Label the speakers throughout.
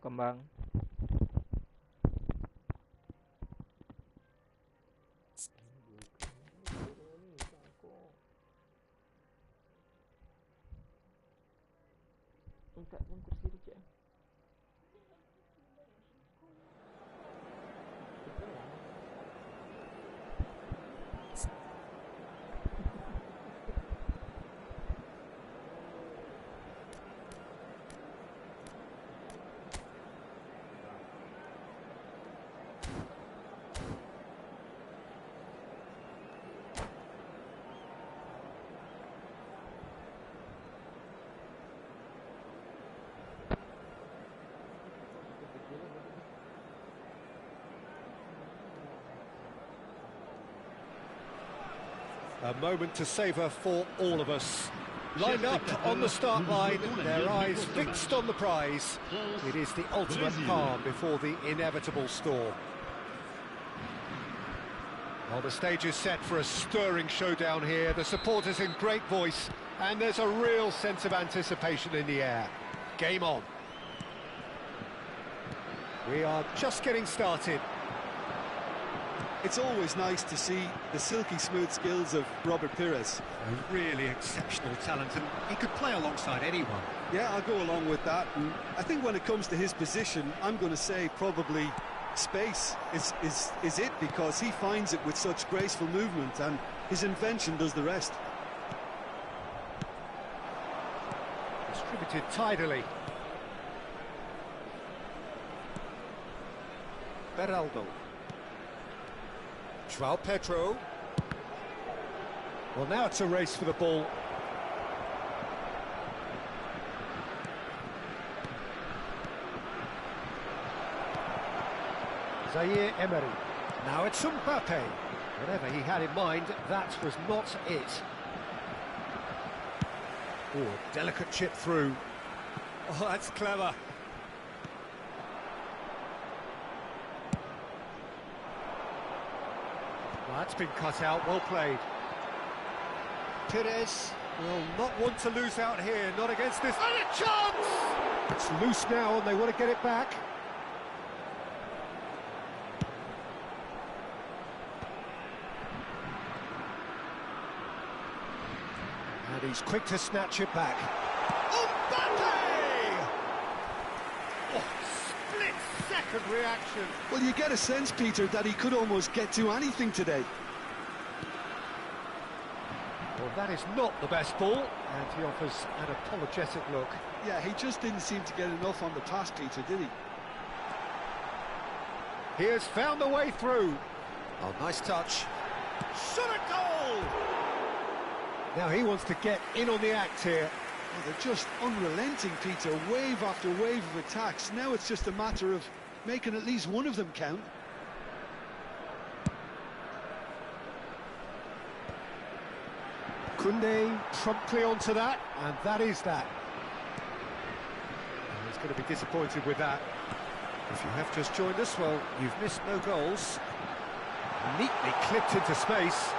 Speaker 1: kembang. Minta kursi dia.
Speaker 2: A moment to savour for all of us. Lined up on the start line, their eyes fixed on the prize. It is the ultimate calm before the inevitable storm. Well, the stage is set for a stirring showdown here. The supporters in great voice, and there's a real sense of anticipation in the air. Game on. We are just getting started.
Speaker 3: It's always nice to see the silky smooth skills of Robert Pires.
Speaker 2: A really exceptional talent, and he could play alongside anyone.
Speaker 3: Yeah, I'll go along with that. And I think when it comes to his position, I'm going to say probably space is it, because he finds it with such graceful movement, and his invention does the rest.
Speaker 2: Distributed tidily. Beraldo. João Pedro. Well, now it's a race for the ball. Zaire Emery. Now it's Mbappe. Whatever he had in mind, that was not it. Oh, delicate chip through. Oh, that's clever. That's been cut out, well played. Pires will not want to lose out here, not against this. And a chance! It's loose now and they want to get it back. And he's quick to snatch it back. Mbappe! Oh, split-second reaction.
Speaker 3: Well, you get a sense, Peter, that he could almost get to anything today.
Speaker 2: Well, that is not the best ball, and he offers an apologetic look.
Speaker 3: Yeah, he just didn't seem to get enough on the pass, Peter, did he?
Speaker 2: He has found a way through. Oh, nice touch. Shot a goal! Now he wants to get in on the act here.
Speaker 3: Well, they're just unrelenting, Peter. Wave after wave of attacks. Now it's just a matter of making at least one of them count.
Speaker 2: Koundé promptly onto that, and that is that. And he's going to be disappointed with that. If you have just joined us, well, you've missed no goals. Neatly clipped into space.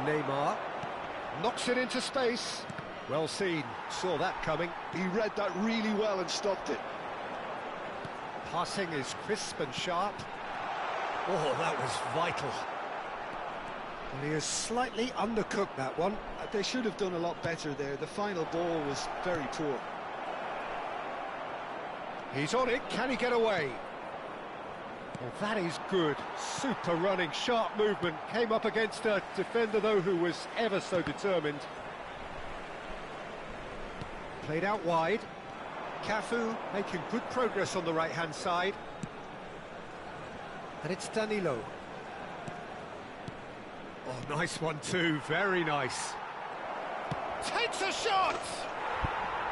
Speaker 2: Neymar knocks it into space. Well seen, saw that coming.
Speaker 3: He read that really well and stopped it.
Speaker 2: Passing is crisp and sharp. Oh, that was vital. And he has slightly undercooked that one.
Speaker 3: They should have done a lot better there. The final ball was very poor.
Speaker 2: He's on it, can he get away? Well, that is good. Super running, sharp movement. Came up against a defender, though, who was ever so determined. Played out wide. Cafu making good progress on the right-hand side. And it's Danilo. Oh, nice one too, very nice. Takes a shot!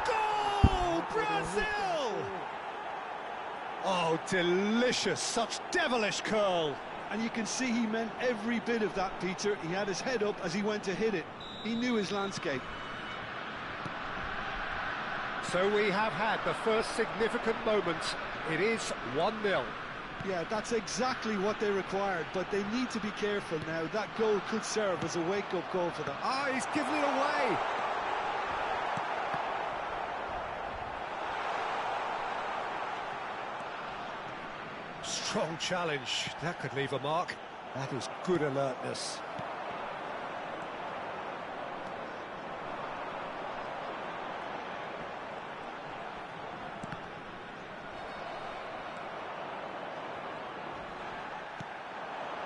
Speaker 2: Goal! Brazil! Oh, delicious, such devilish curl.
Speaker 3: And you can see he meant every bit of that, Peter. He had his head up as he went to hit it. He knew his landscape.
Speaker 2: So we have had the first significant moment. It is 1-0.
Speaker 3: Yeah, that's exactly what they required, but they need to be careful now. That goal could serve as a wake-up call for them.
Speaker 2: Ah, he's given it away. Strong challenge. That could leave a mark. That is good alertness.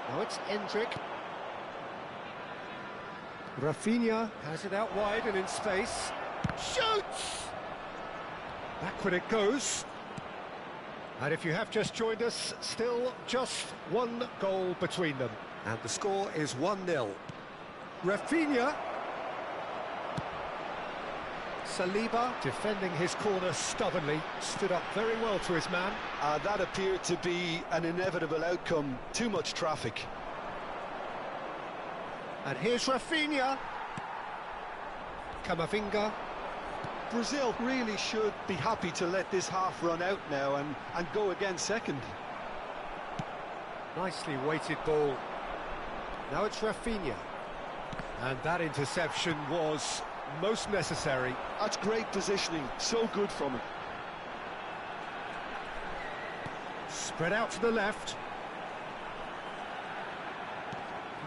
Speaker 2: Now it's Endrick. Rafinha has it out wide and in space. Shoots! Backward it goes. And if you have just joined us, still just one goal between them. And the score is 1-0. Rafinha. Saliba defending his corner stubbornly. Stood up very well to his man.
Speaker 3: That appeared to be an inevitable outcome. Too much traffic.
Speaker 2: And here's Rafinha. Camavinga.
Speaker 3: Brazil really should be happy to let this half run out now and go again second.
Speaker 2: Nicely weighted ball. Now it's Rafinha. And that interception was most necessary.
Speaker 3: That's great positioning, so good from him.
Speaker 2: Spread out to the left.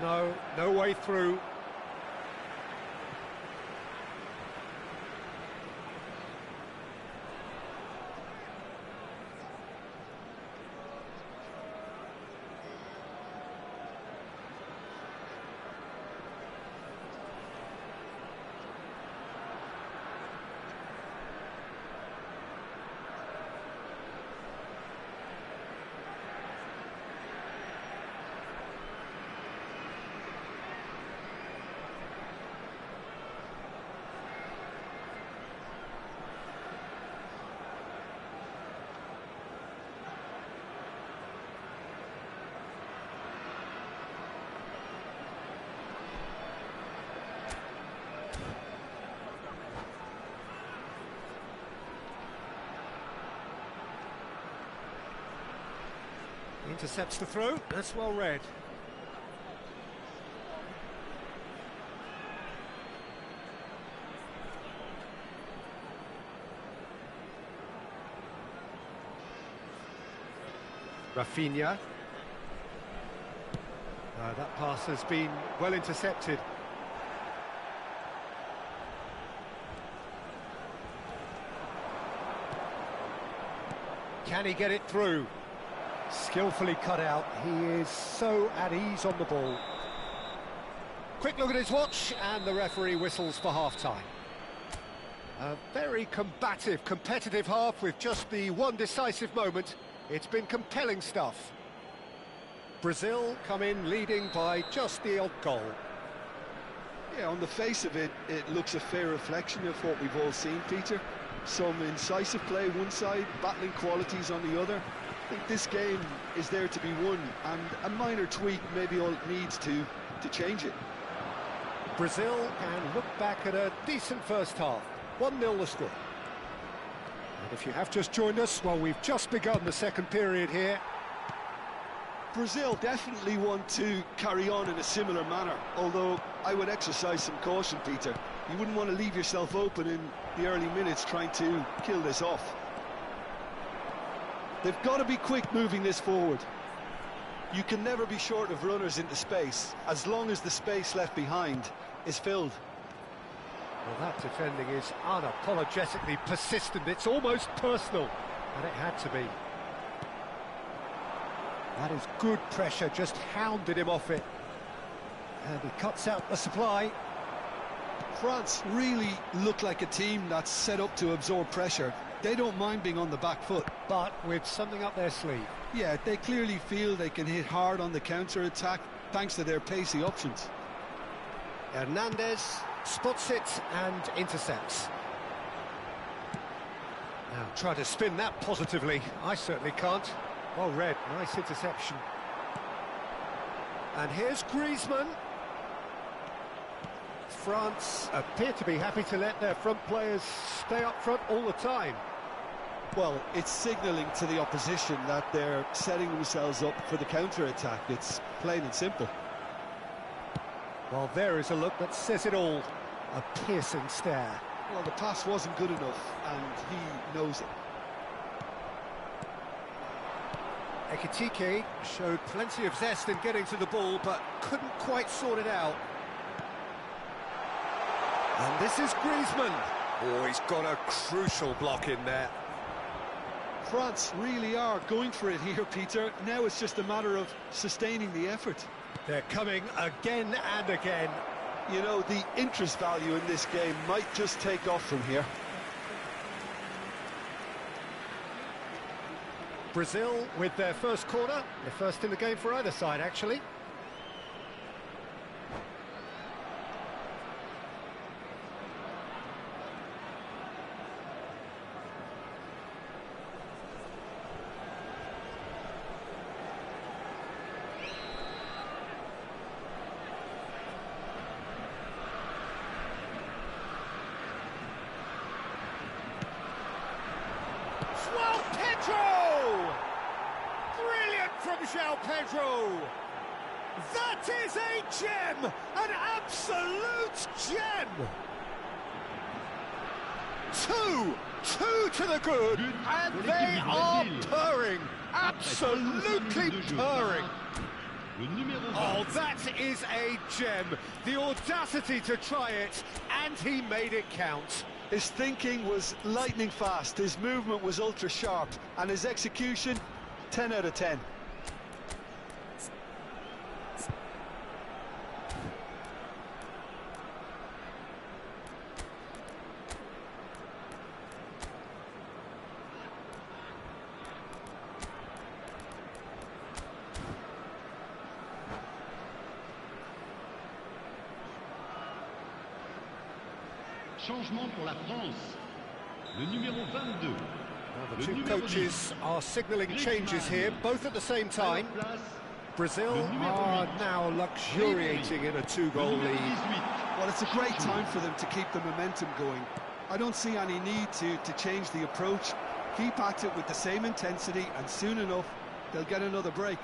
Speaker 2: No way through. Intercepts the throw. That's well read. Rafinha. That pass has been well intercepted. Can he get it through? Skillfully cut out. He is so at ease on the ball. Quick look at his watch, and the referee whistles for half-time. A very combative, competitive half with just the one decisive moment. It's been compelling stuff. Brazil come in leading by just the odd goal.
Speaker 3: Yeah, on the face of it, it looks a fair reflection of what we've all seen, Peter. Some incisive play one side, battling qualities on the other. I think this game is there to be won, and a minor tweak maybe all it needs to change it.
Speaker 2: Brazil can look back at a decent first half. 1-0 the score. And if you have just joined us, well, we've just begun the second period here.
Speaker 3: Brazil definitely want to carry on in a similar manner, although I would exercise some caution, Peter. You wouldn't want to leave yourself open in the early minutes trying to kill this off. They've got to be quick moving this forward. You can never be short of runners into space, as long as the space left behind is filled.
Speaker 2: Well, that defending is unapologetically persistent. It's almost personal, and it had to be. That is good pressure, just hounded him off it. And he cuts out the supply.
Speaker 3: France really look like a team that's set up to absorb pressure. They don't mind being on the back foot.
Speaker 2: But with something up their sleeve.
Speaker 3: Yeah, they clearly feel they can hit hard on the counter-attack thanks to their pacey options.
Speaker 2: Hernandez spots it and intercepts. Now try to spin that positively. I certainly can't. Well read, nice interception. And here's Griezmann. France appear to be happy to let their front players stay up front all the time.
Speaker 3: Well, it's signalling to the opposition that they're setting themselves up for the counter-attack. It's plain and simple.
Speaker 2: Well, there is a look that says it all. A piercing stare.
Speaker 3: Well, the pass wasn't good enough, and he knows it.
Speaker 2: Ekitike showed plenty of zest in getting to the ball, but couldn't quite sort it out. And this is Griezmann. Oh, he's got a crucial block in there.
Speaker 3: France really are going for it here, Peter. Now it's just a matter of sustaining the effort.
Speaker 2: They're coming again and again.
Speaker 3: You know, the interest value in this game might just take off from here.
Speaker 2: Brazil with their first corner. They're first in the game for either side, actually. From Pedro. That is a gem, an absolute gem. Two to the good, and they are purring, absolutely purring. Oh, that is a gem. The audacity to try it, and he made it count.
Speaker 3: His thinking was lightning fast, his movement was ultra sharp, and his execution, 10 out of 10.
Speaker 1: Changement pour la France. Le numéro 22.
Speaker 2: Well, the two coaches are signalling changes here, both at the same time. Brazil are now luxuriating in a two-goal lead.
Speaker 3: Well, it's a great time for them to keep the momentum going. I don't see any need to change the approach. Keep at it with the same intensity, and soon enough, they'll get another break.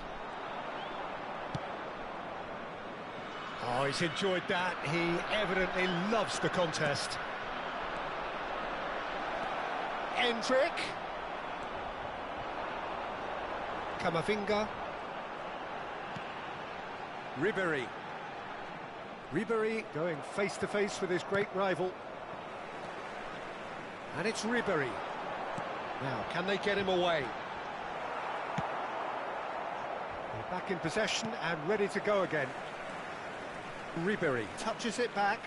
Speaker 2: Oh, he's enjoyed that. He evidently loves the contest. Endrick. Camavinga. Ribéry. Ribéry going face-to-face with his great rival. And it's Ribéry. Now, can they get him away? They're back in possession and ready to go again. Ribéry touches it back.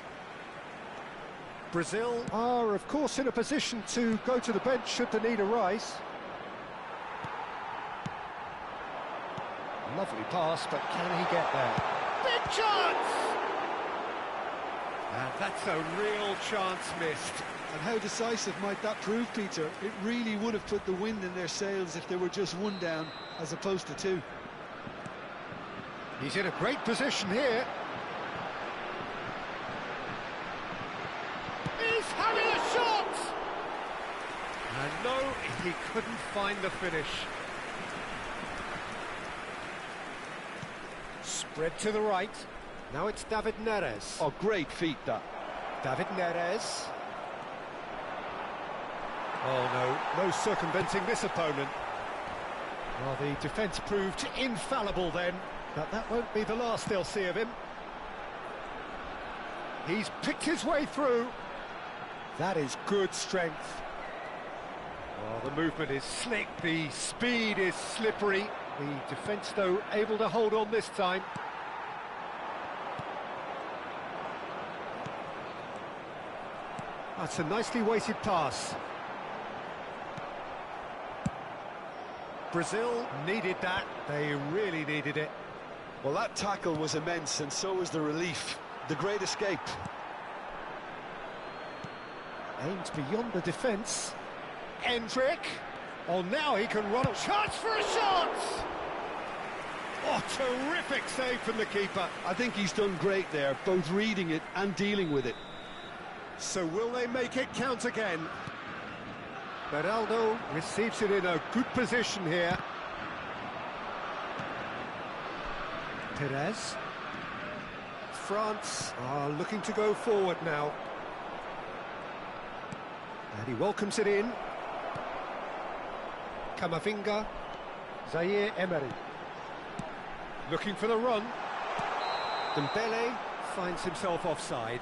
Speaker 2: Brazil are, of course, in a position to go to the bench should the need arise. Lovely pass, but can he get there? Big chance! And that's a real chance missed.
Speaker 3: And how decisive might that prove, Peter? It really would have put the wind in their sails if they were just one down as opposed to two.
Speaker 2: He's in a great position here. He's having a shot! And no, he couldn't find the finish. Spread to the right. Now it's David Neres.
Speaker 3: Oh, great feat, that.
Speaker 2: David Neres. Oh, no circumventing this opponent. Well, the defence proved infallible then, but that won't be the last they'll see of him. He's picked his way through. That is good strength. Oh, the movement is slick, the speed is slippery. The defence, though, able to hold on this time. That's a nicely weighted pass. Brazil needed that. They really needed it.
Speaker 3: Well, that tackle was immense, and so was the relief. The great escape.
Speaker 2: Aimed beyond the defence. Endrick. Oh, now he can run a chance for a shot! Oh, terrific save from the keeper.
Speaker 3: I think he's done great there, both reading it and dealing with it.
Speaker 2: So will they make it count again? Beraldo receives it in a good position here. Perez. France are looking to go forward now. And he welcomes it in. Camavinga. Zaire Emery. Looking for the run. Dembele finds himself offside.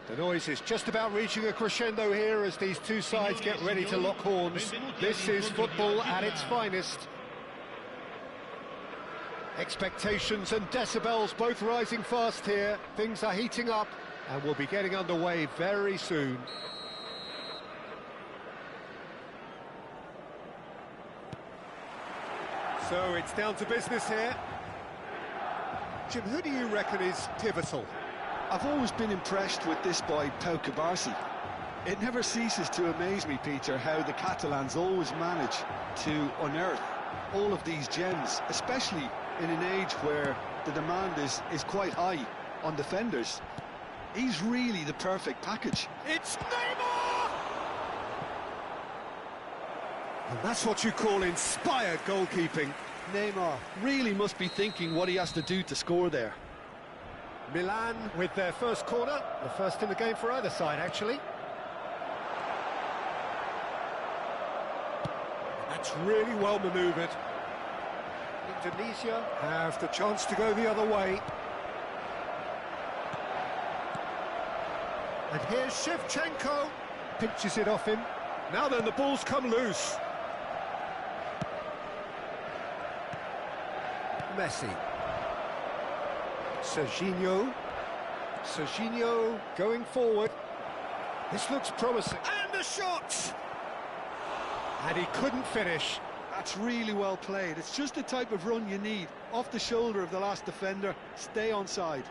Speaker 2: The noise is just about reaching a crescendo here as these two sides get ready to lock horns. This is football at its finest. Expectations and decibels both rising fast here. Things are heating up and we'll be getting underway very soon. So it's down to business here. Jim, who do you reckon is pivotal?
Speaker 3: I've always been impressed with this boy, Pau Cubarsí. It never ceases to amaze me, Peter, how the Catalans always manage to unearth all of these gems, especially in an age where the demand is quite high on defenders. He's really the perfect package.
Speaker 2: It's Neymar! And that's what you call inspired goalkeeping.
Speaker 3: Neymar really must be thinking what he has to do to score there.
Speaker 2: Milan with their first corner, the first in the game for either side, actually. That's really well manoeuvred. Indonesia have the chance to go the other way. And here's Shevchenko. Pinches it off him. Now then, the ball's come loose. Messi. Serginho. Serginho going forward. This looks promising. And a shot! And he couldn't finish.
Speaker 3: That's really well played. It's just the type of run you need. Off the shoulder of the last defender, stay onside.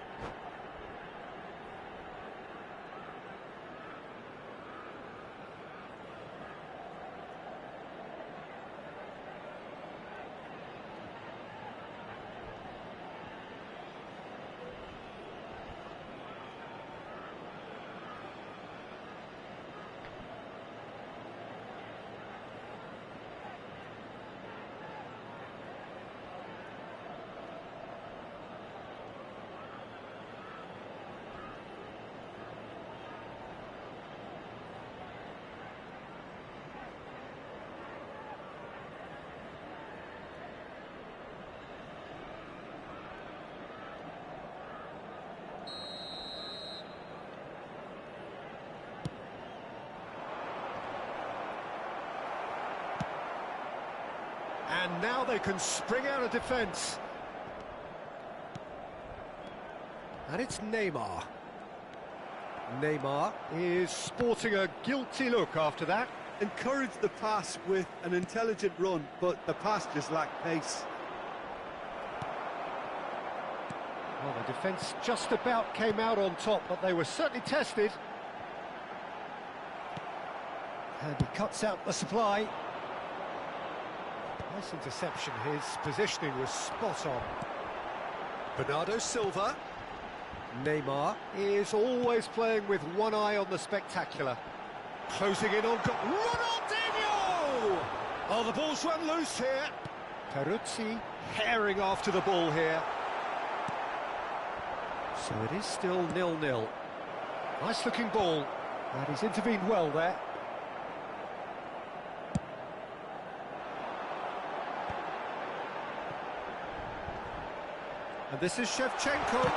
Speaker 2: And now they can spring out of defence. And it's Neymar. Neymar is sporting a guilty look after that.
Speaker 3: Encouraged the pass with an intelligent run, but the pass just lacked pace.
Speaker 2: Well, the defence just about came out on top, but they were certainly tested. And he cuts out the supply. Nice interception. His positioning was spot on. Bernardo Silva. Neymar is always playing with one eye on the spectacular. Closing in on Ronaldinho! Oh, the ball's run loose here. Peruzzi herring after the ball here. So it is still 0-0. Nice looking ball. And he's intervened well there. And this is Shevchenko.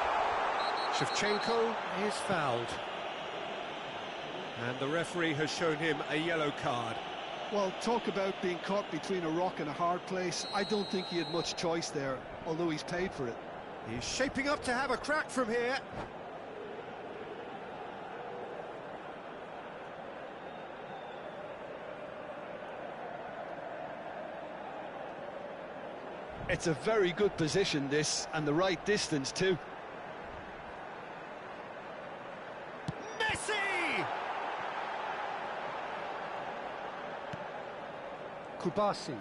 Speaker 2: Shevchenko is fouled. And the referee has shown him a yellow card.
Speaker 3: Well, talk about being caught between a rock and a hard place. I don't think he had much choice there, although he's paid for it.
Speaker 2: He's shaping up to have a crack from here.
Speaker 3: It's a very good position, this, and the right distance, too.
Speaker 2: Messi! Kubasi.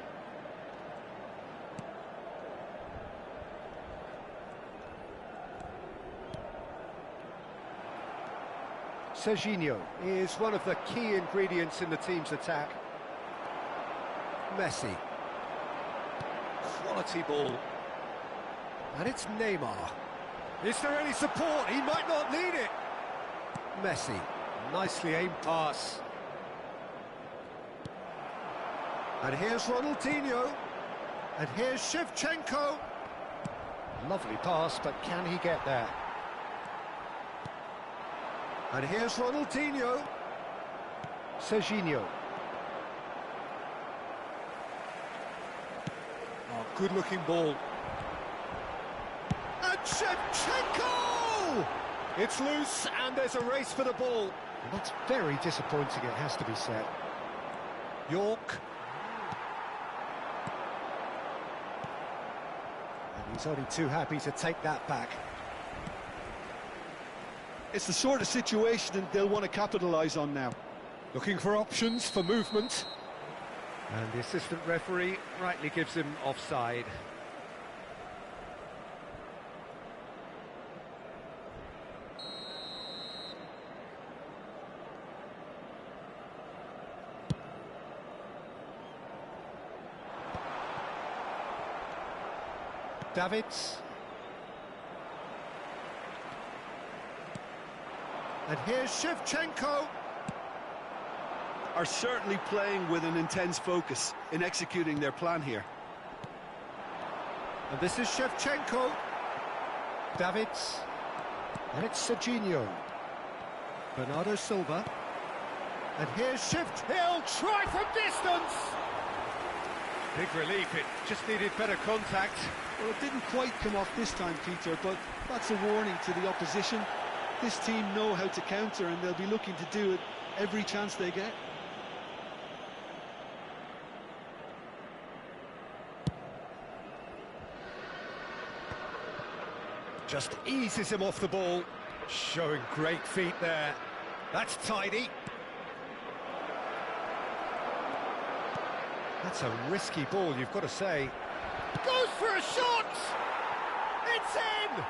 Speaker 2: Serginho is one of the key ingredients in the team's attack. Messi. Quality ball. And it's Neymar. Is there any support? He might not need it. Messi. Nicely aimed pass. And here's Ronaldinho. And here's Shevchenko. Lovely pass, but can he get there? And here's Ronaldinho. Serginho. Oh, good-looking ball. And Shevchenko! It's loose, and there's a race for the ball. And that's very disappointing, it has to be said. York. And he's only too happy to take that back.
Speaker 3: It's the sort of situation they'll want to capitalise on now.
Speaker 2: Looking for options for movement. And the assistant referee rightly gives him offside. Davids. And here's Shevchenko.
Speaker 3: Are certainly playing with an intense focus in executing their plan here.
Speaker 2: And this is Shevchenko. Davids. And it's Serginho. Bernardo Silva. And here's He'll try from distance. Big relief, it just needed better contact.
Speaker 3: Well, it didn't quite come off this time, Peter, but that's a warning to the opposition. this team know how to counter, and they'll be looking to do it every chance they get.
Speaker 2: Just eases him off the ball, showing great feet there. That's tidy. That's a risky ball, you've got to say. Goes for a shot! It's in!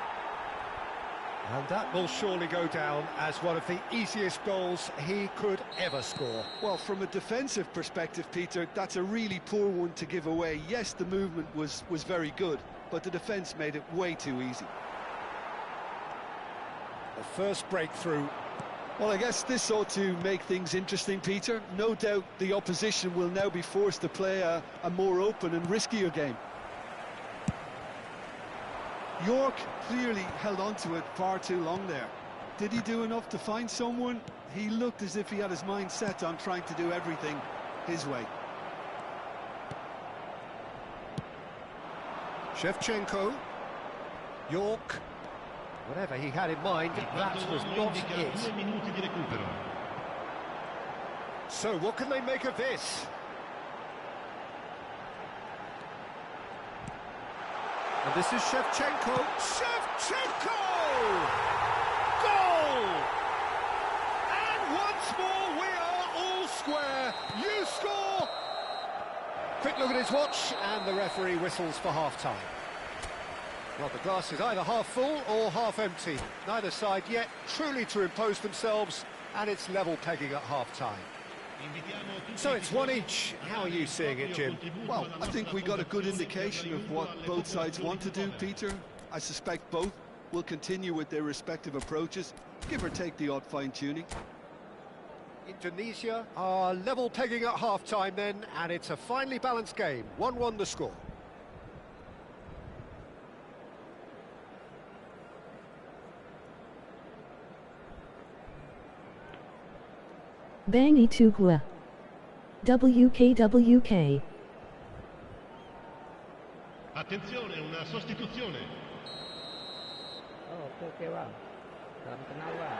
Speaker 2: And that will surely go down as one of the easiest goals he could ever score.
Speaker 3: Well, from a defensive perspective, Peter, that's a really poor one to give away. Yes, the movement was very good, but the defence made it way too easy.
Speaker 2: The first breakthrough.
Speaker 3: Well, I guess this ought to make things interesting, Peter. No doubt the opposition will now be forced to play a more open and riskier game. York clearly held on to it far too long there. Did he do enough to find someone? He looked as if he had his mind set on trying to do everything his way.
Speaker 2: Shevchenko. York. Whatever he had in mind, that was not it. So what can they make of this? And this is Shevchenko. Shevchenko! Goal! And once more we are all square. You score! Quick look at his watch, and the referee whistles for half-time. Well, the glass is either half full or half empty. Neither side yet truly to impose themselves, and it's level pegging at half-time. So it's one each. How are you seeing it, Jim?
Speaker 3: Well, I think we got a good indication of what both sides want to do, Peter. I suspect both will continue with their respective approaches, give or take the odd fine-tuning.
Speaker 2: Indonesia are level pegging at half-time then, and it's a finely balanced game. 1-1 the score.
Speaker 4: Bangi Tugwa. WKWK.
Speaker 1: Attenzione, una sostituzione.
Speaker 5: Oh, oke bang. Salam kenal bang.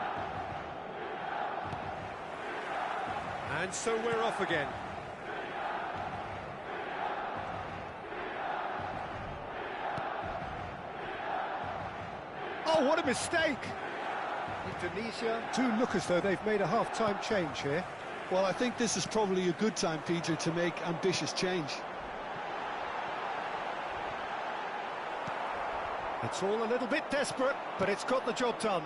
Speaker 2: And so we're off again. Oh, what a mistake! Indonesia do look as though they've made a half-time change here.
Speaker 3: Well, I think this is probably a good time, Peter, to make ambitious change.
Speaker 2: It's all a little bit desperate, but it's got the job done.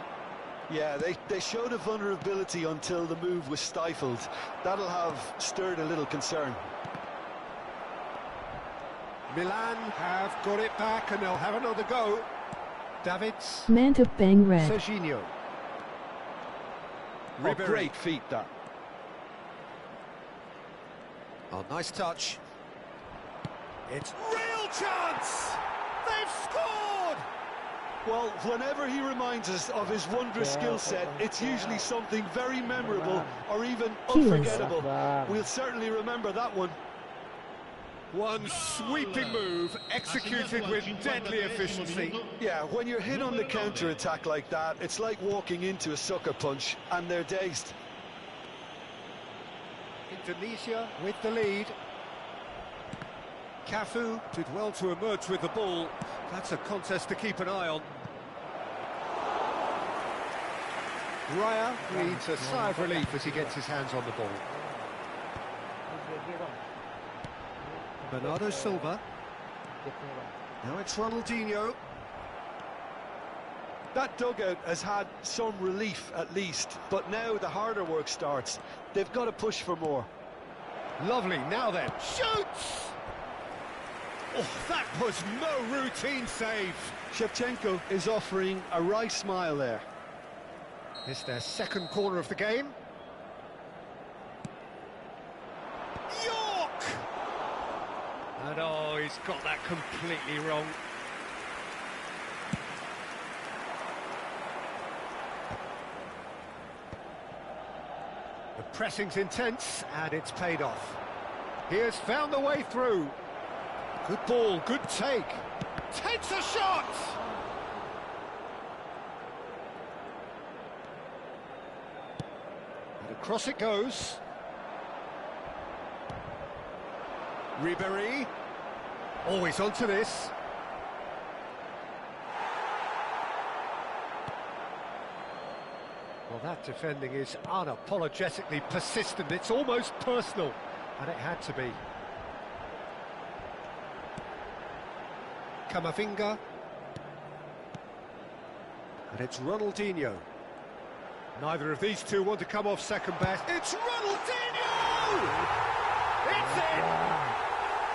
Speaker 3: Yeah, they showed a vulnerability until the move was stifled. That'll have stirred a little concern.
Speaker 2: Milan have got it back and they'll have another go. Davids.
Speaker 4: Manta Bang Red.
Speaker 2: Serginho.
Speaker 3: Oh, great feat, that.
Speaker 2: Oh, nice touch. It's real chance! They've scored!
Speaker 3: Well, whenever he reminds us of his wondrous skill set, it's usually something very memorable or even unforgettable. We'll certainly remember that one.
Speaker 2: One sweeping move, executed with deadly efficiency.
Speaker 3: Yeah, when you're hit on the counter-attack like that, it's like walking into a sucker punch, and they're dazed.
Speaker 2: Indonesia with the lead. Cafu did well to emerge with the ball. That's a contest to keep an eye on. Raya breathes a sigh of relief as he gets his hands on the ball. Bernardo Silva. Now it's Ronaldinho.
Speaker 3: That dugout has had some relief at least, but now the harder work starts. They've got to push for more.
Speaker 2: Lovely, now then, shoots! Oh, that was no routine save.
Speaker 3: Shevchenko is offering a wry smile there.
Speaker 2: It's their second corner of the game. York! And oh, he's got that completely wrong. The pressing's intense, and it's paid off. He has found the way through. Good ball, good take. Takes a shot! Across it goes. Ribery. Always onto this. Well, that defending is unapologetically persistent. It's almost personal, and it had to be. Camavinga. And it's Ronaldinho. Neither of these two want to come off second best. It's Ronaldinho! It's in!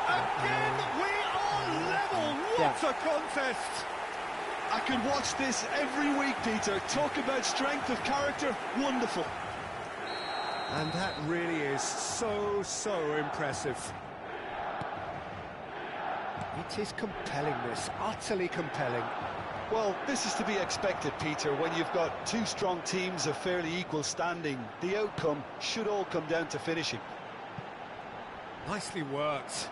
Speaker 2: Again, we are level! What a contest!
Speaker 3: I can watch this every week, Peter. Talk about strength of character, wonderful.
Speaker 2: And that really is so impressive. It is compelling, this, utterly compelling.
Speaker 3: Well, this is to be expected, Peter, when you've got two strong teams of fairly equal standing. The outcome should all come down to finishing.
Speaker 2: Nicely worked.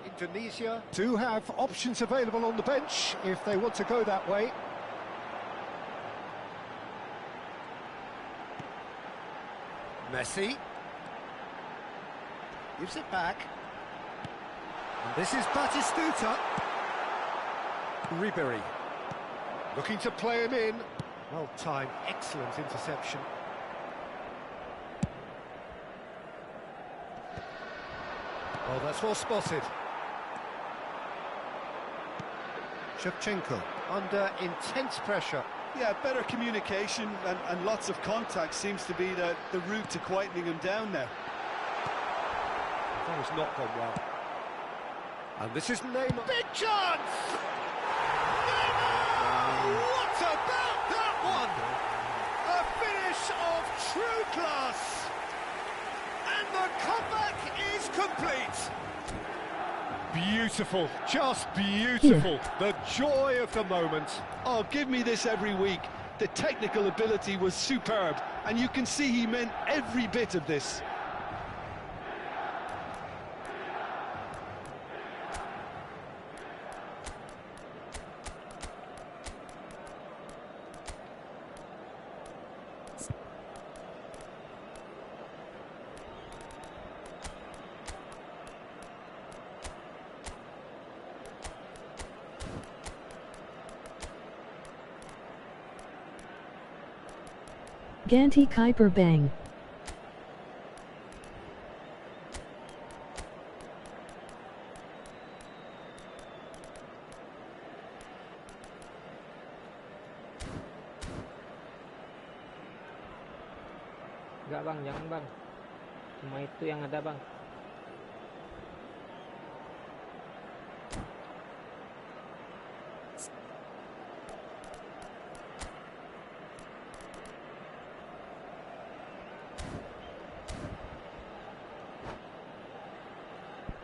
Speaker 2: Indonesia do have options available on the bench if they want to go that way. Messi gives it back. And this is Batistuta. Ribery looking to play him in. Well timed, excellent interception. Oh, that's well spotted. Shevchenko under intense pressure.
Speaker 3: Yeah, better communication and lots of contact seems to be the route to quietening him down now.
Speaker 2: That has not gone well. And this is Neymar. Big chance! Neymar! What about that one? A finish of true class. And the comeback is complete. Beautiful, just beautiful. The joy of the moment.
Speaker 3: Oh, give me this every week. The technical ability was superb, and you can see he meant every bit of this.
Speaker 4: Ganti Kuiper Bang.
Speaker 5: Enggak bang, jangan bang. Cuma itu yang ada bang.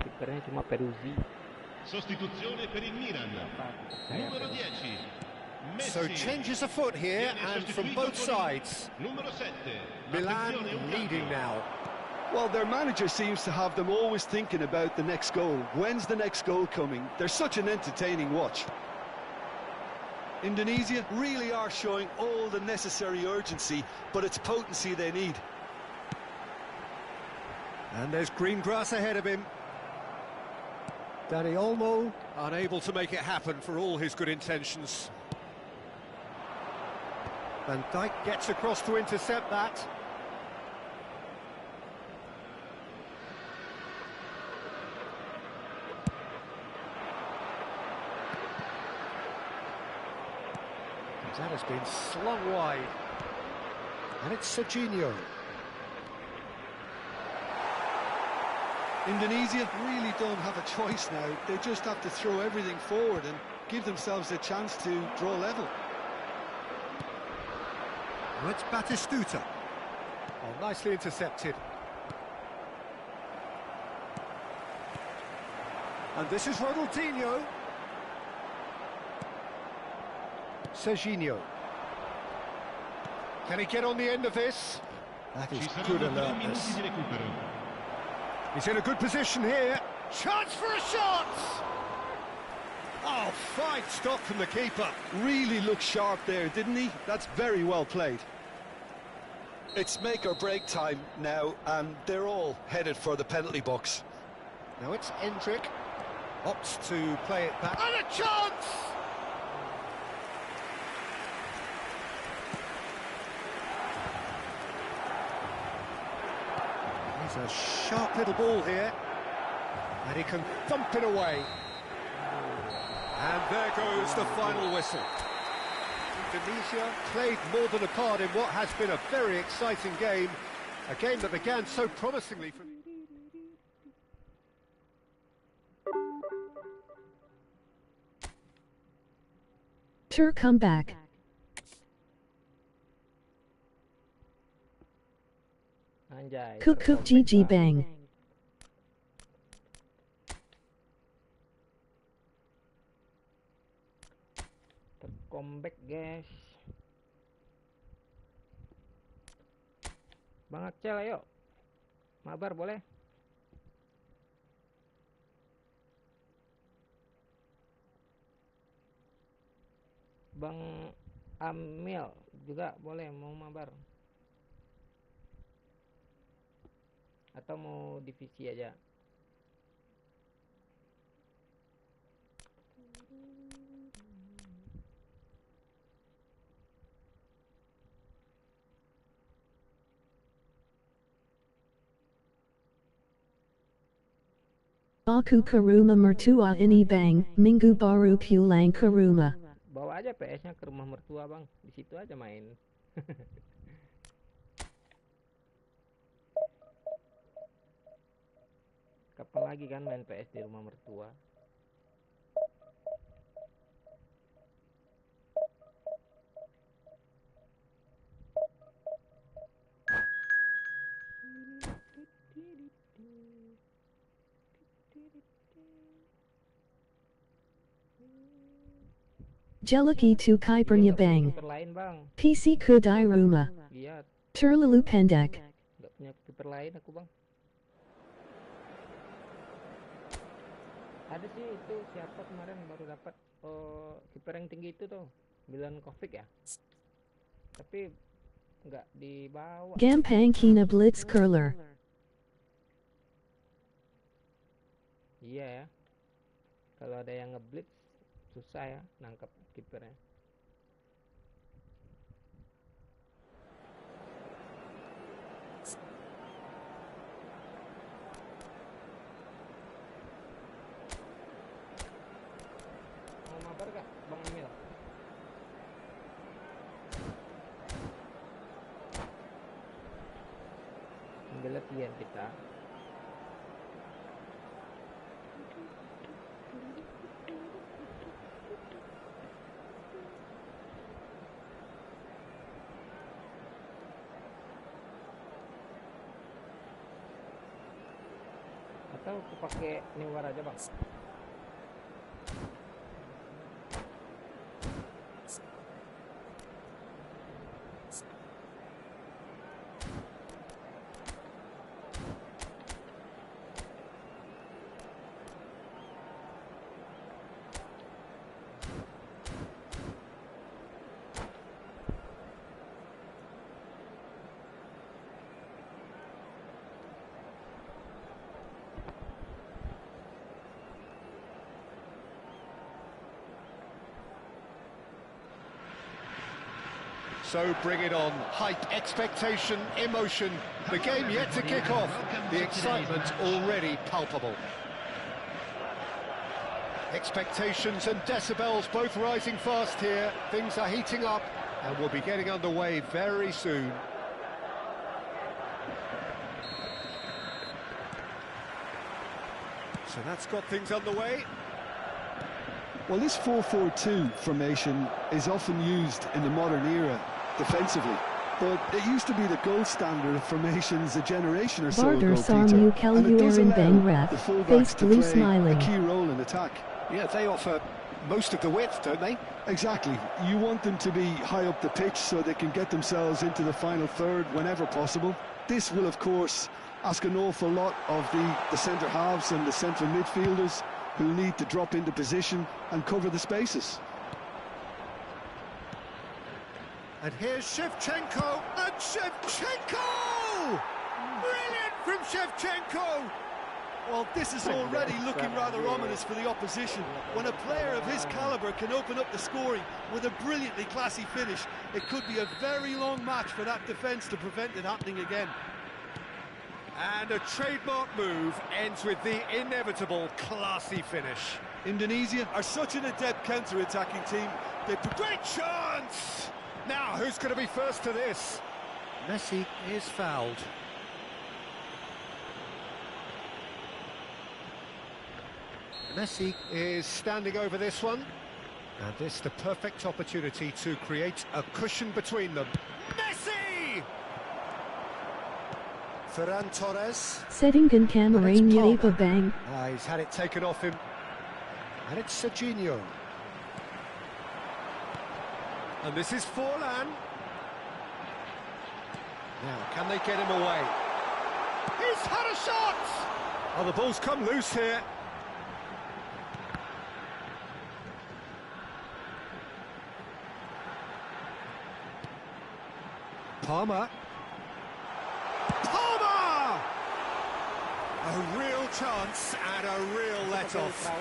Speaker 5: Kipernya cuma Peruzzi.
Speaker 1: Sostituzione per il Milan. Numero 10. Messi.
Speaker 2: So changes afoot here, and from both sides.
Speaker 1: Numero 7.
Speaker 2: Milan leading now.
Speaker 3: Well, their manager seems to have them always thinking about the next goal. When's the next goal coming? They're such an entertaining watch. Indonesia really are showing all the necessary urgency, but it's potency they need.
Speaker 2: And there's green grass ahead of him. Dani Olmo unable to make it happen for all his good intentions. Van Dijk gets across to intercept that. That has been slung wide. And it's Serginho.
Speaker 3: Indonesia really don't have a choice now. They just have to throw everything forward and give themselves a chance to draw level.
Speaker 2: Well, it's Batistuta. Oh, nicely intercepted. And this is Ronaldinho. Serginho. Can he get on the end of this? That is good alertness. He's in a good position here. Chance for a shot! Oh, fine stop from the keeper.
Speaker 3: Really looked sharp there, didn't he? That's very well played. It's make or break time now, and they're all headed for the penalty box.
Speaker 2: Now it's Endrick. Opts to play it back. And a chance! He's a sharp little ball here. And he can thump it away. And there goes the final whistle. Indonesia played more than a part in what has been a very exciting game. A game that began so promisingly from...
Speaker 4: Comeback.
Speaker 5: Anjay.
Speaker 4: Cook GG bang.
Speaker 5: Comeback guys. Bang Akcel ayo. Mabar boleh? Bang Amil juga boleh mau mabar. Atau mau divisi aja.
Speaker 4: Aku ke rumah mertua ini bang, minggu baru pulang ke rumah.
Speaker 5: Bawa aja PS-nya ke rumah mertua bang, di situ aja main. Kapan lagi kan main PS di rumah mertua?
Speaker 4: Jelaki tu kipernya bang.
Speaker 5: Lain bang.
Speaker 4: PC ku di rumah.
Speaker 5: Iya.
Speaker 4: Terlalu pendek.
Speaker 5: Gak punya kiper lain aku bang. Ada sih itu siapa kemarin baru dapat kiper yang tinggi itu tuh, Milan Kovic ya. Tapi nggak dibawa.
Speaker 4: Gampang kina blitz curler.
Speaker 5: Iya ya. Kalau ada yang ngeblitz susah ya nangkap kipernya. Mau mabar gak Bang Emil? Ambil latihan kita. Atau aku pakai newar aja bang.
Speaker 2: So bring it on. Hype, expectation, emotion. The game yet to kick off. The excitement already palpable. Expectations and decibels both rising fast here. Things are heating up and we'll be getting underway very soon. So that's got things underway.
Speaker 3: Well, this 4-4-2 formation is often used in the modern era defensively, but it used to be the gold standard of formations a generation or so ago, Peter, and it does allow the fullbacks to play a key role in attack.
Speaker 2: Yeah, they offer most of the width, don't they?
Speaker 3: Exactly. You want them to be high up the pitch so they can get themselves into the final third whenever possible. This will, of course, ask an awful lot of the centre halves and the central midfielders, who need to drop into position and cover the spaces.
Speaker 2: And here's Shevchenko, and Shevchenko! Brilliant from Shevchenko!
Speaker 3: Well, this is already looking rather ominous for the opposition. When a player of his calibre can open up the scoring with a brilliantly classy finish, it could be a very long match for that defence to prevent it happening again.
Speaker 2: And a trademark move ends with the inevitable classy finish.
Speaker 3: Indonesia are such an adept counter-attacking team. They
Speaker 2: Great chance! Now, who's going to be first to this? Messi is fouled. Messi is standing over this one. And this the perfect opportunity to create a cushion between them. Messi! Ferran Torres.
Speaker 4: Setting kameranya bang.
Speaker 2: He's had it taken off him. And it's Serginho. And this is Forlan. Now, can they get him away? He's had a shot! Oh, the ball's come loose here. Palmer. Palmer! A real chance and a real let-off.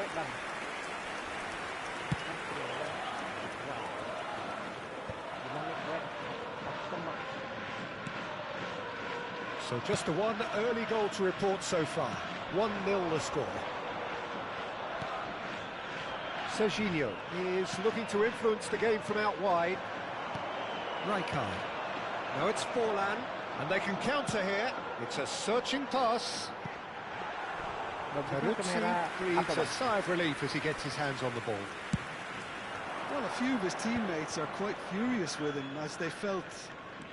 Speaker 2: So just the one early goal to report so far. 1-0 the score. Serginho is looking to influence the game from out wide. Rijkaard. Now it's Forlan, and they can counter here. It's a searching pass. Peruzzi breathes a sigh of relief as he gets his hands on the ball.
Speaker 3: Well, a few of his teammates are quite furious with him as they felt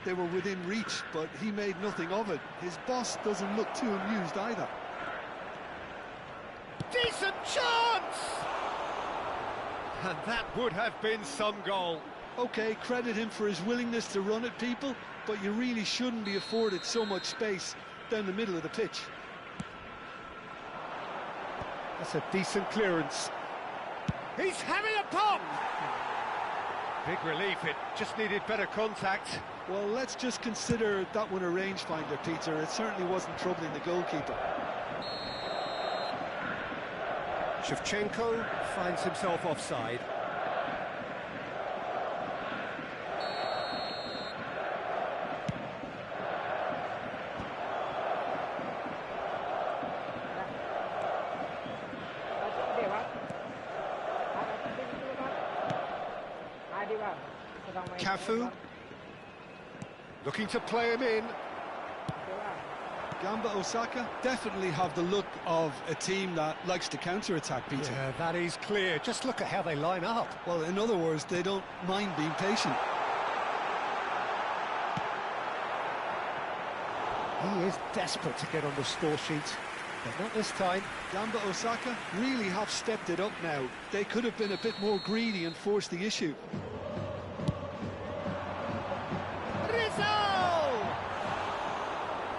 Speaker 3: they were within reach, but he made nothing of it. His boss doesn't look too amused either.
Speaker 2: Decent chance! And that would have been some goal.
Speaker 3: OK, credit him for his willingness to run at people, but you really shouldn't be afforded so much space down the middle of the pitch.
Speaker 2: That's a decent clearance. He's having a pop! Big relief, it just needed better contact.
Speaker 3: Well, let's just consider that one a rangefinder, Peter. It certainly wasn't troubling the goalkeeper.
Speaker 2: Shevchenko finds himself offside. Cafu looking to play him in.
Speaker 3: Gamba Osaka definitely have the look of a team that likes to counter-attack, Peter.
Speaker 2: Yeah, that is clear. Just look at how they line up.
Speaker 3: Well, in other words, they don't mind being patient.
Speaker 2: He is desperate to get on the score sheet, but not this time.
Speaker 3: Gamba Osaka really have stepped it up now. They could have been a bit more greedy and forced the issue.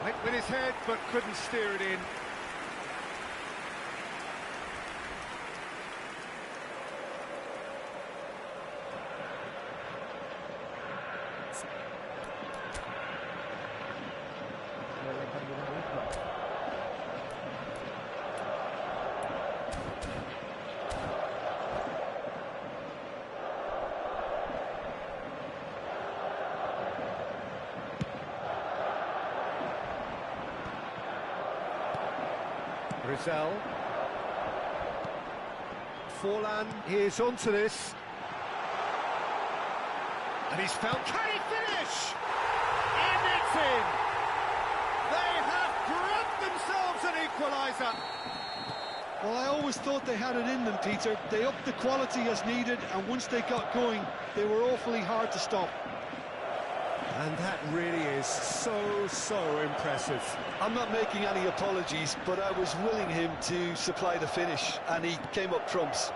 Speaker 2: Went with his head, but couldn't steer it in. Rizal. Forlan is onto this. And he's found... Can he finish? And it's in! They have grabbed themselves an equaliser.
Speaker 3: Well, I always thought they had it in them, Peter. They upped the quality as needed, and once they got going, they were awfully hard to stop.
Speaker 2: And that really is so impressive.
Speaker 3: I'm not making any apologies, but I was willing him to supply the finish, and he came up trumps.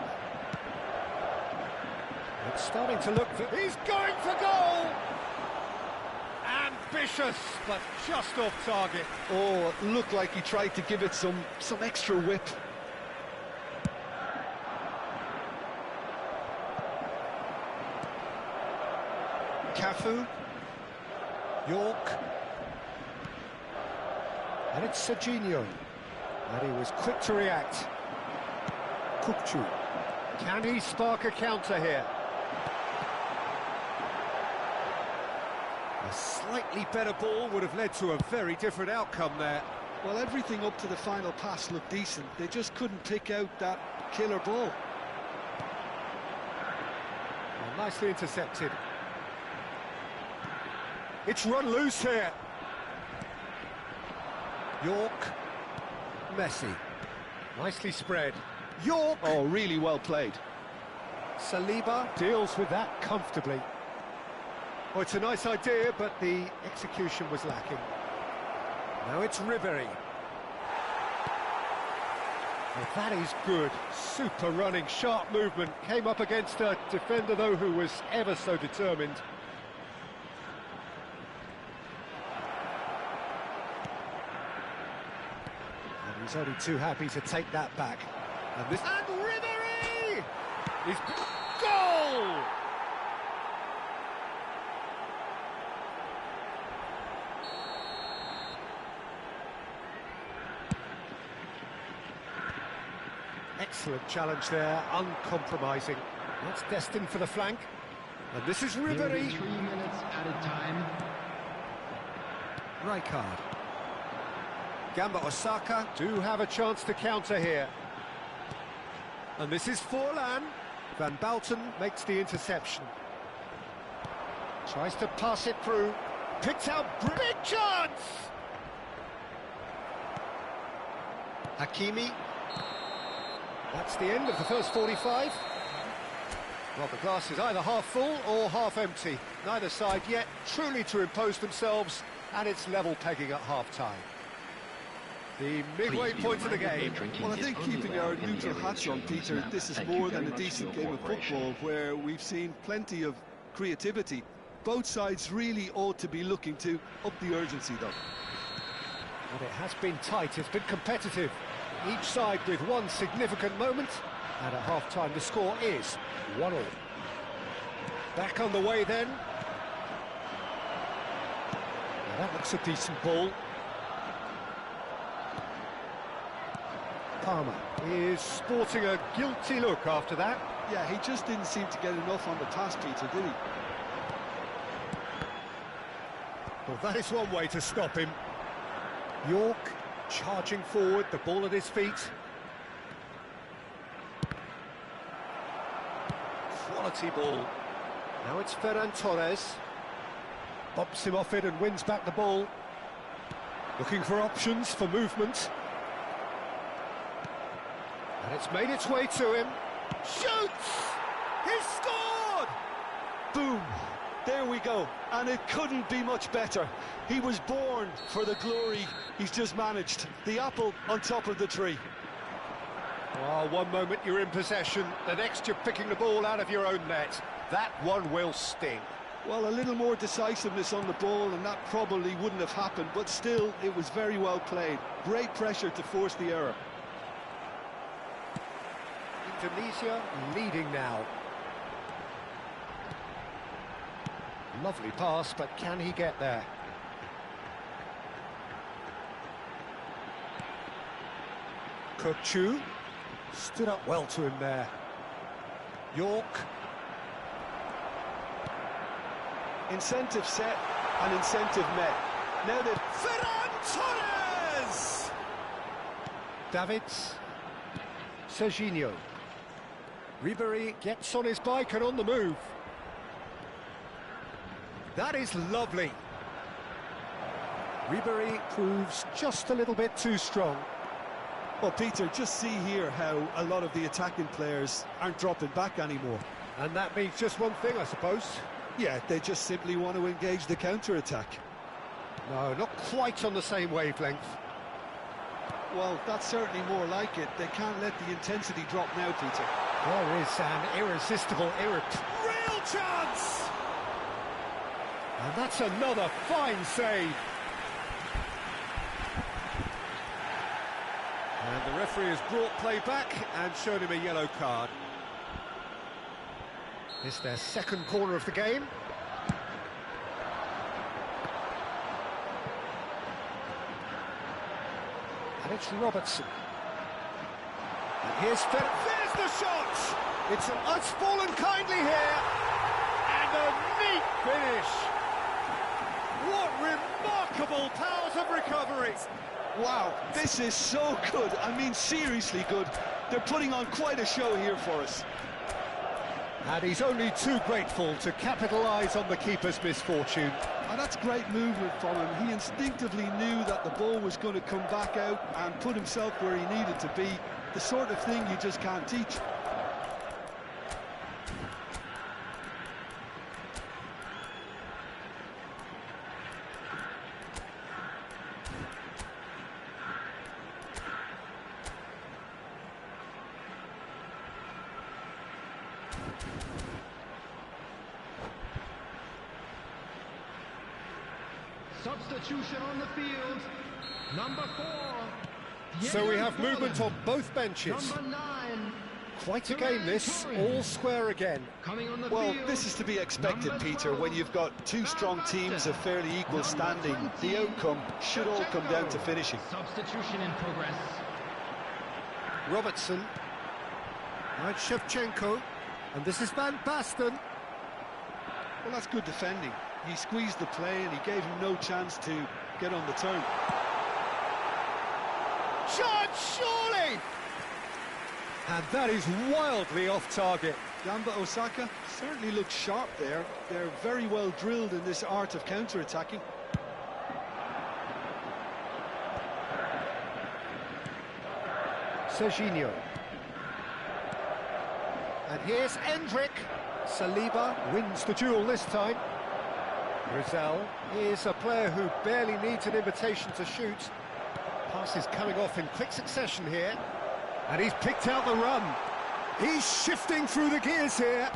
Speaker 2: It's starting to look for... He's going for goal! Ambitious, but just off target.
Speaker 3: Oh, it looked like he tried to give it some extra whip.
Speaker 2: Cafu. York. And it's Serginho. And he was quick to react. Kukcu. Can he spark a counter here? A slightly better ball would have led to a very different outcome there.
Speaker 3: Well, everything up to the final pass looked decent. They just couldn't pick out that killer ball.
Speaker 2: Well, nicely intercepted. It's run loose here. York. Messi. Nicely spread. York.
Speaker 3: Oh, really well played.
Speaker 2: Saliba deals with that comfortably. Oh, it's a nice idea, but the execution was lacking. Now it's Ribery. Well, that is good. Super running, sharp movement. Came up against a defender, though, who was ever so determined. And he's only too happy to take that back. And Ribery! He's... Goal! Excellent challenge there, uncompromising. That's destined for the flank. And this is Ribery.
Speaker 1: 3 minutes at a time.
Speaker 2: Rijkaard. Gamba Osaka do have a chance to counter here. And this is Forlan. Van Bouten makes the interception. Tries to pass it through. Picks out, big chance! Hakimi. That's the end of the first 45. Well, the glass is either half full or half empty. Neither side yet truly to impose themselves, and it's level pegging at half-time. The midway point of the game.
Speaker 3: Well, I think keeping our neutral hats on, Peter, this is more than a decent game of football where we've seen plenty of creativity. Both sides really ought to be looking to up the urgency, though.
Speaker 2: And it has been tight, it's been competitive. Each side with one significant moment, and at half-time the score is 1-1. Back on the way then. Now that looks a decent ball. Palmer is sporting a guilty look after that.
Speaker 3: Yeah, he just didn't seem to get enough on the pass, Peter, did he?
Speaker 2: Well, that is one way to stop him. York charging forward, the ball at his feet. Quality ball. Now it's Ferran Torres. Bumps him off it and wins back the ball. Looking for options for movement. And it's made its way to him. Shoots! He's scored!
Speaker 3: Boom! There we go. And it couldn't be much better. He was born for the glory he's just managed. The apple on top of the tree.
Speaker 2: Oh, one moment you're in possession, the next you're picking the ball out of your own net. That one will sting.
Speaker 3: Well, a little more decisiveness on the ball and that probably wouldn't have happened, but still, it was very well played. Great pressure to force the error.
Speaker 2: Indonesia leading now. Lovely pass, but can he get there? Kukcu stood up well to him there. York.
Speaker 3: Incentive set and incentive met. Now that
Speaker 2: Ferran Torres! Davids. Serginho. Ribery gets on his bike and on the move. That is lovely. Ribery proves just a little bit too strong.
Speaker 3: Well, Peter, just see here how a lot of the attacking players aren't dropping back anymore.
Speaker 2: And that means just one thing, I suppose.
Speaker 3: Yeah, they just simply want to engage the counter-attack.
Speaker 2: No, not quite on the same wavelength.
Speaker 3: Well, that's certainly more like it. They can't let the intensity drop now, Peter.
Speaker 2: There is an irresistible, real chance! And that's another fine save. And the referee has brought play back and shown him a yellow card. It's their second corner of the game. It's Robertson. And here's there's the shot! It's fallen kindly here, and a neat finish. What remarkable powers of recovery!
Speaker 3: Wow, this is so good. I mean, seriously good. They're putting on quite a show here for us.
Speaker 2: And he's only too grateful to capitalise on the keeper's misfortune.
Speaker 3: And that's great movement from him. He instinctively knew that the ball was going to come back out and put himself where he needed to be. The sort of thing you just can't teach.
Speaker 1: Substitution on the field. Number 4.
Speaker 2: So we have movement on both benches.
Speaker 1: Number 9.
Speaker 2: Quite a game this, all square again.
Speaker 1: Coming on the
Speaker 3: Well,
Speaker 1: field.
Speaker 3: this is to be expected,
Speaker 1: Number
Speaker 3: Peter.
Speaker 1: 12.
Speaker 3: When you've got two strong teams of fairly equal standing, the outcome should all come down to finishing.
Speaker 1: Substitution in progress.
Speaker 2: Robertson. Now it's Shevchenko. And this is Van Basten.
Speaker 3: Well, that's good defending. He squeezed the play and he gave him no chance to get on the turn.
Speaker 2: Shot, surely! And that is wildly off target.
Speaker 3: Gamba Osaka certainly looks sharp there. They're very well drilled in this art of counter-attacking.
Speaker 2: Serginho. And here's Endrick. Saliba wins the duel this time. Rizal is a player who barely needs an invitation to shoot. Pass is coming off in quick succession here. And he's picked out the run. He's shifting through the gears here.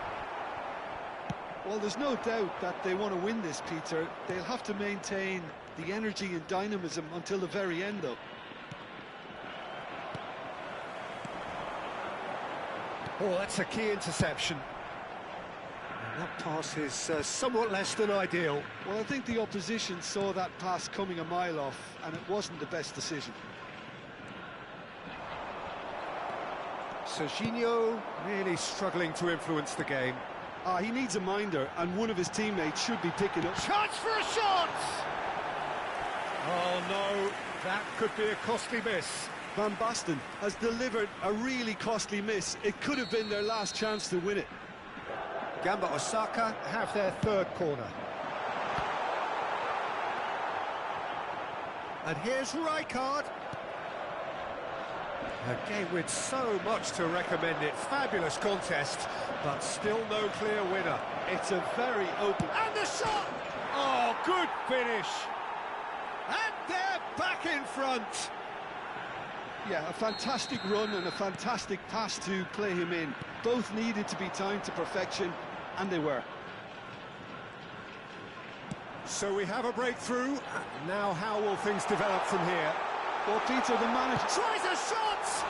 Speaker 3: Well, there's no doubt that they want to win this, Peter. They'll have to maintain the energy and dynamism until the very end, though.
Speaker 2: Oh, that's a key interception. And that pass is somewhat less than ideal.
Speaker 3: Well, I think the opposition saw that pass coming a mile off, and it wasn't the best decision.
Speaker 2: Serginho really struggling to influence the game.
Speaker 3: He needs a minder, and one of his teammates should be picking up.
Speaker 2: Chance for a shot! Oh no, that could be a costly miss.
Speaker 3: Van Basten has delivered a really costly miss. It could have been their last chance to win it.
Speaker 2: Gamba Osaka have their third corner. And here's Rijkaard. A game with so much to recommend it. Fabulous contest, but still no clear winner.
Speaker 3: It's a very open...
Speaker 2: And the shot! Oh, good finish! And they're back in front!
Speaker 3: Yeah, a fantastic run and a fantastic pass to play him in. Both needed to be timed to perfection, and they were.
Speaker 2: So we have a breakthrough. Now how will things develop from here?
Speaker 3: Well, Peter, the manager...
Speaker 2: Tries a shot!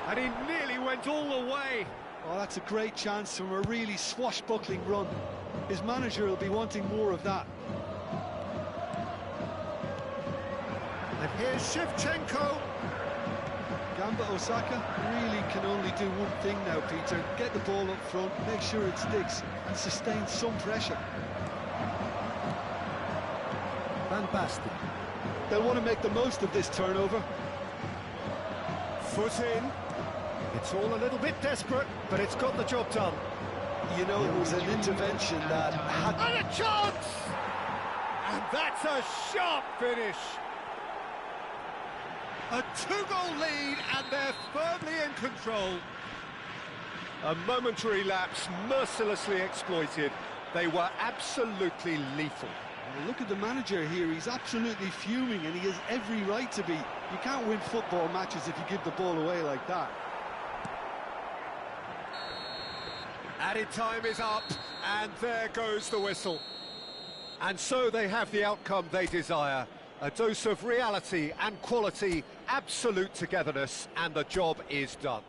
Speaker 2: And he nearly went all the way.
Speaker 3: Oh, that's a great chance from a really swashbuckling run. His manager will be wanting more of that.
Speaker 2: And here's Shevchenko.
Speaker 3: Gamba Osaka really can only do one thing now, Peter. Get the ball up front, make sure it sticks, and sustain some pressure.
Speaker 2: Van Basten.
Speaker 3: They'll want to make the most of this turnover.
Speaker 2: Foot in. It's all a little bit desperate, but it's got the job done.
Speaker 3: You know, it was an intervention that had...
Speaker 2: And a chance! And that's a sharp finish. A two-goal lead, and they're firmly in control. A momentary lapse mercilessly exploited. They were absolutely lethal.
Speaker 3: Well, look at the manager here. He's absolutely fuming, and he has every right to be. You can't win football matches if you give the ball away like that.
Speaker 2: Added time is up, and there goes the whistle. And so they have the outcome they desire. A dose of reality and quality, absolute togetherness, and the job is done.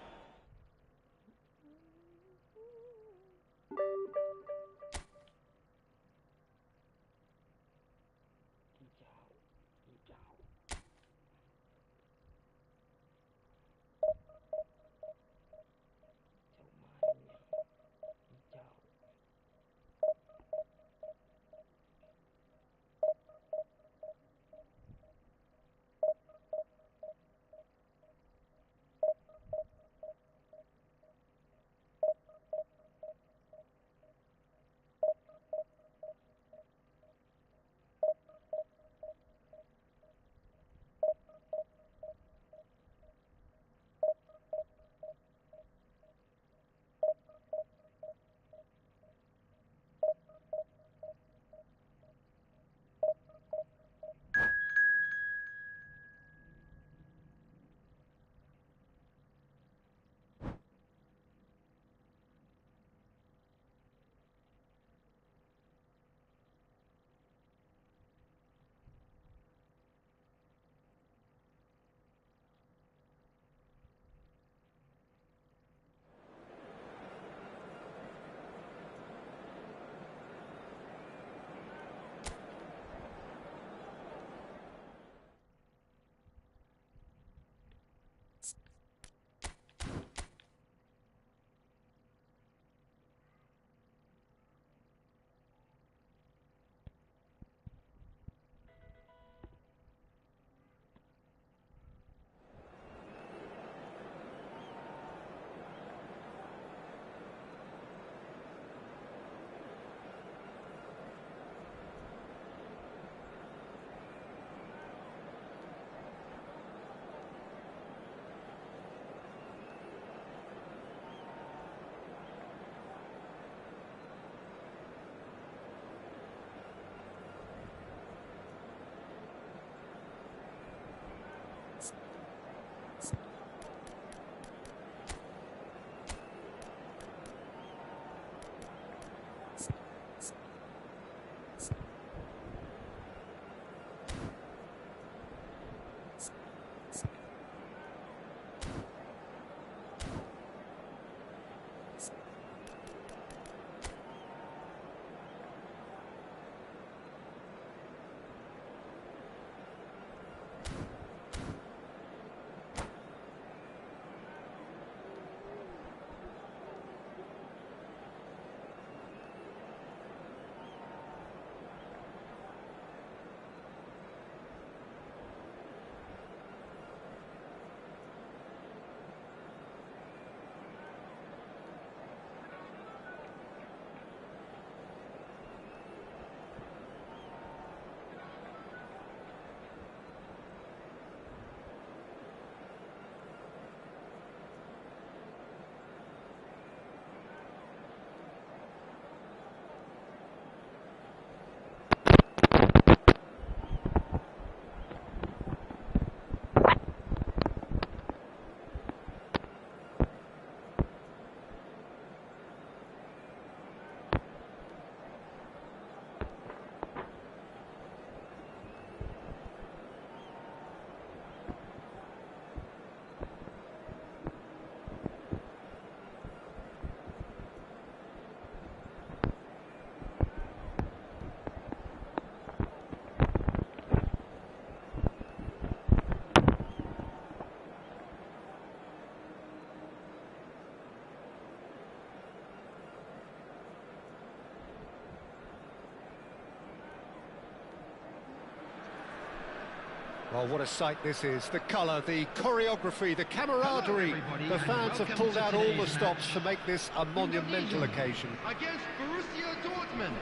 Speaker 2: Oh, what a sight this is. The colour, the choreography, the camaraderie. The fans have pulled out all the stops to make this a monumental occasion.
Speaker 1: Against Borussia Dortmund.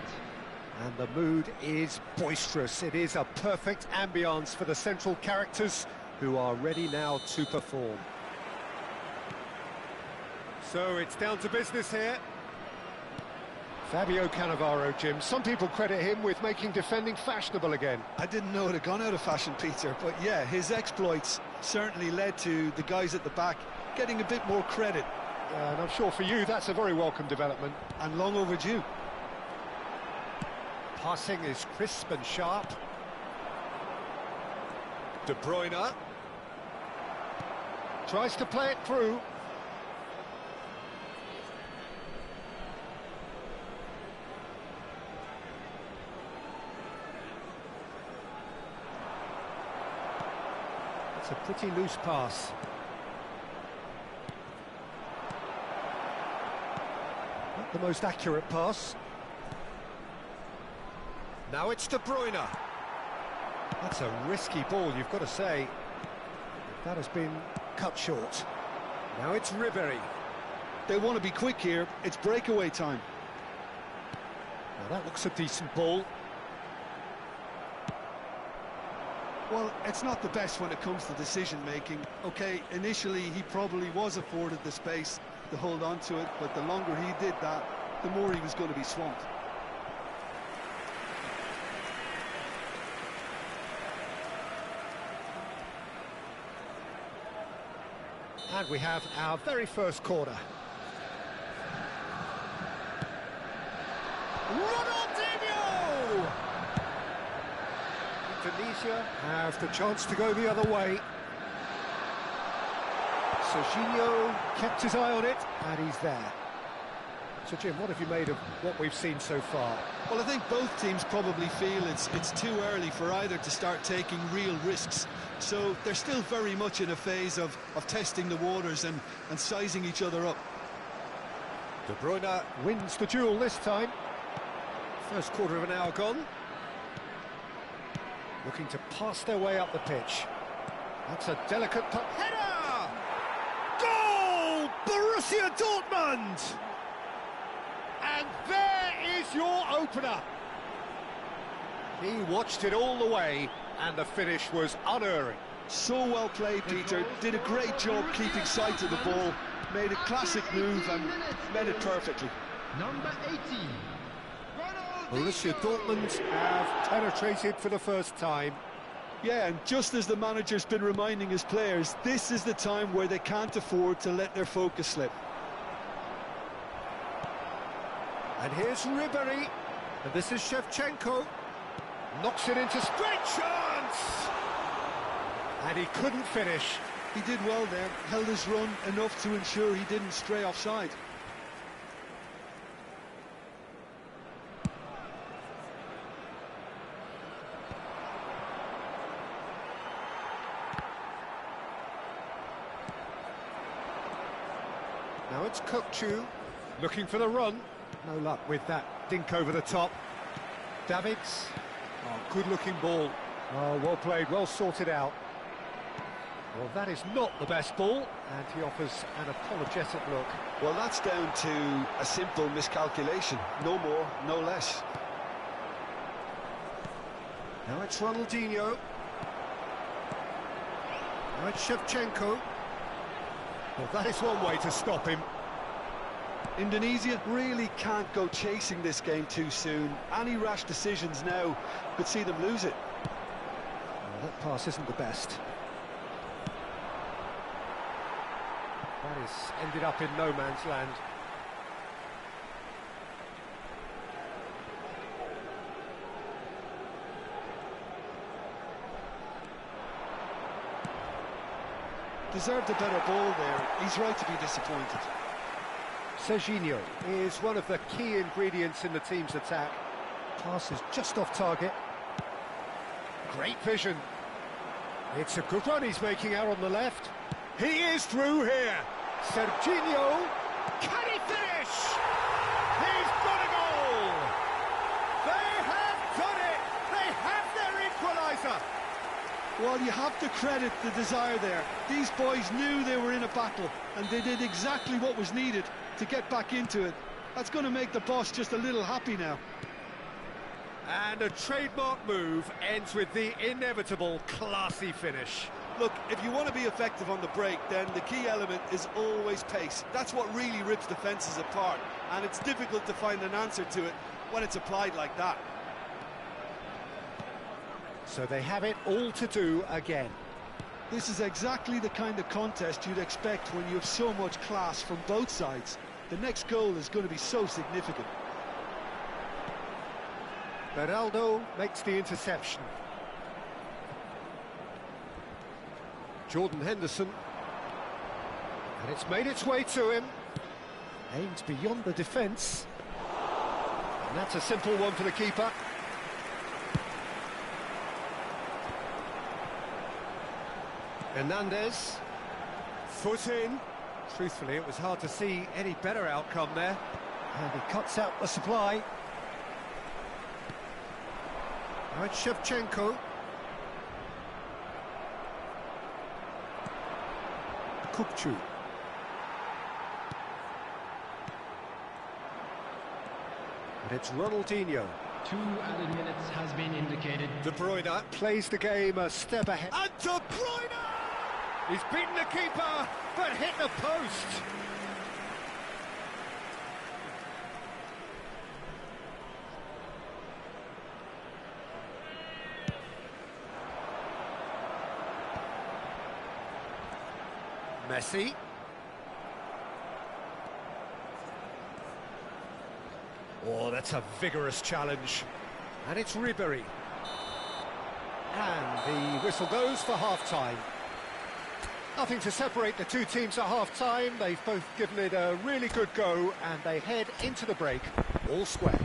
Speaker 2: And the mood is boisterous. It is a perfect ambience for the central characters who are ready now to perform. So it's down to business here. Fabio Cannavaro, Jim. Some people credit him with making defending fashionable again.
Speaker 3: I didn't know it had gone out of fashion, Peter, but yeah, his exploits certainly led to the guys at the back getting a bit more credit.
Speaker 2: And I'm sure for you that's a very welcome development.
Speaker 3: And long overdue.
Speaker 2: Passing is crisp and sharp. De Bruyne tries to play it through. It's a pretty loose pass. Not the most accurate pass. Now it's De Bruyne. That's a risky ball, you've got to say. That has been cut short. Now it's Ribéry.
Speaker 3: They want to be quick here. It's breakaway time.
Speaker 2: Now that looks a decent ball.
Speaker 3: Well, it's not the best when it comes to decision-making. OK, initially he probably was afforded the space to hold on to it, but the longer he did that, the more he was going to be swamped.
Speaker 2: And we have our very first corner. Ronaldinho! Indonesia have the chance to go the other way. Serginho kept his eye on it, and he's there. So, Jim, what have you made of what we've seen so far?
Speaker 3: Well, I think both teams probably feel it's too early for either to start taking real risks. So they're still very much in a phase of testing the waters and sizing each other up.
Speaker 2: De Bruyne wins the duel this time. First quarter of an hour gone. Looking to pass their way up the pitch. That's a delicate header! Goal! Borussia Dortmund! And there is your opener. He watched it all the way, and the finish was unerring.
Speaker 3: So well played, Peter. Did a great job keeping sight of the ball. Made a classic move and met it perfectly.
Speaker 1: Number 18.
Speaker 2: Borussia Dortmund have penetrated for the first time.
Speaker 3: Yeah, and just as the manager's been reminding his players, this is the time where they can't afford to let their focus slip.
Speaker 2: And here's Ribéry, and this is Shevchenko. Knocks it into straight chance! And he couldn't finish.
Speaker 3: He did well there, held his run enough to ensure he didn't stray offside.
Speaker 2: Now it's Kokchu, looking for the run. No luck with that dink over the top. Davids. Oh, good-looking ball. Oh, well played, well sorted out. Well, that is not the best ball, and he offers an apologetic look.
Speaker 3: Well, that's down to a simple miscalculation. No more, no less.
Speaker 2: Now it's Ronaldinho. Now it's Shevchenko. Well, that is one way to stop him.
Speaker 3: Indonesia really can't go chasing this game too soon. Any rash decisions now could see them lose it.
Speaker 2: Well, that pass isn't the best. That has ended up in no man's land.
Speaker 3: Deserved a better ball there. He's right to be disappointed.
Speaker 2: Serginho is one of the key ingredients in the team's attack. Pass is just off target. Great vision. It's a good run he's making out on the left. He is through here. Serginho, can he finish? He's got a goal! They have done it! They have their equaliser!
Speaker 3: Well, you have to credit the desire there. These boys knew they were in a battle, and they did exactly what was needed to get back into it. That's going to make the boss just a little happy now.
Speaker 2: And a trademark move ends with the inevitable classy finish.
Speaker 3: Look, if you want to be effective on the break, then the key element is always pace. That's what really rips defences apart, and it's difficult to find an answer to it when it's applied like that.
Speaker 2: So they have it all to do again.
Speaker 3: This is exactly the kind of contest you'd expect when you have so much class from both sides. The next goal is going to be so significant.
Speaker 2: Beraldo makes the interception. Jordan Henderson. And it's made its way to him. Aims beyond the defence. And that's a simple one for the keeper. Hernandez. Foot in. Truthfully, it was hard to see any better outcome there. And he cuts out the supply. Now it's Shevchenko. Kupchu. And it's Ronaldinho.
Speaker 1: 2 added minutes has been indicated.
Speaker 2: De Bruyne plays the game a step ahead. And De Bruyne! He's beaten the keeper, but hit the post. Messi. Oh, that's a vigorous challenge. And it's Ribery. And the whistle goes for half-time. Nothing to separate the two teams at half-time. They've both given it a really good go, and they head into the break all square.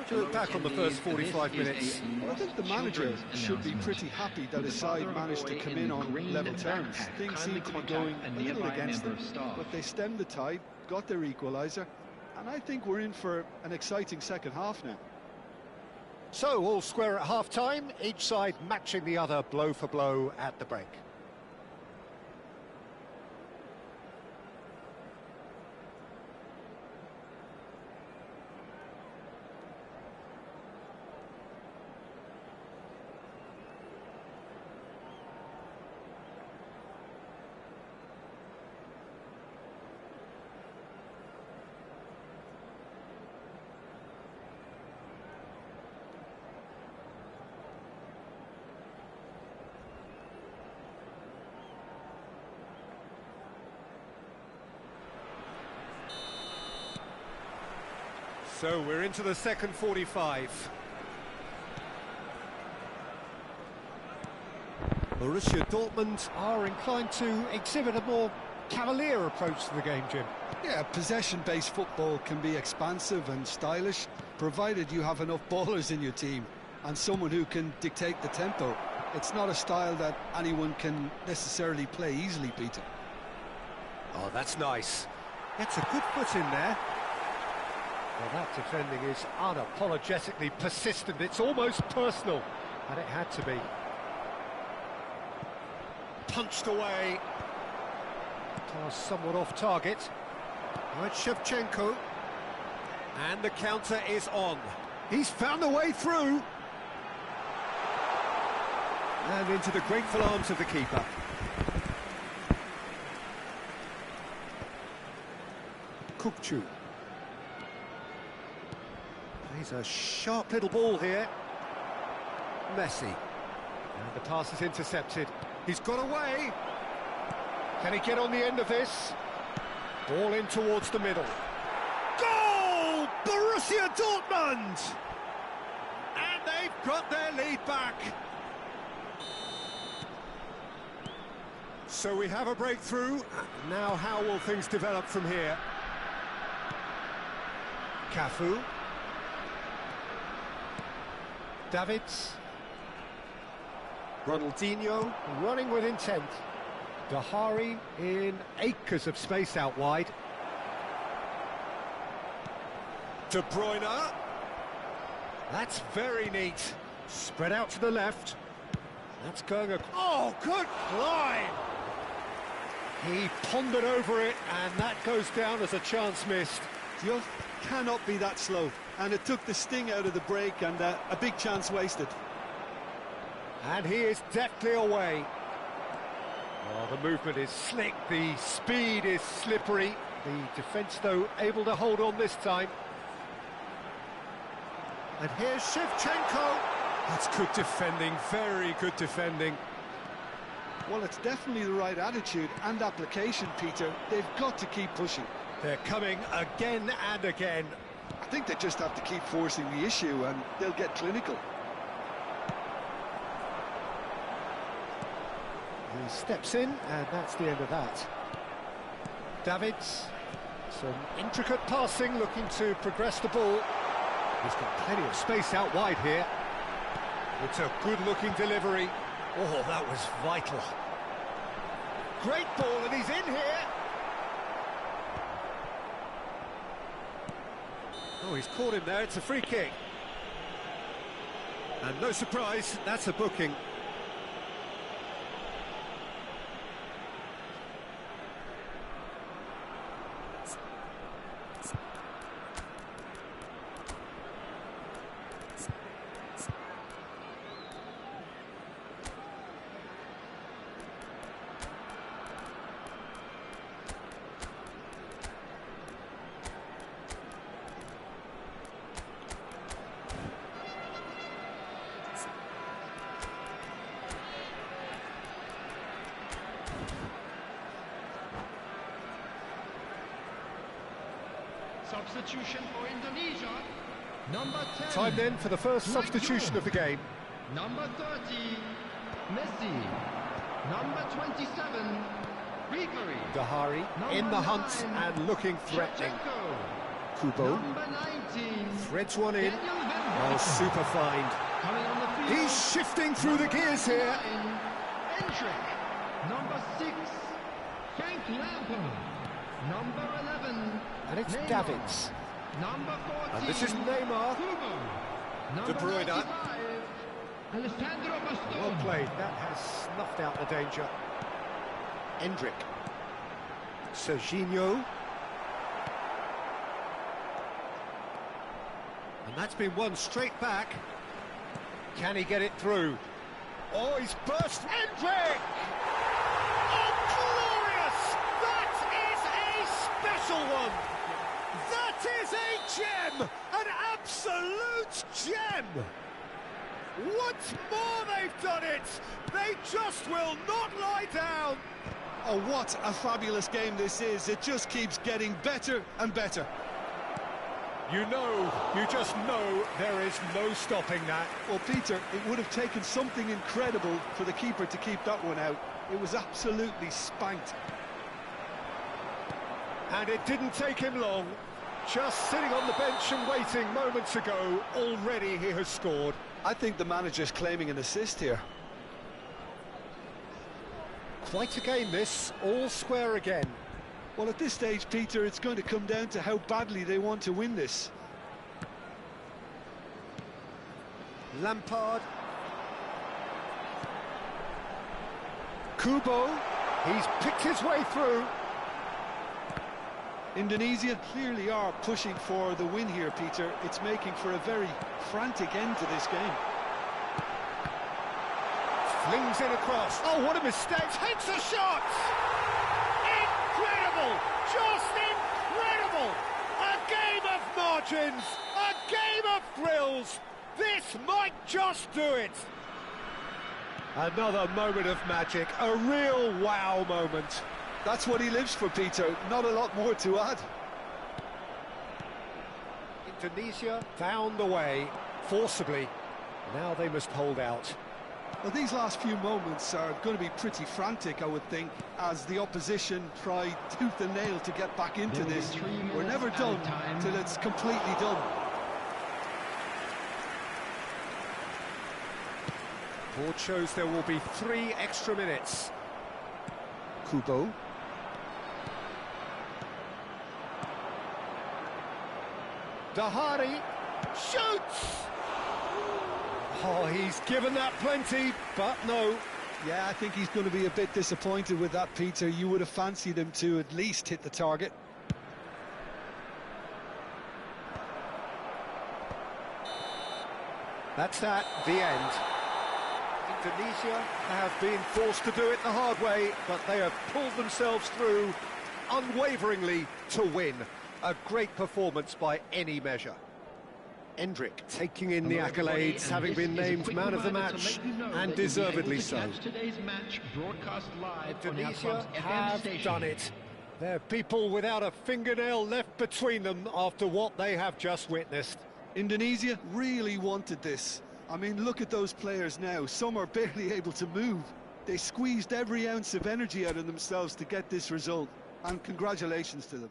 Speaker 2: To look back on the first 45 minutes.
Speaker 3: Well, I think the manager should be pretty happy that his side managed to come in on level terms. Things seem to be going a little against them, but they stemmed the tide, got their equaliser, and I think we're in for an exciting second half now.
Speaker 2: So, all square at half-time, each side matching the other blow for blow at the break. So we're into the second 45. Borussia Dortmund are inclined to exhibit a more cavalier approach to the game, Jim.
Speaker 3: Yeah, possession-based football can be expansive and stylish, provided you have enough ballers in your team and someone who can dictate the tempo. It's not a style that anyone can necessarily play easily, Peter.
Speaker 2: Oh, that's nice. Gets a good foot in there. Well, that defending is unapologetically persistent. It's almost personal, and it had to be. Punched away. Pass somewhat off target. Right, Shevchenko. And the counter is on. He's found a way through. And into the grateful arms of the keeper. Kupchu. He's a sharp little ball here. Messi. And the pass is intercepted. He's got away. Can he get on the end of this? Ball in towards the middle. Goal! Borussia Dortmund! And they've got their lead back. So we have a breakthrough. Now how will things develop from here? Cafu. Davids. Ronaldinho running with intent. Dahari in acres of space out wide. De Bruyne. That's very neat. Spread out to the left. That's going oh, good climb! He pondered over it, and that goes down as a chance missed.
Speaker 3: Just cannot be that slow. And it took the sting out of the break, and a big chance wasted.
Speaker 2: And he is deftly away. Oh, the movement is slick, the speed is slippery. The defence, though, able to hold on this time. And here's Shevchenko. That's good defending, very good defending.
Speaker 3: Well, it's definitely the right attitude and application, Peter. They've got to keep pushing.
Speaker 2: They're coming again and again.
Speaker 3: I think they just have to keep forcing the issue, and they'll get clinical.
Speaker 2: He steps in, and that's the end of that. Davids, some intricate passing, looking to progress the ball. He's got plenty of space out wide here. It's a good-looking delivery. Oh, that was vital. Great ball, and he's in here. Oh, he's caught him there. It's a free kick. And no surprise, that's a booking.
Speaker 1: Substitution for Indonesia. Number 10.
Speaker 2: Time then for the first substitution of the game.
Speaker 1: Number 30, Messi. Number 27, Ribery.
Speaker 2: Dahari in the hunt and looking threatening.
Speaker 1: Shevchenko.
Speaker 2: Kubo
Speaker 1: Number 19,
Speaker 2: threads one in.
Speaker 1: Daniel
Speaker 2: Oh,
Speaker 1: Van
Speaker 2: super find.
Speaker 1: coming on the field.
Speaker 2: He's shifting through the gears here.
Speaker 1: Endrick. Number 6, Frank Lampard. Number 11,
Speaker 2: And it's
Speaker 1: Neymar.
Speaker 2: Davids.
Speaker 1: Number 14,
Speaker 2: And this is Neymar.
Speaker 1: Kubo. Number
Speaker 2: De Bruyne.
Speaker 1: 95, Alessandro Bastoni.
Speaker 2: Well played. That has snuffed out the danger. Endrick. Serginho. And that's been won straight back. Can he get it through? Oh, he's burst. Endrick! Oh, glorious! That is a special one! That is a gem! An absolute gem! Once more they've done it! They just will not lie down!
Speaker 3: Oh, what a fabulous game this is. It just keeps getting better and better.
Speaker 2: You just know there is no stopping that.
Speaker 3: Well, Peter, it would have taken something incredible for the keeper to keep that one out. It was absolutely spanked.
Speaker 2: And it didn't take him long. Just sitting on the bench and waiting moments ago, already he has scored.
Speaker 3: I think the manager's claiming an assist here.
Speaker 2: Quite a game this, all square again.
Speaker 3: Well, at this stage, Peter, it's going to come down to how badly they want to win this.
Speaker 2: Lampard. Kubo. He's picked his way through.
Speaker 3: Indonesia clearly are pushing for the win here, Peter. It's making for a very frantic end to this game.
Speaker 2: Flings it across. Oh, what a mistake. Takes a shot. Incredible. Just incredible. A game of margins. A game of thrills. This might just do it. Another moment of magic. A real wow moment.
Speaker 3: That's what he lives for, Peter. Not a lot more to add.
Speaker 2: Indonesia found the way forcibly. Now they must hold out.
Speaker 3: Well, these last few moments are going to be pretty frantic, I would think, as the opposition try tooth and nail to get back into this. We're never done till it's completely done.
Speaker 2: Board shows there will be 3 extra minutes. Kubo. Dahari shoots! Oh, he's given that plenty, but no.
Speaker 3: Yeah, I think he's going to be a bit disappointed with that, Peter. You would have fancied him to at least hit the target.
Speaker 2: That's that, the end. Indonesia have been forced to do it the hard way, but they have pulled themselves through unwaveringly to win. A great performance by any measure. Endrick taking in the accolades, having been named man of the match, and deservedly so. Indonesia have done it. They're people without a fingernail left between them after what they have just witnessed.
Speaker 3: Indonesia really wanted this. I mean, look at those players now. Some are barely able to move. They squeezed every ounce of energy out of themselves to get this result. And congratulations to them.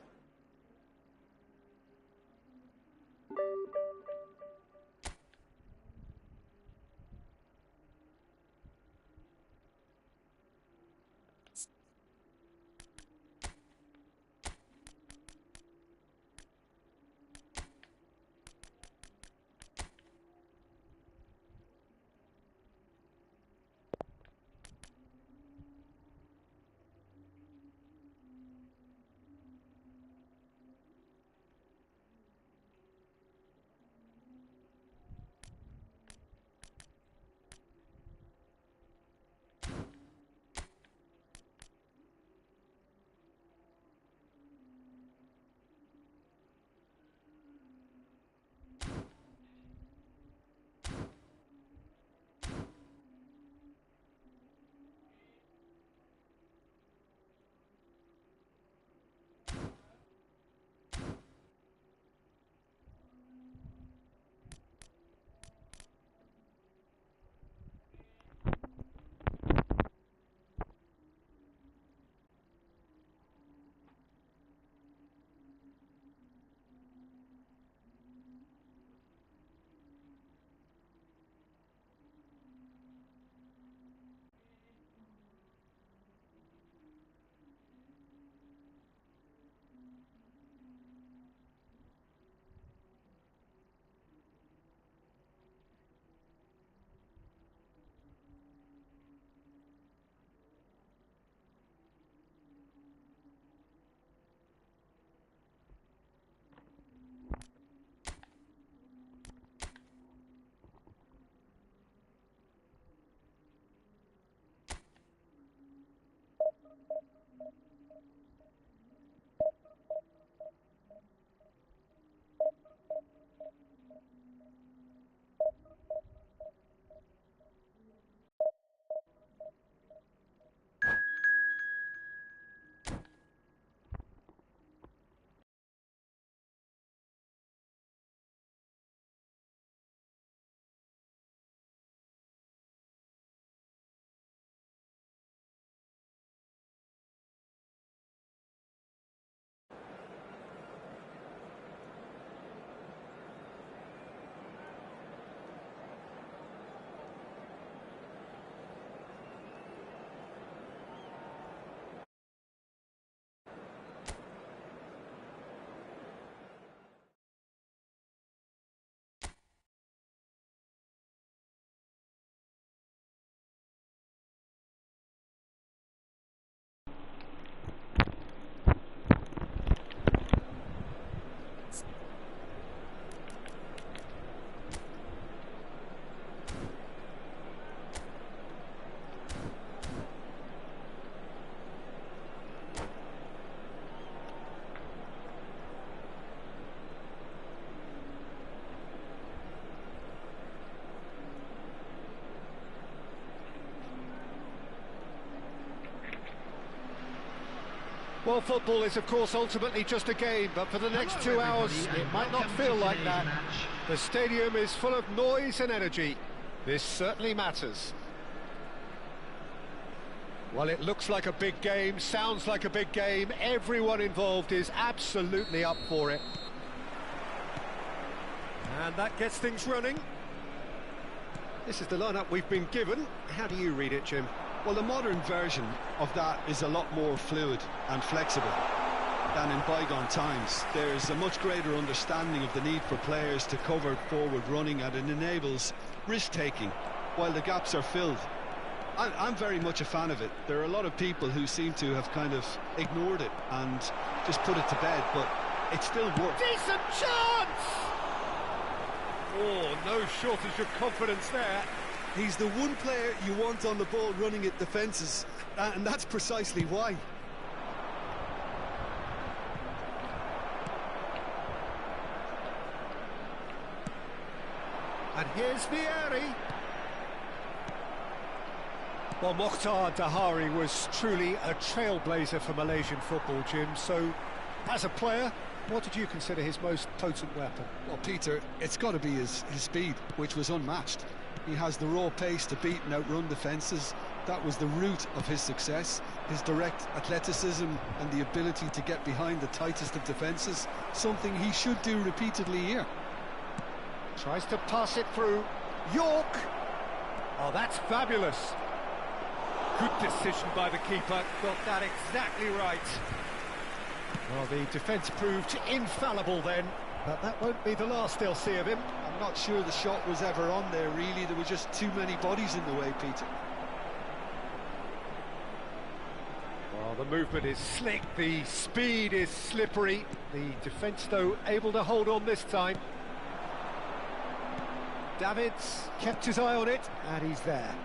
Speaker 2: Well, football is, of course, ultimately just a game, but for the next 2 hours, it might not feel like that. The stadium is full of noise and energy. This certainly matters. Well, it looks like a big game, sounds like a big game. Everyone involved is absolutely up for it. And that gets things running. This is the lineup we've been given. How do you read it, Jim?
Speaker 3: Well, the modern version of that is a lot more fluid and flexible. than in bygone times. There's a much greater understanding of the need for players to cover forward running, and it enables risk-taking while the gaps are filled. I'm very much a fan of it. There are a lot of people who seem to have kind of ignored it and just put it to bed, but it still works.
Speaker 2: Decent chance! Oh, no shortage of confidence there.
Speaker 3: He's the one player you want on the ball running at defences, and that's precisely why.
Speaker 2: And here's Vieri. Well, Mokhtar Dahari was truly a trailblazer for Malaysian football, Jim. So, as a player, what did you consider his most potent weapon?
Speaker 3: Well, Peter, it's got to be his speed, which was unmatched. He has the raw pace to beat and outrun defences. That was the root of his success. His direct athleticism and the ability to get behind the tightest of defences, something he should do repeatedly here.
Speaker 2: Tries to pass it through. York! Oh, that's fabulous. Good decision by the keeper. Got that exactly right. Well, the defence proved infallible then, but that won't be the last they'll see of him.
Speaker 3: I'm not sure the shot was ever on there, really. There were just too many bodies in the way, Peter.
Speaker 2: Well, the movement is slick, the speed is slippery. The defence, though, able to hold on this time. Davids kept his eye on it, and he's there.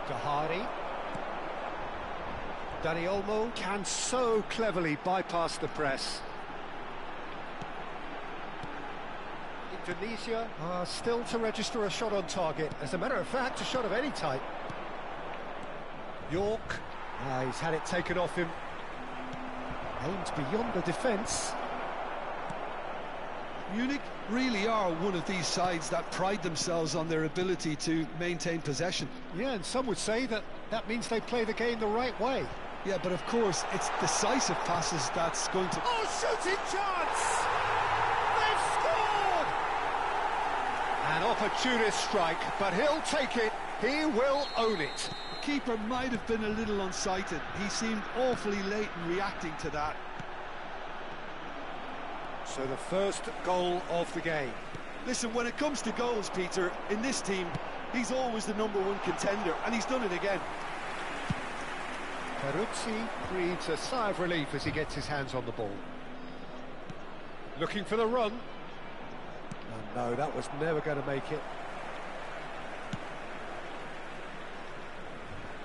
Speaker 2: Dahari. Dani Olmo can so cleverly bypass the press. Indonesia are still to register a shot on target. As a matter of fact, a shot of any type. York, he's had it taken off him. Aimed beyond the defence.
Speaker 3: Munich really are one of these sides that pride themselves on their ability to maintain possession.
Speaker 2: Yeah, and some would say that means they play the game the right way.
Speaker 3: Yeah, but of course, it's decisive passes that's going to...
Speaker 2: Oh, shooting chance! They've scored! An opportunist strike, but he'll take it. He will own it.
Speaker 3: The keeper might have been a little unsighted. He seemed awfully late in reacting to that.
Speaker 2: So the first goal of the game.
Speaker 3: Listen, when it comes to goals, Peter, in this team, he's always the #1 contender, and he's done it again.
Speaker 2: Peruzzi breathes a sigh of relief as he gets his hands on the ball. Looking for the run. Oh, no, that was never going to make it.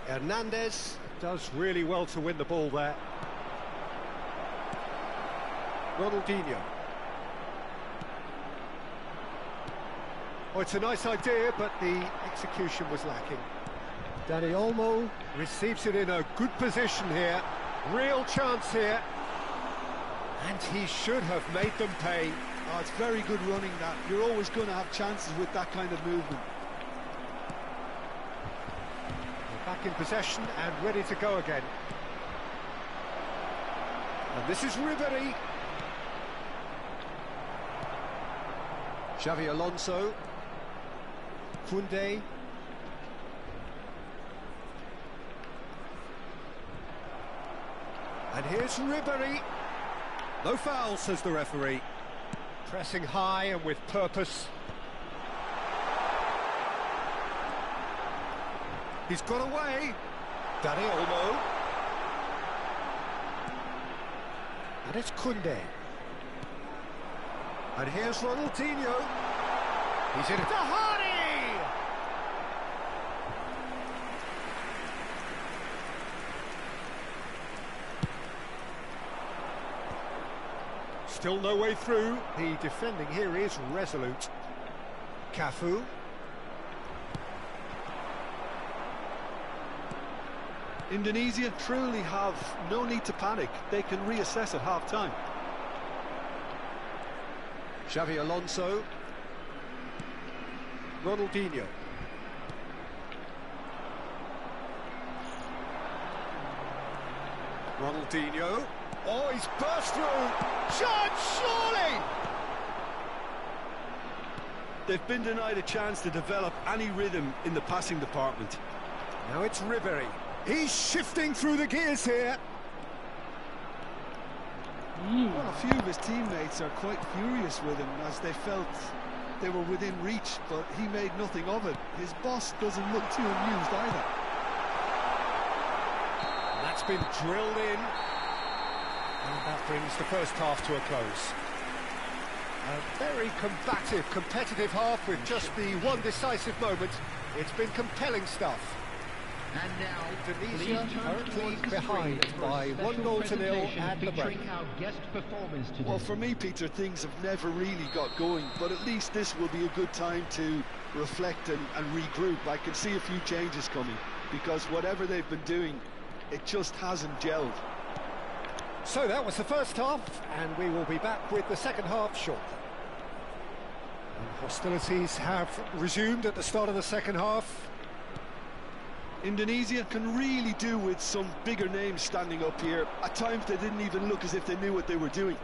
Speaker 2: Hernandez does really well to win the ball there. Ronaldinho. Oh, it's a nice idea, but the execution was lacking. Dani Olmo receives it in a good position here. Real chance here. And he should have made them pay.
Speaker 3: Oh, it's very good running, that. You're always going to have chances with that kind of movement.
Speaker 2: They're back in possession and ready to go again. And this is Ribery. Xavi Alonso. Koundé. And here's Ribery. No foul, says the referee. Pressing high and with purpose. He's got away. Dani Olmo. And it's Koundé. And here's Ronaldinho. He's in it. Dahari! Still no way through. The defending here is resolute. Cafu.
Speaker 3: Indonesia truly have no need to panic. They can reassess at half-time.
Speaker 2: Xavi Alonso. Ronaldinho. Ronaldinho. Oh, he's burst through. Chance, surely!
Speaker 3: They've been denied a chance to develop any rhythm in the passing department.
Speaker 2: Now it's Ribery. He's shifting through the gears here.
Speaker 3: Well, a few of his teammates are quite furious with him as they felt they were within reach, but he made nothing of it. His boss doesn't look too amused either.
Speaker 2: That's been drilled in. And that brings the first half to a close. A very combative, competitive half with just the one decisive moment. It's been compelling stuff.
Speaker 1: And now,
Speaker 2: Indonesia currently behind by 1-0 at the break.
Speaker 1: Our guest performance today.
Speaker 3: Well, for me, Peter, things have never really got going, but at least this will be a good time to reflect and regroup. I can see a few changes coming, because whatever they've been doing, it just hasn't gelled.
Speaker 2: So that was the first half, and we will be back with the second half shortly. And hostilities have resumed at the start of the second half.
Speaker 3: Indonesia can really do with some bigger names standing up here. At times they didn't even look as if they knew what they were doing.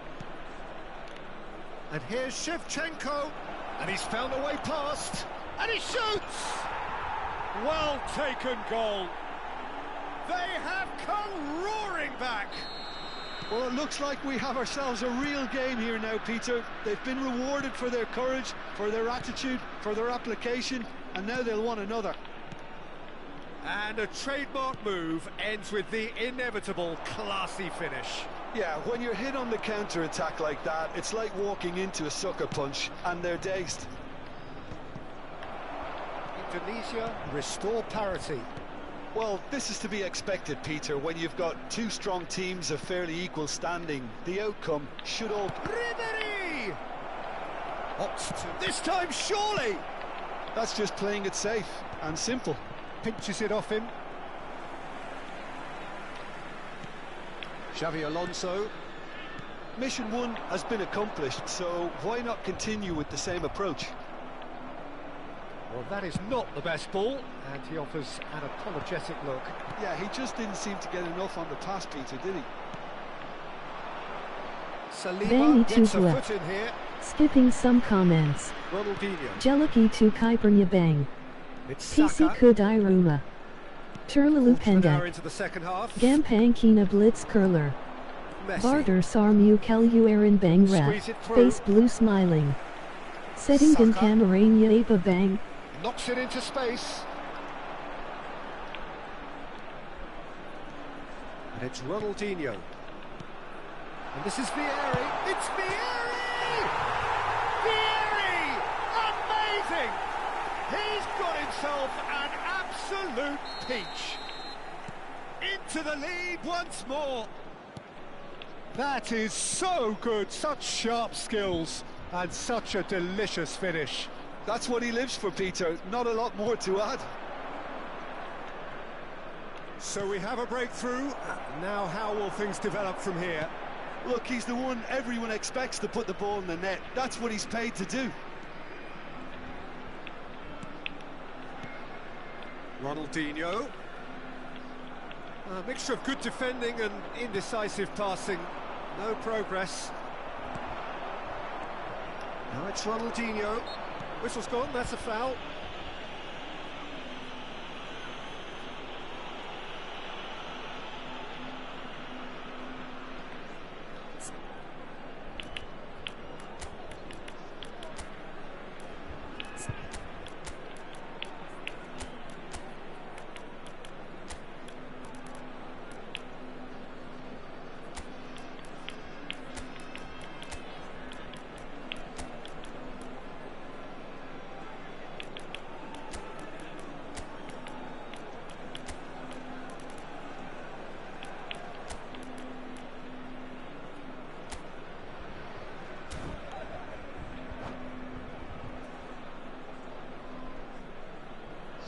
Speaker 2: And here's Shevchenko, and he's found a way past, and he shoots! Well taken goal. They have come roaring back.
Speaker 3: Well, it looks like we have ourselves a real game here now, Peter. They've been rewarded for their courage, for their attitude, for their application, and now they'll want another.
Speaker 2: And a trademark move ends with the inevitable classy finish.
Speaker 3: Yeah, when you're hit on the counter-attack like that, it's like walking into a sucker punch, and they're dazed.
Speaker 2: Indonesia restore parity.
Speaker 3: Well, this is to be expected, Peter, when you've got two strong teams of fairly equal standing. The outcome should all...
Speaker 2: Ribery! Opts to this time, surely!
Speaker 3: That's just playing it safe and simple.
Speaker 2: Pinches it off him. Xavi Alonso.
Speaker 3: Mission 1 has been accomplished, so why not continue with the same approach?
Speaker 2: Well, that is not the best ball, and he offers an apologetic look.
Speaker 3: Yeah, he just didn't seem to get enough on the pass, Peter, did he?
Speaker 2: Saliba gets a foot in here.
Speaker 4: Skipping some comments.
Speaker 2: Ronaldinho.
Speaker 4: Jelaki to Kipernya Bang.
Speaker 2: It's
Speaker 4: PC
Speaker 2: Saka.
Speaker 4: Kudairuma. Turlalu
Speaker 2: An hour
Speaker 4: Pendak.
Speaker 2: into the second half.
Speaker 4: Gampankina Blitz Curler.
Speaker 2: Messi.
Speaker 4: Barter Sarmu Keluaran Bang Rat.
Speaker 2: Squeeze it through.
Speaker 4: Face blue smiling. Settingan
Speaker 2: Saka.
Speaker 4: Camarania Apa Bang.
Speaker 2: Knocks it into space. And it's Ronaldinho. And this is Vieri. It's Vieri! Vieri! Amazing! He's got himself an absolute peach. Into the lead once more. That is so good. Such sharp skills and such a delicious finish.
Speaker 3: That's what he lives for, Peter. Not a lot more to add.
Speaker 2: So we have a breakthrough. Now how will things develop from here?
Speaker 3: Look, he's the one everyone expects to put the ball in the net. That's what he's paid to do.
Speaker 2: Ronaldinho. A mixture of good defending and indecisive passing. No progress. Now it's Ronaldinho. Whistle's gone, that's a foul.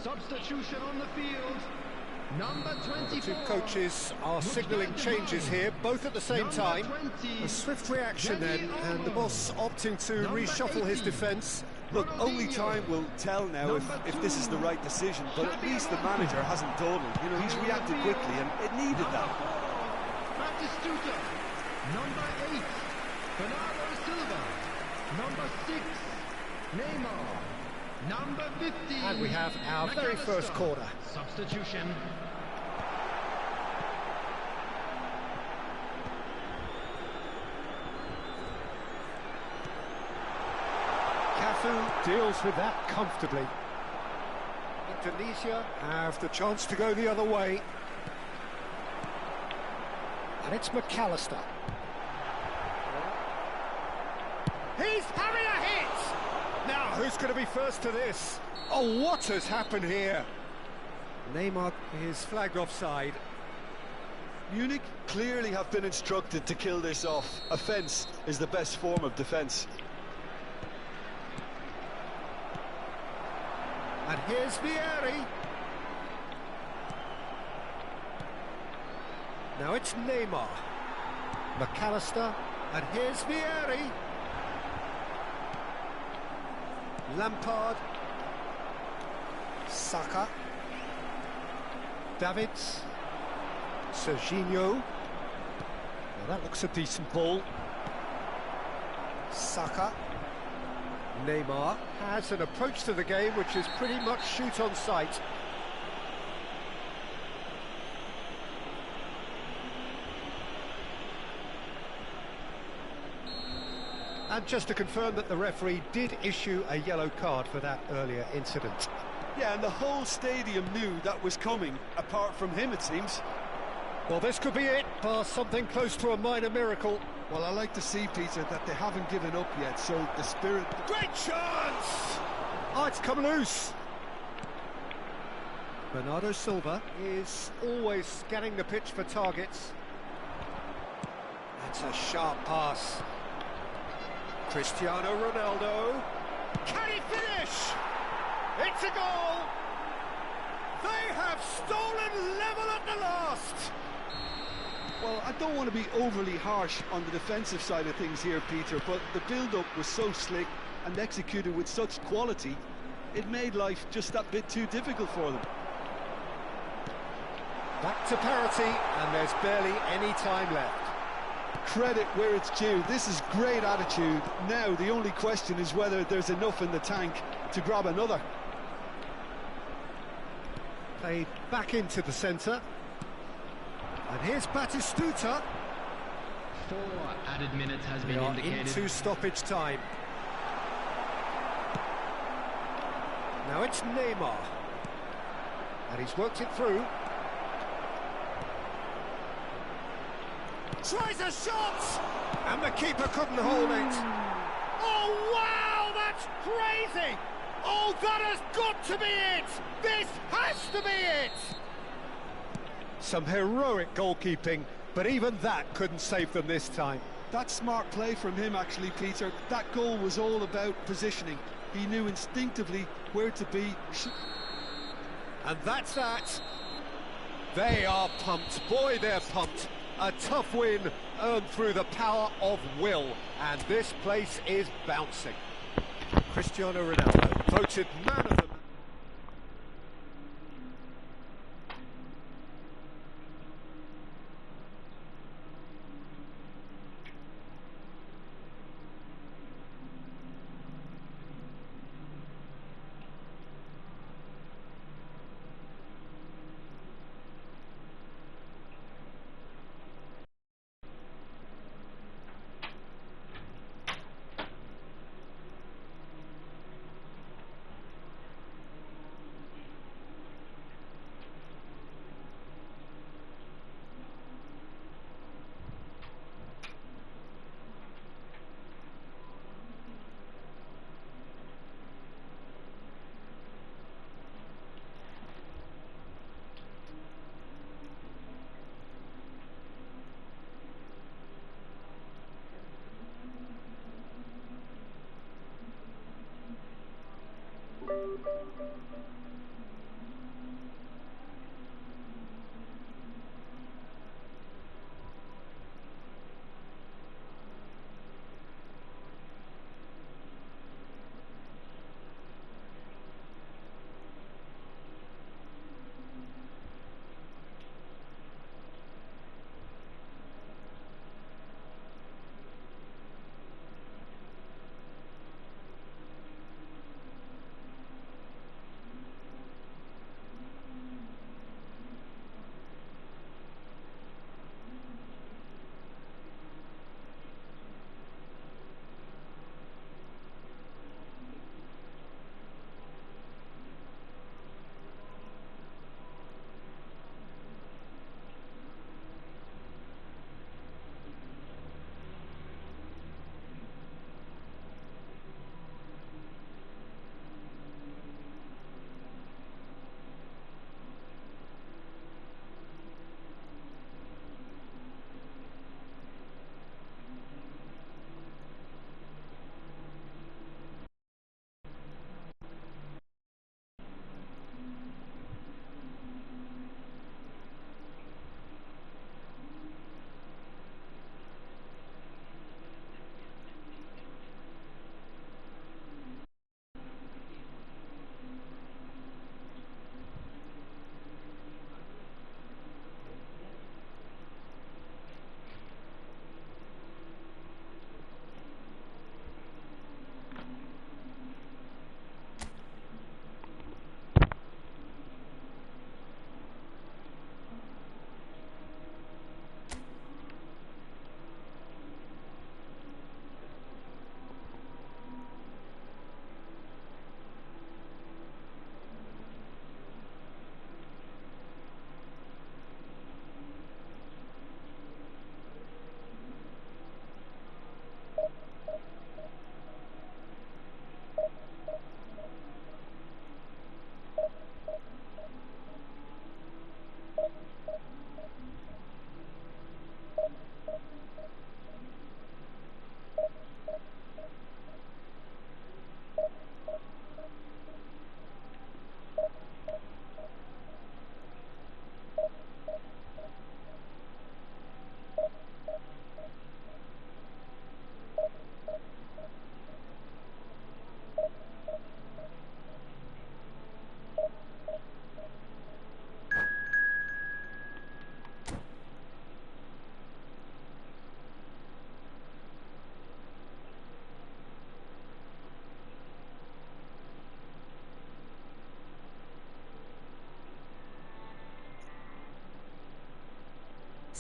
Speaker 1: Substitution on the field. Number 24.
Speaker 2: The two coaches are signalling changes here, both at the same time. A swift reaction then, and the boss opting to reshuffle his defence.
Speaker 3: Look, only time will tell now if this is the right decision, but at least the manager hasn't dawdled. You know, he's reacted quickly, and it needed that.
Speaker 1: Batistuta. Number 8. Bernardo Silva. Number 6. Neymar. Number 50.
Speaker 2: And we have our very first corner.
Speaker 1: Substitution.
Speaker 2: Efootball deals with that comfortably. Indonesia have the chance to go the other way. And it's McAllister. He's having a hit! Now, who's going to be first to this? Oh, what has happened here? Neymar is flagged offside.
Speaker 3: Munich clearly have been instructed to kill this off. Offence is the best form of defence.
Speaker 2: And here's Biar. Now it's Neymar. McAllister. And here's Biar. Lampard. Saka. Davids. Serginho. Now that looks a decent ball. Saka. Neymar has an approach to the game which is pretty much shoot on sight. And just to confirm that the referee did issue a yellow card for that earlier incident.
Speaker 3: Yeah, and the whole stadium knew that was coming, apart from him, it seems.
Speaker 2: Well, this could be it, or something close to a minor miracle.
Speaker 3: Well, I like to see, Peter, that they haven't given up yet, so the spirit...
Speaker 2: Great chance! Oh, it's come loose. Bernardo Silva is always scanning the pitch for targets. That's a sharp pass. Cristiano Ronaldo. Can he finish? It's a goal! They have stolen level at the last!
Speaker 3: Well, I don't want to be overly harsh on the defensive side of things here, Peter, but the build-up was so slick and executed with such quality, it made life just that bit too difficult for them.
Speaker 2: Back to parity, and there's barely any time left.
Speaker 3: Credit where it's due. This is great attitude. Now, the only question is whether there's enough in the tank to grab another.
Speaker 2: Played back into the centre. And here's Batistuta.
Speaker 6: 4 added minutes has
Speaker 2: We
Speaker 6: been
Speaker 2: are
Speaker 6: indicated.
Speaker 2: into stoppage time. Now it's Neymar. And he's worked it through. Tries a shot! And the keeper couldn't hold it. Oh, wow, that's crazy! Oh, that has got to be it! This has to be it! Some heroic goalkeeping, but even that couldn't save them this time.
Speaker 3: That's smart play from him, actually, Peter. That goal was all about positioning. He knew instinctively where to be.
Speaker 2: And that's that. They are pumped. Boy, they're pumped. A tough win earned through the power of will. And this place is bouncing. Cristiano Ronaldo voted man of the match.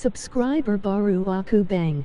Speaker 4: Subscriber baru aku bang.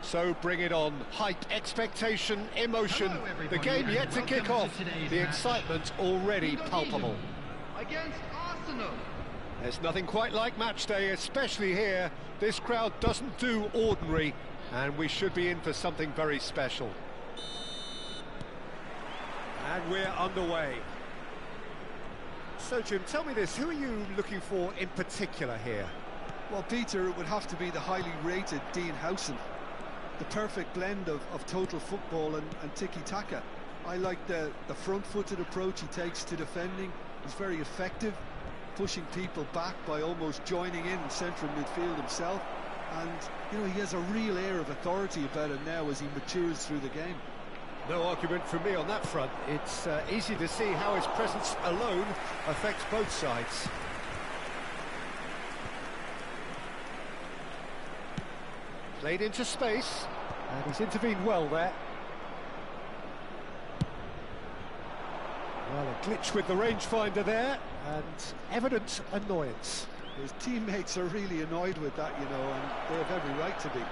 Speaker 2: So bring it on. Hype, expectation, emotion. The game yet to kick off. The excitement already palpable.
Speaker 1: Against Arsenal.
Speaker 2: There's nothing quite like match day, especially here. This crowd doesn't do ordinary, and we should be in for something very special. And we're underway. So, Jim, tell me this, who are you looking for in particular here?
Speaker 3: Well, Peter, it would have to be the highly rated Dean Howson. The perfect blend of total football and tiki-taka. I like the front-footed approach he takes to defending. He's very effective, pushing people back by almost joining in central midfield himself. And, you know, he has a real air of authority about it now as he matures through the game.
Speaker 2: No argument from me on that front. It's easy to see how his presence alone affects both sides. Played into space, and he's intervened well there. Well, a glitch with the rangefinder there, and evident annoyance.
Speaker 3: His teammates are really annoyed with that, you know, and they have every right to be.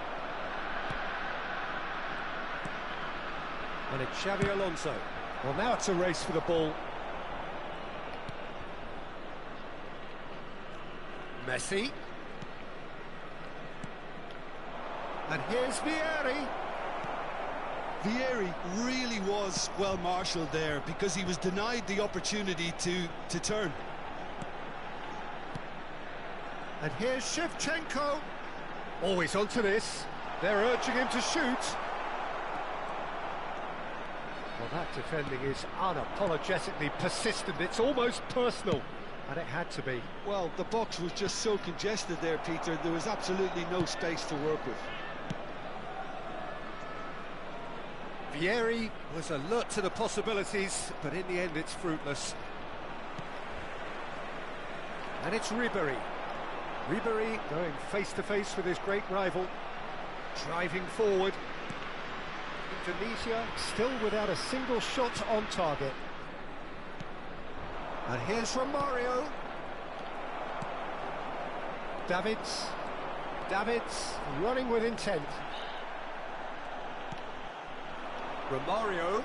Speaker 2: And it's Xabi Alonso. Well, now it's a race for the ball. Messi. And here's Vieri.
Speaker 3: Vieri really was well marshalled there because he was denied the opportunity to turn.
Speaker 2: And here's Shevchenko. Always onto this. They're urging him to shoot. Well, that defending is unapologetically persistent. It's almost personal. And it had to be.
Speaker 3: Well, the box was just so congested there, Peter. There was absolutely no space to work with.
Speaker 2: Vieri was alert to the possibilities, but in the end it's fruitless. And it's Ribery. Ribery going face-to-face with his great rival. Driving forward. Indonesia still without a single shot on target. And here's Romario. Davids running with intent. Romario.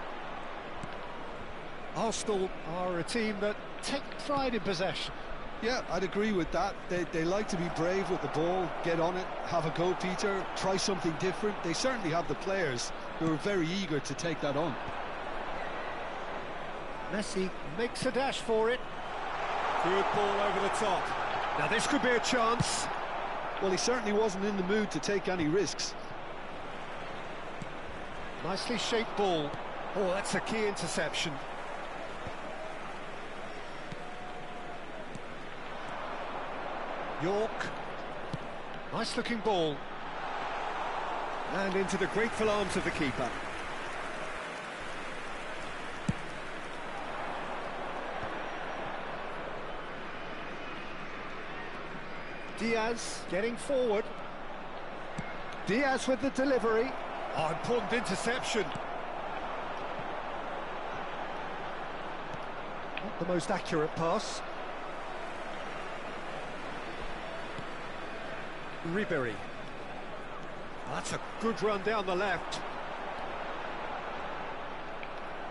Speaker 2: Arsenal are a team that take pride in possession.
Speaker 3: Yeah, I'd agree with that. They like to be brave with the ball, get on it, have a go, Peter, try something different. They certainly have the players who are very eager to take that on.
Speaker 2: Messi makes a dash for it. Good ball over the top. Now this could be a chance.
Speaker 3: Well, he certainly wasn't in the mood to take any risks.
Speaker 2: Nicely shaped ball. Oh, that's a key interception. York. Nice looking ball. And into the grateful arms of the keeper. Diaz getting forward. Diaz with the delivery. Oh, important interception. Not the most accurate pass. Ribery. That's a good run down the left.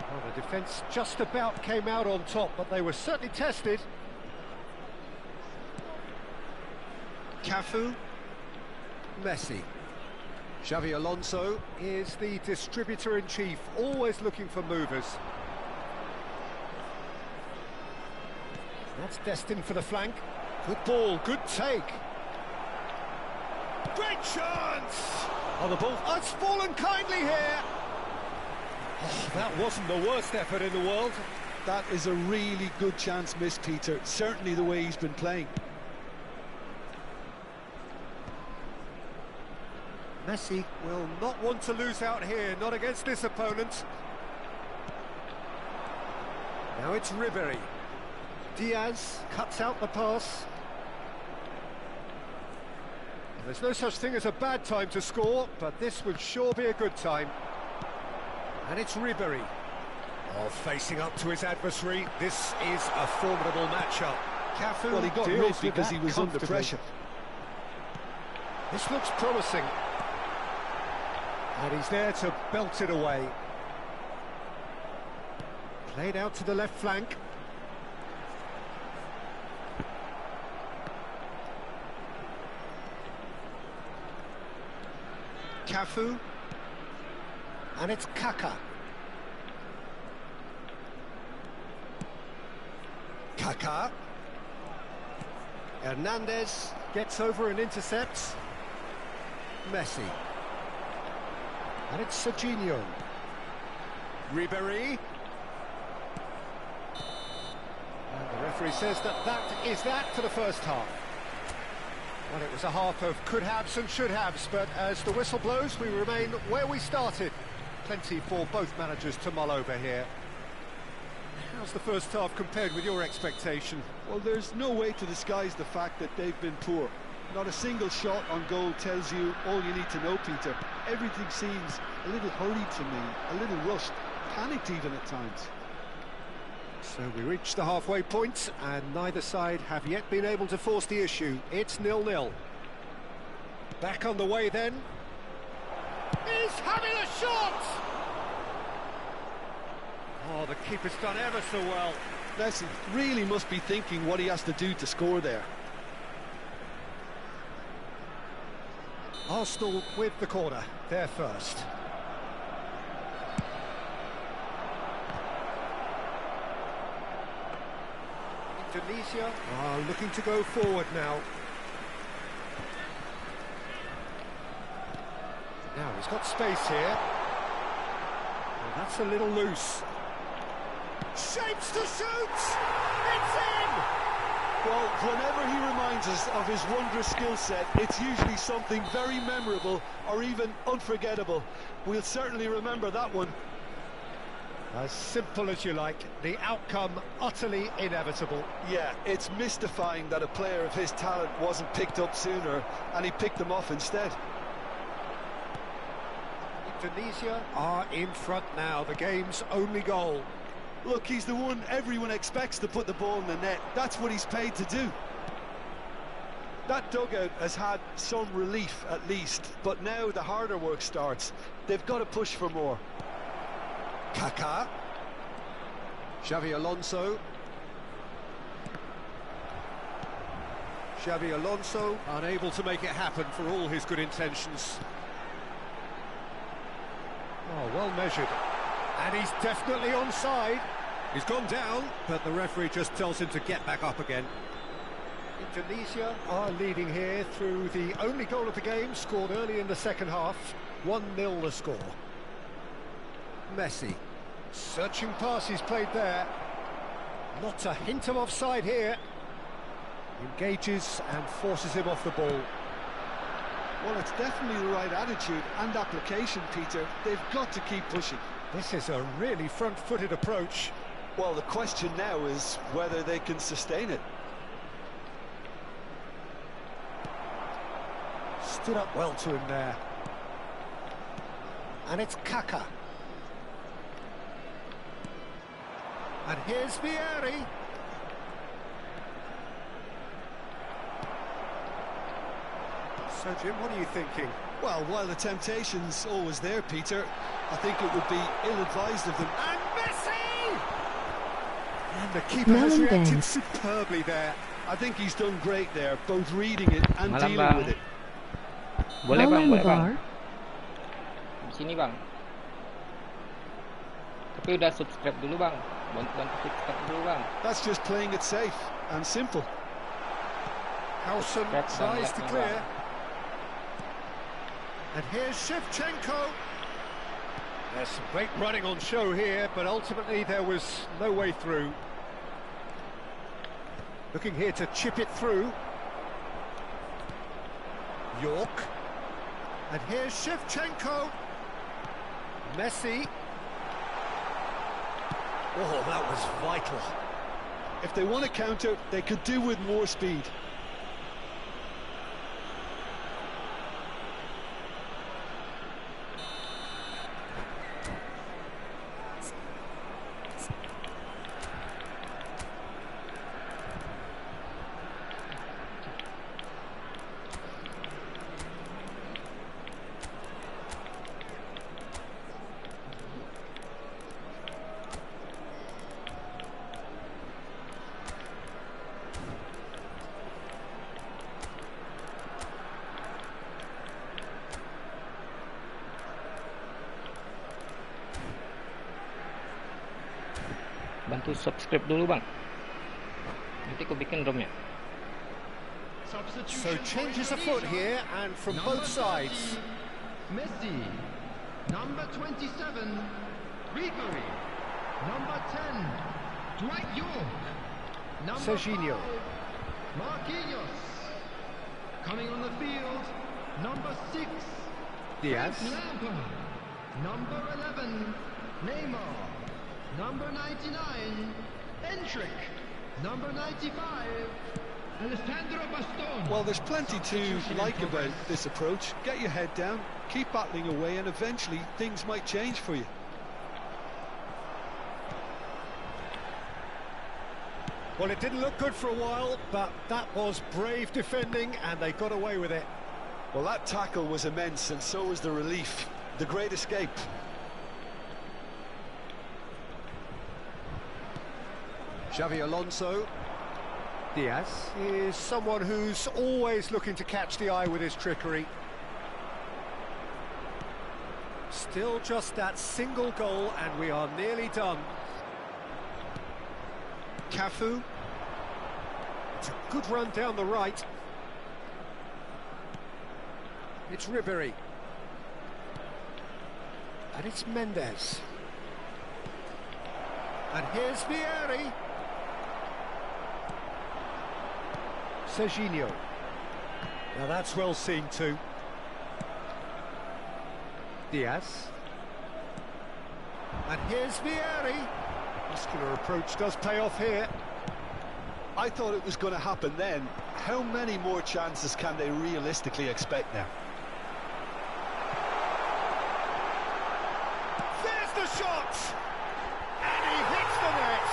Speaker 2: Well, the defence just about came out on top, but they were certainly tested. Cafu. Messi. Xavi Alonso is the distributor-in-chief, always looking for movers. That's destined for the flank. Good ball, good take. Great chance! Oh, the ball, oh, it's fallen kindly here. Oh, that wasn't the worst effort in the world.
Speaker 3: That is a really good chance missed, Peter. Certainly the way he's been playing.
Speaker 2: Messi will not want to lose out here, not against this opponent. Now it's Ribery. Diaz cuts out the pass. There's no such thing as a bad time to score, but this would sure be a good time. And it's Ribery. Oh, facing up to his adversary. This is a formidable matchup. Cafu,
Speaker 3: well, he got rid because he was under pressure.
Speaker 2: This looks promising. And he's there to belt it away. Played out to the left flank. Cafu. And it's Kaka. Kaka. Hernandez gets over and intercepts. Messi. And it's Serginho. Ribery. And the referee says that is that for the first half. Well, it was a half of could-haves and should-haves, but as the whistle blows, we remain where we started. Plenty for both managers to mull over here. How's the first half compared with your expectation?
Speaker 3: Well, there's no way to disguise the fact that they've been poor. Not a single shot on goal tells you all you need to know, Peter. Everything seems a little hurried to me, a little rushed, panicked even at times.
Speaker 2: So we reach the halfway point, and neither side have yet been able to force the issue. It's 0-0. Back on the way then. He's having a shot! Oh, the keeper's done ever so well.
Speaker 3: Messi really must be thinking what he has to do to score there.
Speaker 2: Arsenal with the corner, they're first. Indonesia are looking to go forward now. Now he's got space here. Well, that's a little loose. Shapes to shoot! It's in!
Speaker 3: Well, whenever he reminds us of his wondrous skill set, it's usually something very memorable or even unforgettable. We'll certainly remember that one.
Speaker 2: As simple as you like, the outcome utterly inevitable.
Speaker 3: Yeah, it's mystifying that a player of his talent wasn't picked up sooner, and he picked them off instead.
Speaker 2: Indonesia are in front now, the game's only goal.
Speaker 3: Look, he's the one everyone expects to put the ball in the net. That's what he's paid to do. That dugout has had some relief at least, but now the harder work starts. They've got to push for more.
Speaker 2: Kaka. Xavi Alonso. Xavi Alonso unable to make it happen for all his good intentions. Oh, well measured. And he's definitely onside. He's gone down, but the referee just tells him to get back up again. Indonesia are leading here through the only goal of the game, scored early in the second half. 1-0 the score. Messi. Searching pass he's played there. Not a hint of offside here. Engages and forces him off the ball.
Speaker 3: Well, it's definitely the right attitude and application, Peter. They've got to keep pushing.
Speaker 2: This is a really front-footed approach.
Speaker 3: Well, the question now is whether they can sustain it.
Speaker 2: Stood up well to him there. And it's Kaka. And here's Biari. So, Jim, what are you thinking?
Speaker 3: Well, while the temptation's always there, Peter, I think it would be ill-advised of them.
Speaker 2: And Messi! And the keeper has reacted superbly there.
Speaker 3: I think he's done great there, both reading it and
Speaker 5: Malam,
Speaker 3: dealing
Speaker 5: bang.
Speaker 3: with it.
Speaker 5: Boleh bang, boleh bang.
Speaker 4: Mabar.
Speaker 5: Di sini bang. Tapi udah subscribe dulu bang. Bantu subscribe dulu bang.
Speaker 3: That's just playing it safe and simple.
Speaker 2: Howson
Speaker 5: Subscribe bang,
Speaker 2: tries
Speaker 5: like
Speaker 2: to
Speaker 5: me,
Speaker 2: clear.
Speaker 5: bang.
Speaker 2: And here's Shevchenko. There's some great running on show here, but ultimately there was no way through. Looking here to chip it through. York. And here's Shevchenko. Messi. Oh, that was vital.
Speaker 3: If they want to counter, they could do with more speed.
Speaker 5: Bantu subscribe dulu bang. Nanti aku bikin romnya.
Speaker 2: So changes afoot here, and from both sides.
Speaker 6: Messi, number 27, Ribery, number 10, Dwight York, number
Speaker 2: Serginho.
Speaker 6: 5, Marquinhos, coming on the field, number 6,
Speaker 2: Diaz.
Speaker 6: Lampard, number 11, Neymar, number 99, Endrick, number 95, Alessandro Bastoni.
Speaker 3: Well, there's plenty to like about this approach. Get your head down, keep battling away, and eventually things might change for you.
Speaker 2: Well, it didn't look good for a while, but that was brave defending, and they got away with it.
Speaker 3: Well, that tackle was immense, and so was the relief. The great escape.
Speaker 2: Xavi Alonso. Diaz is someone who's always looking to catch the eye with his trickery. Still just that single goal, and we are nearly done. Cafu. It's a good run down the right. It's Ribery. And it's Mendes. And here's Vieri. Serginho. Now that's well seen too. Diaz. And here's Vieri. Muscular approach does pay off here.
Speaker 3: I thought it was going to happen then. How many more chances can they realistically expect now?
Speaker 2: There's the shot! And he hits the net!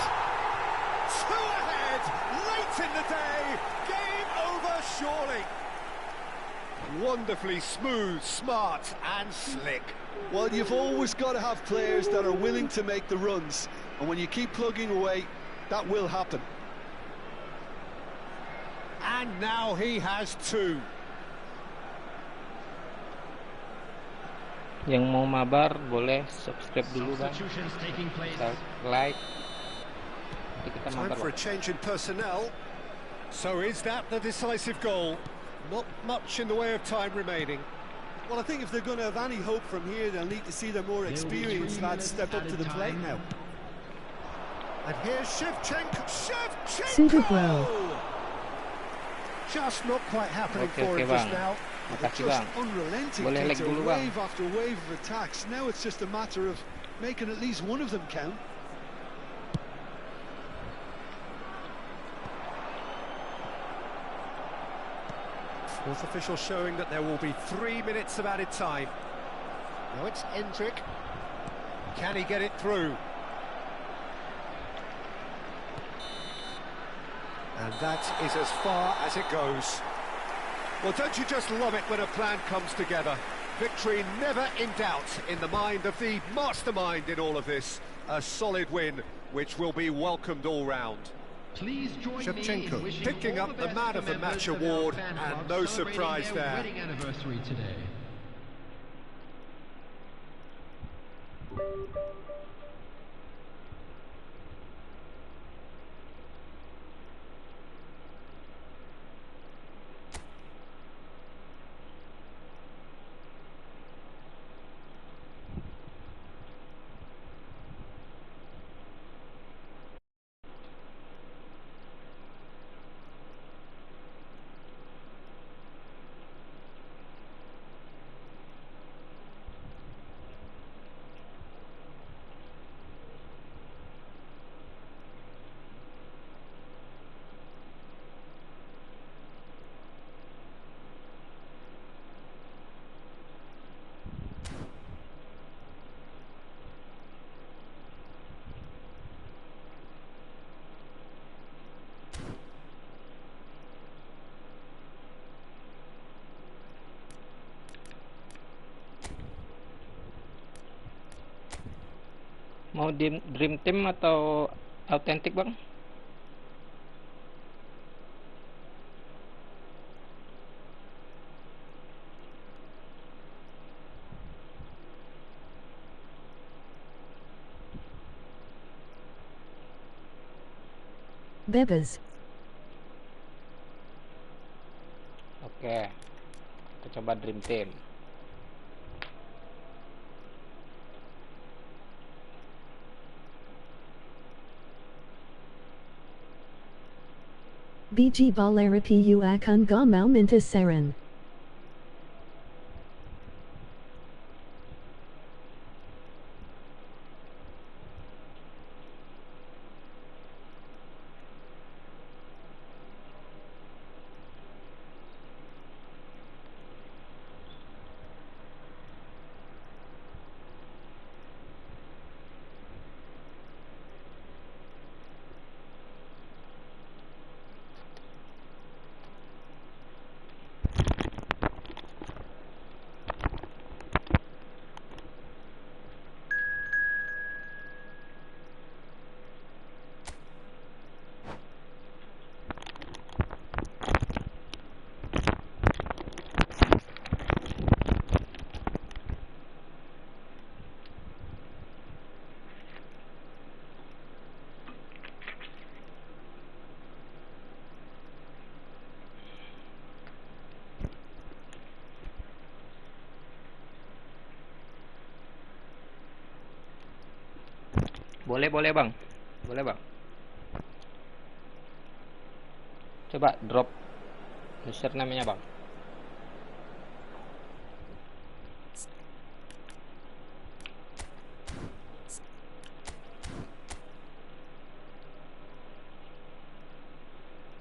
Speaker 2: Two ahead, late in the day, game over surely. Wonderfully smooth, smart and slick.
Speaker 3: Well, you've always got to have players that are willing to make the runs, and when you keep plugging away, that will happen.
Speaker 2: And now he has two.
Speaker 5: Yang mau mabar boleh subscribe dulu bang.
Speaker 1: Substitutions taking place.
Speaker 5: Like. Nanti kita
Speaker 2: Time
Speaker 5: mabar
Speaker 2: for a
Speaker 5: bang.
Speaker 2: change in personnel. So is that the decisive goal? Not much in the way of time remaining.
Speaker 3: Well, I think if they're going to have any hope from here, they'll need to see their more experienced lads step up to the plate now.
Speaker 2: And here's Shevchenko.
Speaker 4: Super Bro.
Speaker 2: Just not quite happening for
Speaker 5: Okay,
Speaker 2: him just
Speaker 5: bang.
Speaker 2: now.
Speaker 5: Makasih
Speaker 3: Just
Speaker 5: bang.
Speaker 3: unrelenting,
Speaker 5: Boleh like
Speaker 3: Peter,
Speaker 5: dulu bang.
Speaker 3: wave after wave of attacks. Now it's just a matter of making at least one of them count.
Speaker 2: Fourth official showing that there will be 3 minutes of added time. Now it's Endrick. Can he get it through? And that is as far as it goes. Well, don't you just love it when a plan comes together? Victory never in doubt in the mind of the mastermind in all of this. A solid win, which will be welcomed all round.
Speaker 6: Please join me in
Speaker 2: Shevchenko
Speaker 6: wishing
Speaker 2: picking
Speaker 6: all
Speaker 2: up
Speaker 6: the
Speaker 2: the
Speaker 6: best
Speaker 2: Man
Speaker 6: to
Speaker 2: of the
Speaker 6: members
Speaker 2: Match
Speaker 6: of our
Speaker 2: award,
Speaker 6: fan
Speaker 2: and
Speaker 6: club
Speaker 2: no
Speaker 6: celebrating
Speaker 2: surprise
Speaker 6: their
Speaker 2: there.
Speaker 6: wedding anniversary today.
Speaker 5: Mau dream team atau autentik, Bang?
Speaker 4: Bebas.
Speaker 5: Oke. Kita coba dream team.
Speaker 4: Biji balarapiu akan gamaw minta saran.
Speaker 5: Boleh, Bang. Boleh, Bang. Coba drop username-nya, Bang.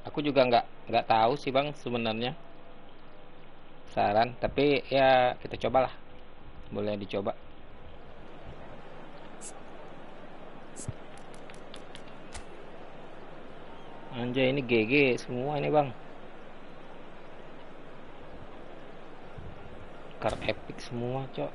Speaker 5: Aku juga nggak tahu sih, Bang, sebenarnya saran, tapi ya kita cobalah. Boleh dicoba. Anjay, ini GG semua ini, Bang. Card epic semua, Cok.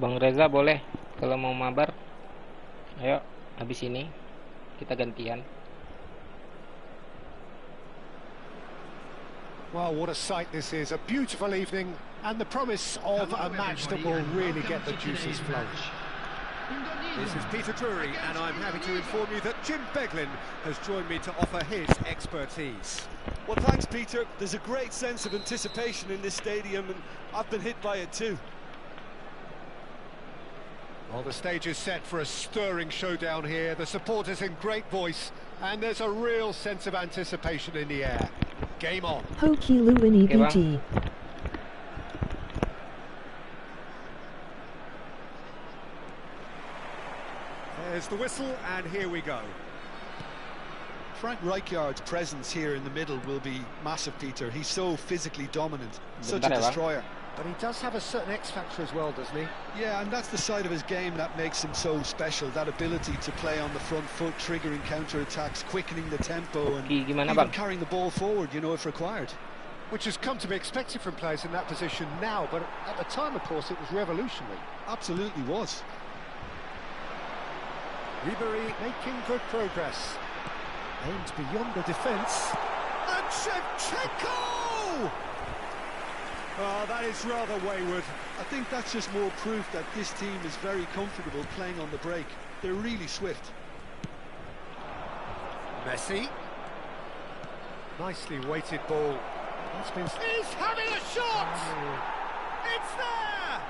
Speaker 5: Bang Reza boleh kalau mau mabar. Ayo, habis ini kita gantian.
Speaker 2: Well, what a sight this is. A beautiful evening and the promise of a match that will really get the juices flowing. This is Peter Drury, and I'm happy to inform you that Jim Beglin has joined me to offer his expertise.
Speaker 3: Well, thanks, Peter. There's a great sense of anticipation in this stadium, and I've been hit by it too.
Speaker 2: Well, the stage is set for a stirring showdown here. The supporters in great voice, and there's a real sense of anticipation in the air. Game on.
Speaker 4: Hoki Luini
Speaker 5: Okay,
Speaker 4: BG.
Speaker 2: There's the whistle, and here we go.
Speaker 3: Frank Rijkaard's presence here in the middle will be massive, Peter. He's so physically dominant, such a
Speaker 5: Bentar ya, Bang.
Speaker 3: destroyer.
Speaker 2: But he does have a certain X-factor as well, doesn't he?
Speaker 3: Yeah, and that's the side of his game that makes him so special, that ability to play on the front foot, triggering counter-attacks, quickening the tempo, and
Speaker 5: Hoki gimana,
Speaker 3: even
Speaker 5: Bang?
Speaker 3: carrying the ball forward, you know, if required.
Speaker 2: Which has come to be expected from players in that position now, but at the time, of course, it was revolutionary.
Speaker 3: Absolutely was.
Speaker 2: Ribery making good progress. Aims beyond the defence. And Shevchenko! Oh, that is rather wayward.
Speaker 3: I think that's just more proof that this team is very comfortable playing on the break. They're really swift.
Speaker 2: Messi. Nicely weighted ball. He's having a shot! It's there!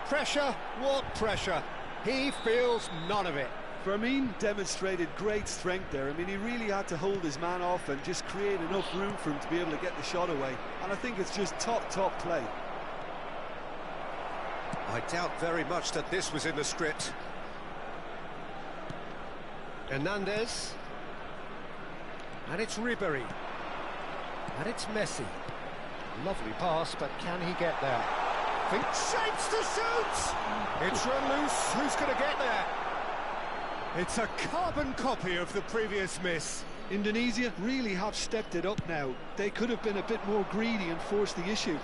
Speaker 2: Pressure, what pressure? He feels none of it.
Speaker 3: Fermin demonstrated great strength there. I mean, he really had to hold his man off and just create enough room for him to be able to get the shot away. And I think it's just top play.
Speaker 2: I doubt very much that this was in the script. Hernandez. And it's Ribery. And it's Messi. Lovely pass, but can he get there? Think shapes to shoot! It's run loose. Who's going to get there? It's a carbon copy of the previous miss.
Speaker 3: Indonesia really have stepped it up now. They could have been a bit more greedy and forced the issue.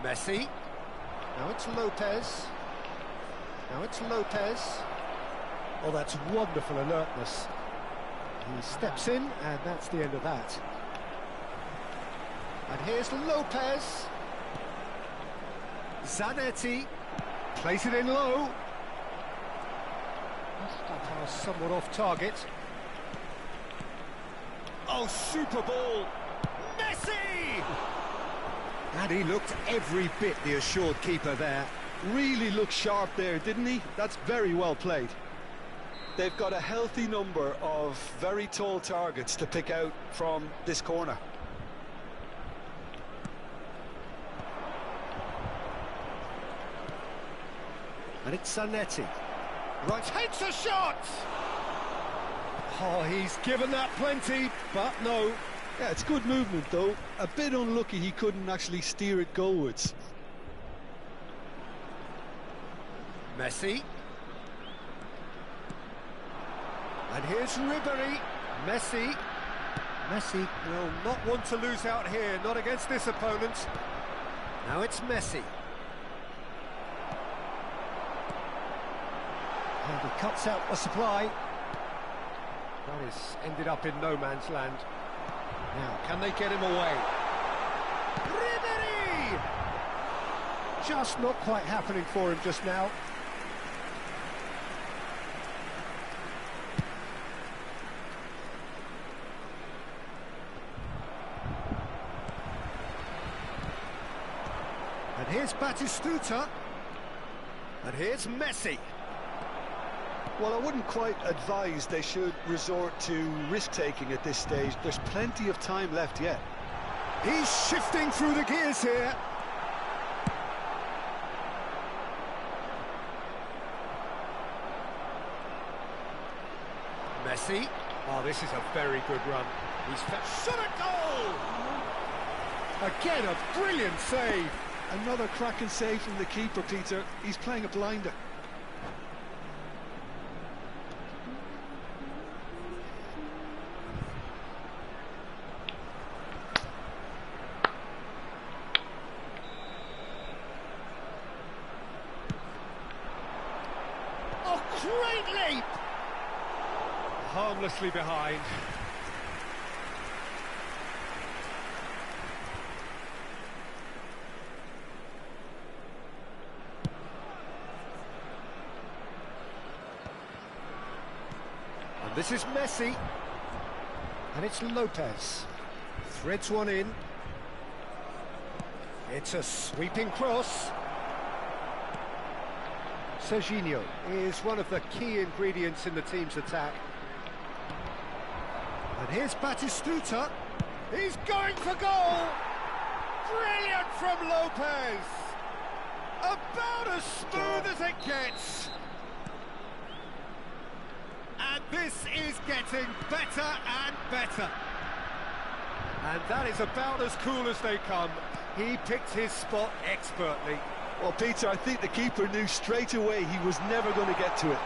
Speaker 2: Messi. Now it's Lopez. Now it's Lopez. Oh, that's wonderful alertness. He steps in, and that's the end of that. And here's Lopez. Zanetti. Plays it in low. That pass somewhat off target. Oh, super ball. Messi! And he looked every bit the assured keeper there.
Speaker 3: Really looked sharp there, didn't he? That's very well played. They've got a healthy number of very tall targets to pick out from this corner.
Speaker 2: And it's Zanetti. Right, takes a shot! Oh, he's given that plenty, but no.
Speaker 3: Yeah, it's good movement though. A bit unlucky he couldn't actually steer it goalwards.
Speaker 2: Messi. And here's Ribery. Messi. Messi will not want to lose out here, not against this opponent. Now it's Messi. And he cuts out the supply. That is ended up in no man's land. Now, can they get him away? Ribery! Just not quite happening for him just now. And here's Batistuta. And here's Messi.
Speaker 3: Well, I wouldn't quite advise they should resort to risk-taking at this stage. There's plenty of time left yet.
Speaker 2: He's shifting through the gears here. Messi. Oh, this is a very good run. He's shot a goal! Again, a brilliant save.
Speaker 3: Another cracking save from the keeper, Peter. He's playing a blinder.
Speaker 2: Oh, great leap! Harmlessly behind. And this is Messi. And it's Lopez. Threads one in. It's a sweeping cross. Serginho is one of the key ingredients in the team's attack. And here's Batistuta. He's going for goal! Brilliant from Lopez! About as smooth as it gets. And this is getting better and better. And that is about as cool as they come. He picked his spot expertly.
Speaker 3: Well, Peter, I think the keeper knew straight away he was never going to get to it.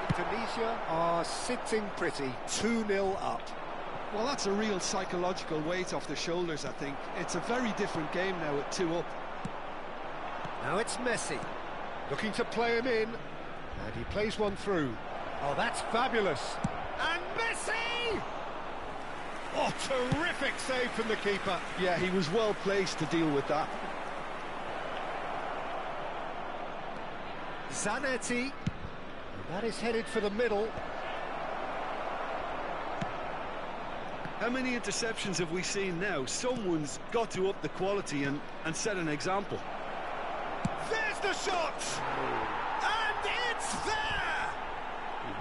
Speaker 2: Indonesia are sitting pretty, 2-0 up.
Speaker 3: Well, that's a real psychological weight off their shoulders, I think. It's a very different game now at 2 up.
Speaker 2: Now it's Messi, looking to play him in, and he plays one through. Oh, that's fabulous. And Messi! Oh, terrific save from the keeper.
Speaker 3: Yeah, he was well placed to deal with that.
Speaker 2: Zanetti, and that is headed for the middle.
Speaker 3: How many interceptions have we seen now? Someone's got to up the quality and set an example.
Speaker 2: There's the shot! And it's there!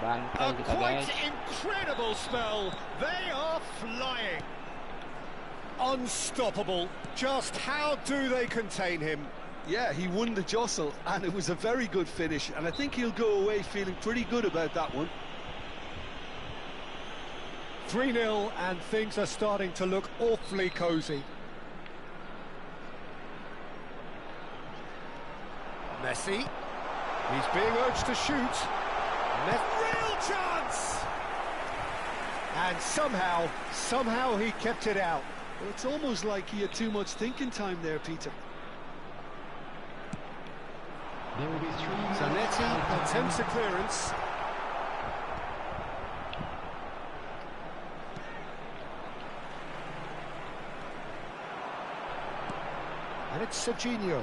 Speaker 5: Bangkang
Speaker 2: A
Speaker 5: kita,
Speaker 2: quite
Speaker 5: guys.
Speaker 2: incredible spell. They are flying. Unstoppable. Just how do they contain him?
Speaker 3: Yeah, he won the jostle, and it was a very good finish, and I think he'll go away feeling pretty good about that one.
Speaker 2: 3-0, and things are starting to look awfully cosy. Messi. He's being urged to shoot. Real chance! And somehow he kept it out.
Speaker 3: Well, it's almost like he had too much thinking time there, Peter.
Speaker 6: There will be 3 minutes.
Speaker 2: Zanetti attempts a clearance. And it's Serginho.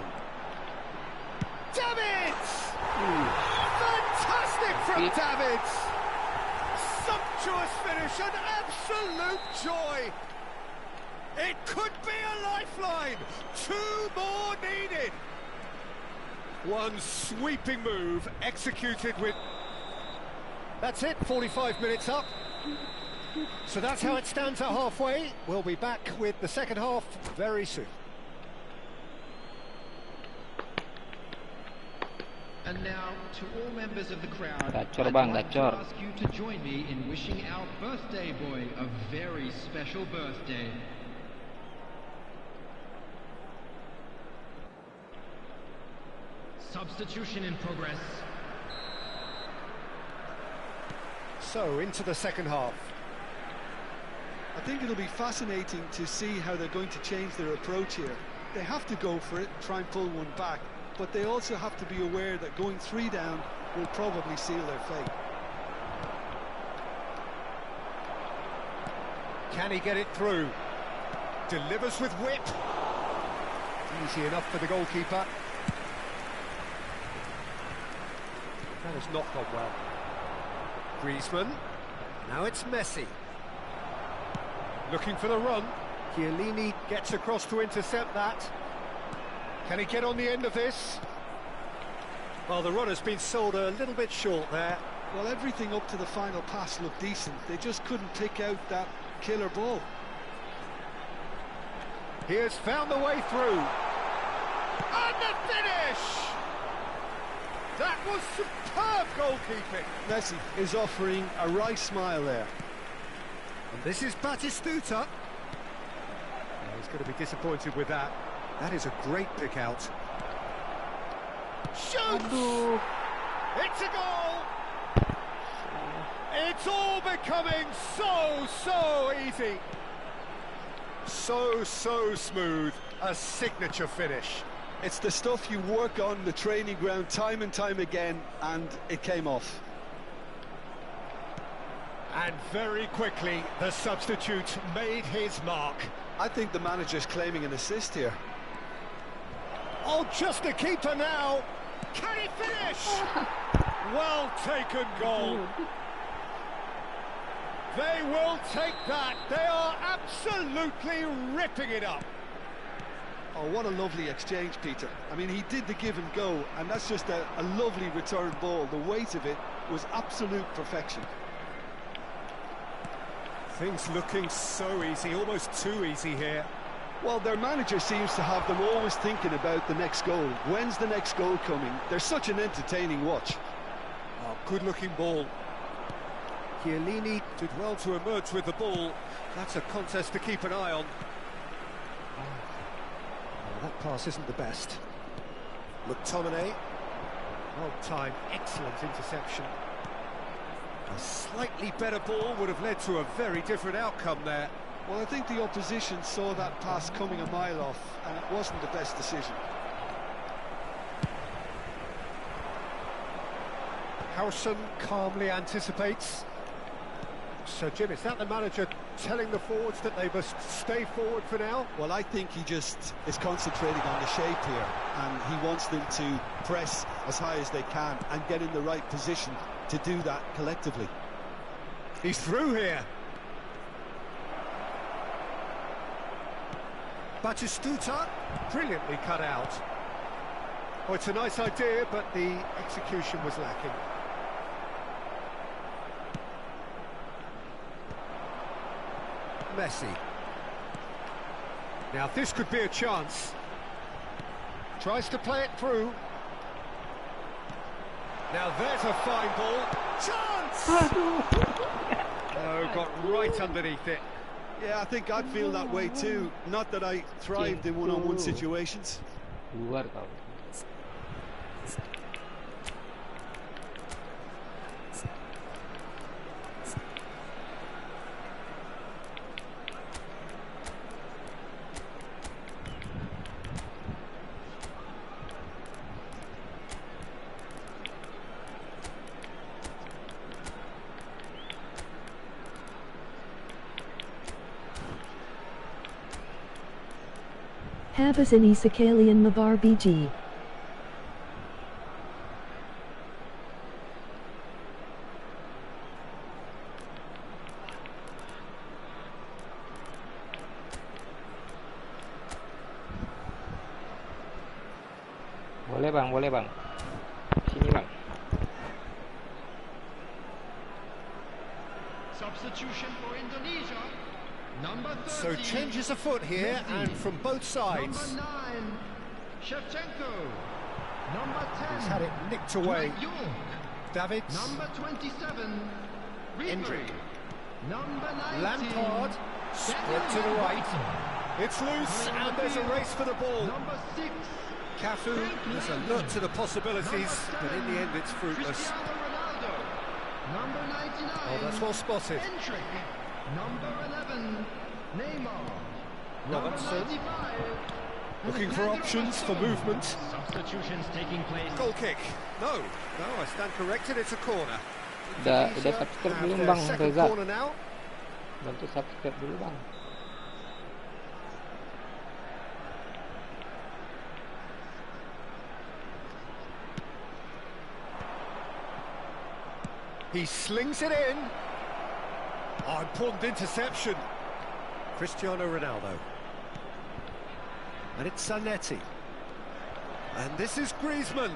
Speaker 2: Davids! Fantastic from Davids! Sumptuous finish, an absolute joy! It could be a lifeline! 2 more needed! One sweeping move executed with... That's it, 45 minutes up. So that's how it stands at halfway. We'll be back with the second half very soon.
Speaker 6: And now, to all members of the crowd,
Speaker 5: Gacor,
Speaker 6: I'd
Speaker 5: bang,
Speaker 6: like to
Speaker 5: gacor.
Speaker 6: ask you to join me in wishing our birthday boy a very special birthday. Substitution in progress.
Speaker 2: So, into the second half.
Speaker 3: I think it'll be fascinating to see how they're going to change their approach here. They have to go for it, try and pull one back, but they also have to be aware that going 3 down will probably seal their fate.
Speaker 2: Can he get it through? Delivers with whip. Easy enough for the goalkeeper. That has not gone well. Griezmann. Now it's Messi. Looking for the run. Chiellini gets across to intercept that. Can he get on the end of this? Well, the run has been sold a little bit short there.
Speaker 3: Well, everything up to the final pass looked decent. They just couldn't pick out that killer ball.
Speaker 2: He has found the way through. And the finish! That was superb goalkeeping.
Speaker 3: Messi is offering a wry smile there.
Speaker 2: And this is Batistuta. He's going to be disappointed with that. That is a great pick out. Shoots! It's a goal! It's all becoming so easy. So smooth. A signature finish.
Speaker 3: It's the stuff you work on the training ground time and time again, and it came off.
Speaker 2: And very quickly, the substitute made his mark.
Speaker 3: I think the manager's claiming an assist here.
Speaker 2: Oh, just a keeper now. Can he finish? Well taken goal. They will take that. They are absolutely ripping it up.
Speaker 3: Oh, what a lovely exchange, Peter. I mean, he did the give and go, and that's just a lovely return ball. The weight of it was absolute perfection.
Speaker 2: Things looking so easy, almost too easy here.
Speaker 3: Well, their manager seems to have them always thinking about the next goal. When's the next goal coming? They're such an entertaining watch.
Speaker 2: Oh, good-looking ball. Chiellini did well to emerge with the ball. That's a contest to keep an eye on. Oh, that pass isn't the best. McTominay. Well timed, excellent interception. A slightly better ball would have led to a very different outcome there.
Speaker 3: Well, I think the opposition saw that pass coming a mile off, and it wasn't the best decision.
Speaker 2: Howson calmly anticipates. So, Jim, is that the manager telling the forwards that they must stay forward for now?
Speaker 3: Well, I think he just is concentrating on the shape here, and he wants them to press as high as they can and get in the right position to do that collectively.
Speaker 2: He's through here. Batistuta, brilliantly cut out. Oh, it's a nice idea, but the execution was lacking. Messi. Now this could be a chance. Tries to play it through. Now there's a fine ball. Chance! Oh, got right underneath it.
Speaker 3: Yeah, I think I'd feel that way too. Not that I thrived in one-on-one situations.
Speaker 5: Luar kau.
Speaker 4: Habis ini sekalian mabar bagi.
Speaker 5: Boleh bang. Sini bang.
Speaker 6: Substitution for Indonesia. Number 30.
Speaker 2: So changes afoot here, and from both sides.
Speaker 6: Number 9, Shevchenko. Number 10.
Speaker 2: He's had it nicked away.
Speaker 6: York.
Speaker 2: Davids.
Speaker 6: Number 27,
Speaker 2: Hendrick.
Speaker 6: Number 19,
Speaker 2: Lampard. Spread to the right. It's loose, and there's a race for the ball.
Speaker 6: Number 6,
Speaker 2: Cafu is alert to the possibilities, but in the end it's fruitless.
Speaker 6: Cristiano Ronaldo. Number 99,
Speaker 2: Oh, that's well spotted.
Speaker 6: Hendrick. Number 11, Neymar.
Speaker 2: Robertson.
Speaker 6: Number 95,
Speaker 2: Looking for options for movement.
Speaker 1: Substitutions taking place.
Speaker 2: Goal kick. No, I stand corrected, it's a corner.
Speaker 5: Udah
Speaker 2: Indonesia
Speaker 5: subscribe
Speaker 2: have
Speaker 5: belum
Speaker 2: their
Speaker 5: bang
Speaker 2: second
Speaker 5: Reza?
Speaker 2: corner now.
Speaker 5: Bantu subscribe dulu bang.
Speaker 2: He slings it in. Oh, important interception. Cristiano Ronaldo. And it's Zanetti. And this is Griezmann.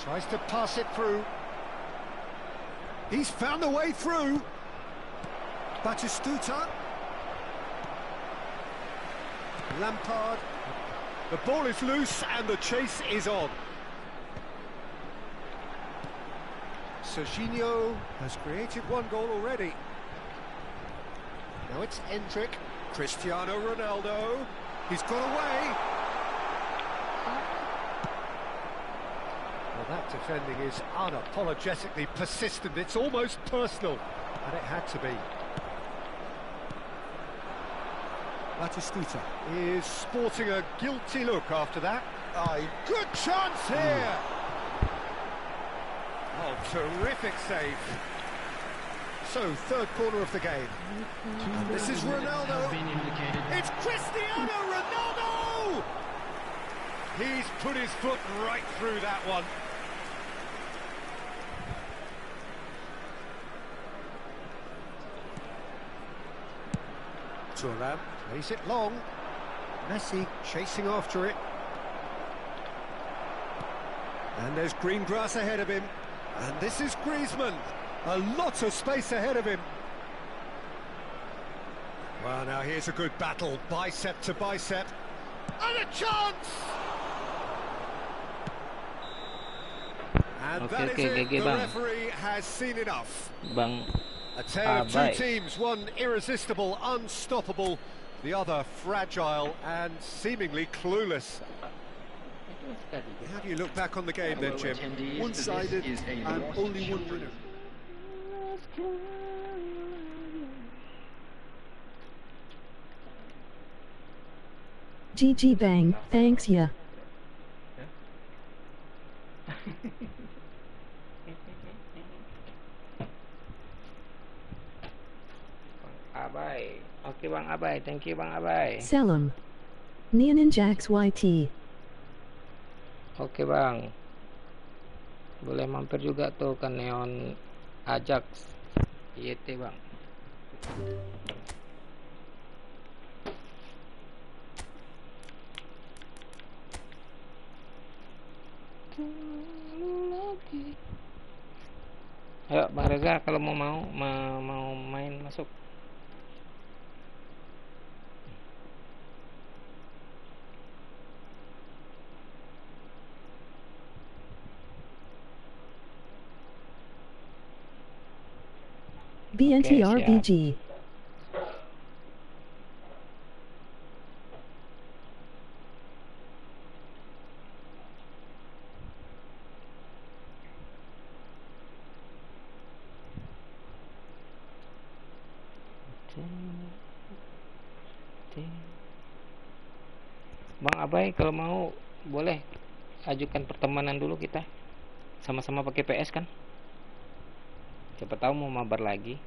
Speaker 2: Tries to pass it through. He's found a way through. Batistuta. Lampard. The ball is loose and the chase is on. Serginho has created one goal already. Now it's Hendrick. Cristiano Ronaldo. He's got away. Well, that defending is unapologetically persistent. It's almost personal. And it had to be. Batistuta is sporting a guilty look after that. Good chance here! Oh, terrific save. So, third corner of the game. And this is Ronaldo. It's Cristiano Ronaldo! He's put his foot right through that one. Turan plays it long. Messi chasing after it. And there's green grass ahead of him. And this is Griezmann. A lot of space ahead of him. Well, now here's a good battle, bicep to bicep. And a chance! And that is it. The referee has seen enough.
Speaker 5: Bang.
Speaker 2: A tale of two teams, one irresistible, unstoppable, the other fragile and seemingly clueless. How do you look back on the game then, Jim?
Speaker 3: One-sided and only one winner.
Speaker 4: GG bang, thanks ya.
Speaker 5: Abai. Oke Bang Abai, thank you Bang Abai.
Speaker 4: Salam. Neon and Jax YT.
Speaker 5: Oke Bang. Boleh mampir juga tuh ke Neon Ajax YT Bang. Ayo Bang Reza kalau mau main masuk.
Speaker 4: BNTRBG.
Speaker 5: Bang Abai kalau mau boleh ajukan pertemanan dulu kita. Sama-sama pakai PS kan? Siapa tahu mau mabar lagi.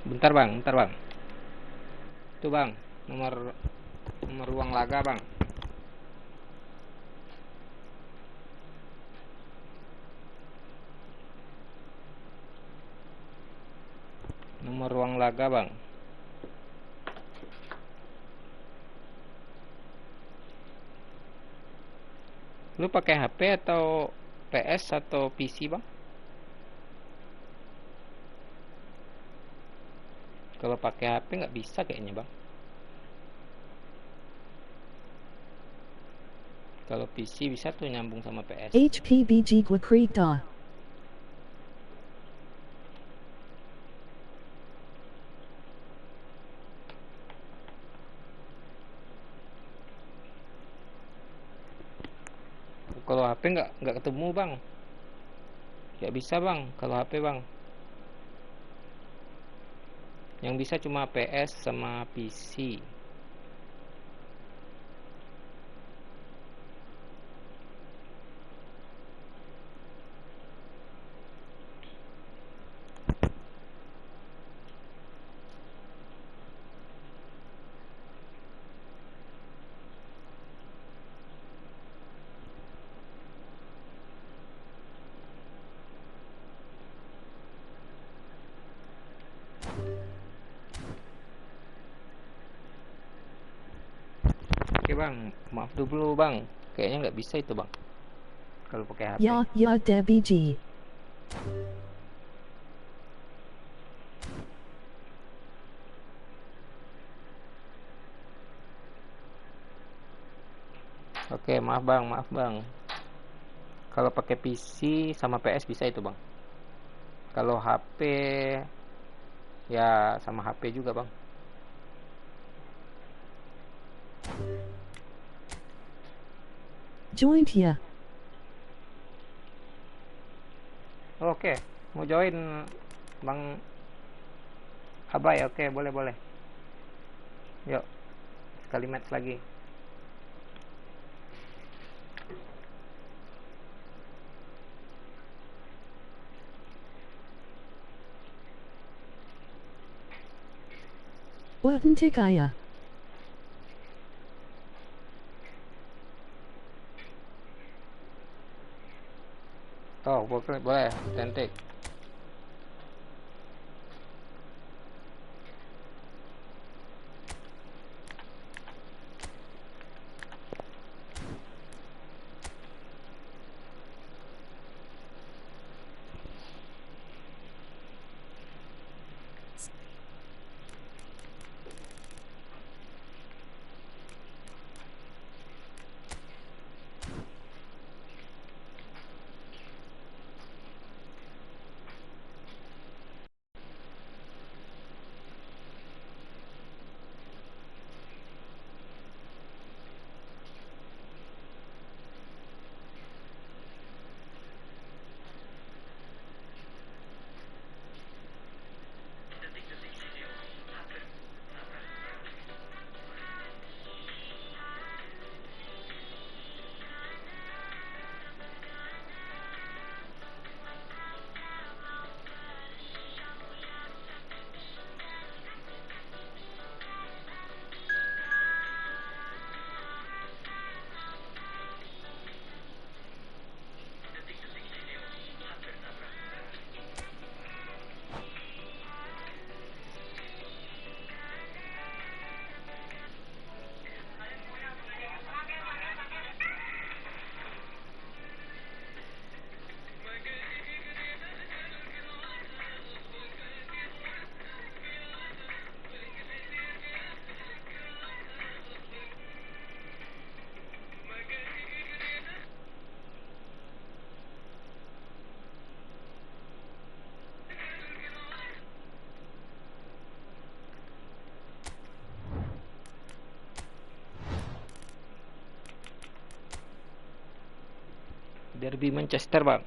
Speaker 5: Bentar bang. Tuh bang, nomor ruang laga bang. Nomor ruang laga bang. Lu pakai HP atau PS atau PC bang? Kalau pakai HP nggak bisa kayaknya bang. Kalau PC bisa tuh nyambung sama PS.
Speaker 4: HPBG Guakrita.
Speaker 5: Kalau HP nggak ketemu bang. Nggak bisa bang kalau HP bang. Yang bisa cuma PS sama PC. Oke bang, maaf dulu bang. Kayaknya nggak bisa itu bang. Kalau pakai HP.
Speaker 4: Ya DBG.
Speaker 5: Oke, maaf bang. Kalau pakai PC sama PS bisa itu bang. Kalau HP ya sama HP juga bang.
Speaker 4: Join ya.
Speaker 5: Oke, mau join bang Abai? Oke, boleh. Yuk, sekali match lagi.
Speaker 4: Watentik ayah.
Speaker 5: Tuh, boleh, tentik. Derby Manchester bang.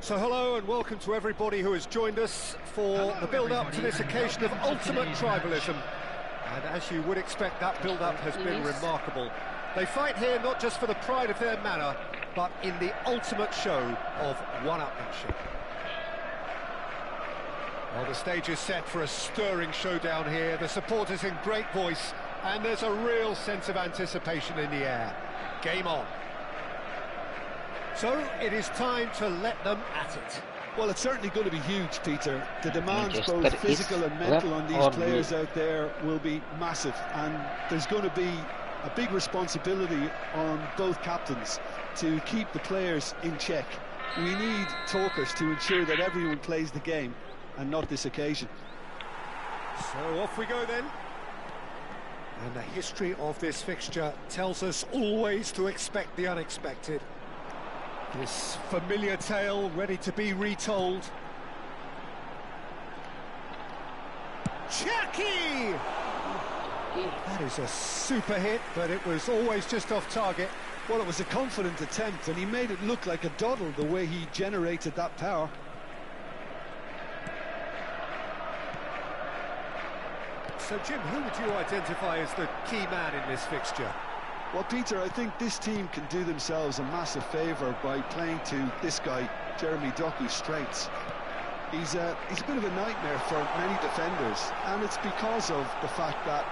Speaker 2: So hello and welcome to everybody who has joined us for the build-up to this occasion of ultimate tribalism. And as you would expect, that build-up has been remarkable. They fight here not just for the pride of their manor, but in the ultimate show of one-upmanship. Well, the stage is set for a stirring showdown here. The supporters in great voice, and there's a real sense of anticipation in the air. Game on. So, it is time to let them at it.
Speaker 3: Well, it's certainly going to be huge, Peter. The demands, both physical and mental, on these players out there will be massive, and there's going to be a big responsibility on both captains to keep the players in check. We need talkers to ensure that everyone plays the game, and not this occasion.
Speaker 2: So off we go then. And the history of this fixture tells us always to expect the unexpected. This familiar tale ready to be retold. Chucky! That is a super hit, but it was always just off target.
Speaker 3: Well, it was a confident attempt, and he made it look like a doddle the way he generated that power.
Speaker 2: So, Jim, who would you identify as the key man in this fixture?
Speaker 3: Well, Peter, I think this team can do themselves a massive favour by playing to this guy, Jeremy Doku's strengths. He's a bit of a nightmare for many defenders, and it's because of the fact that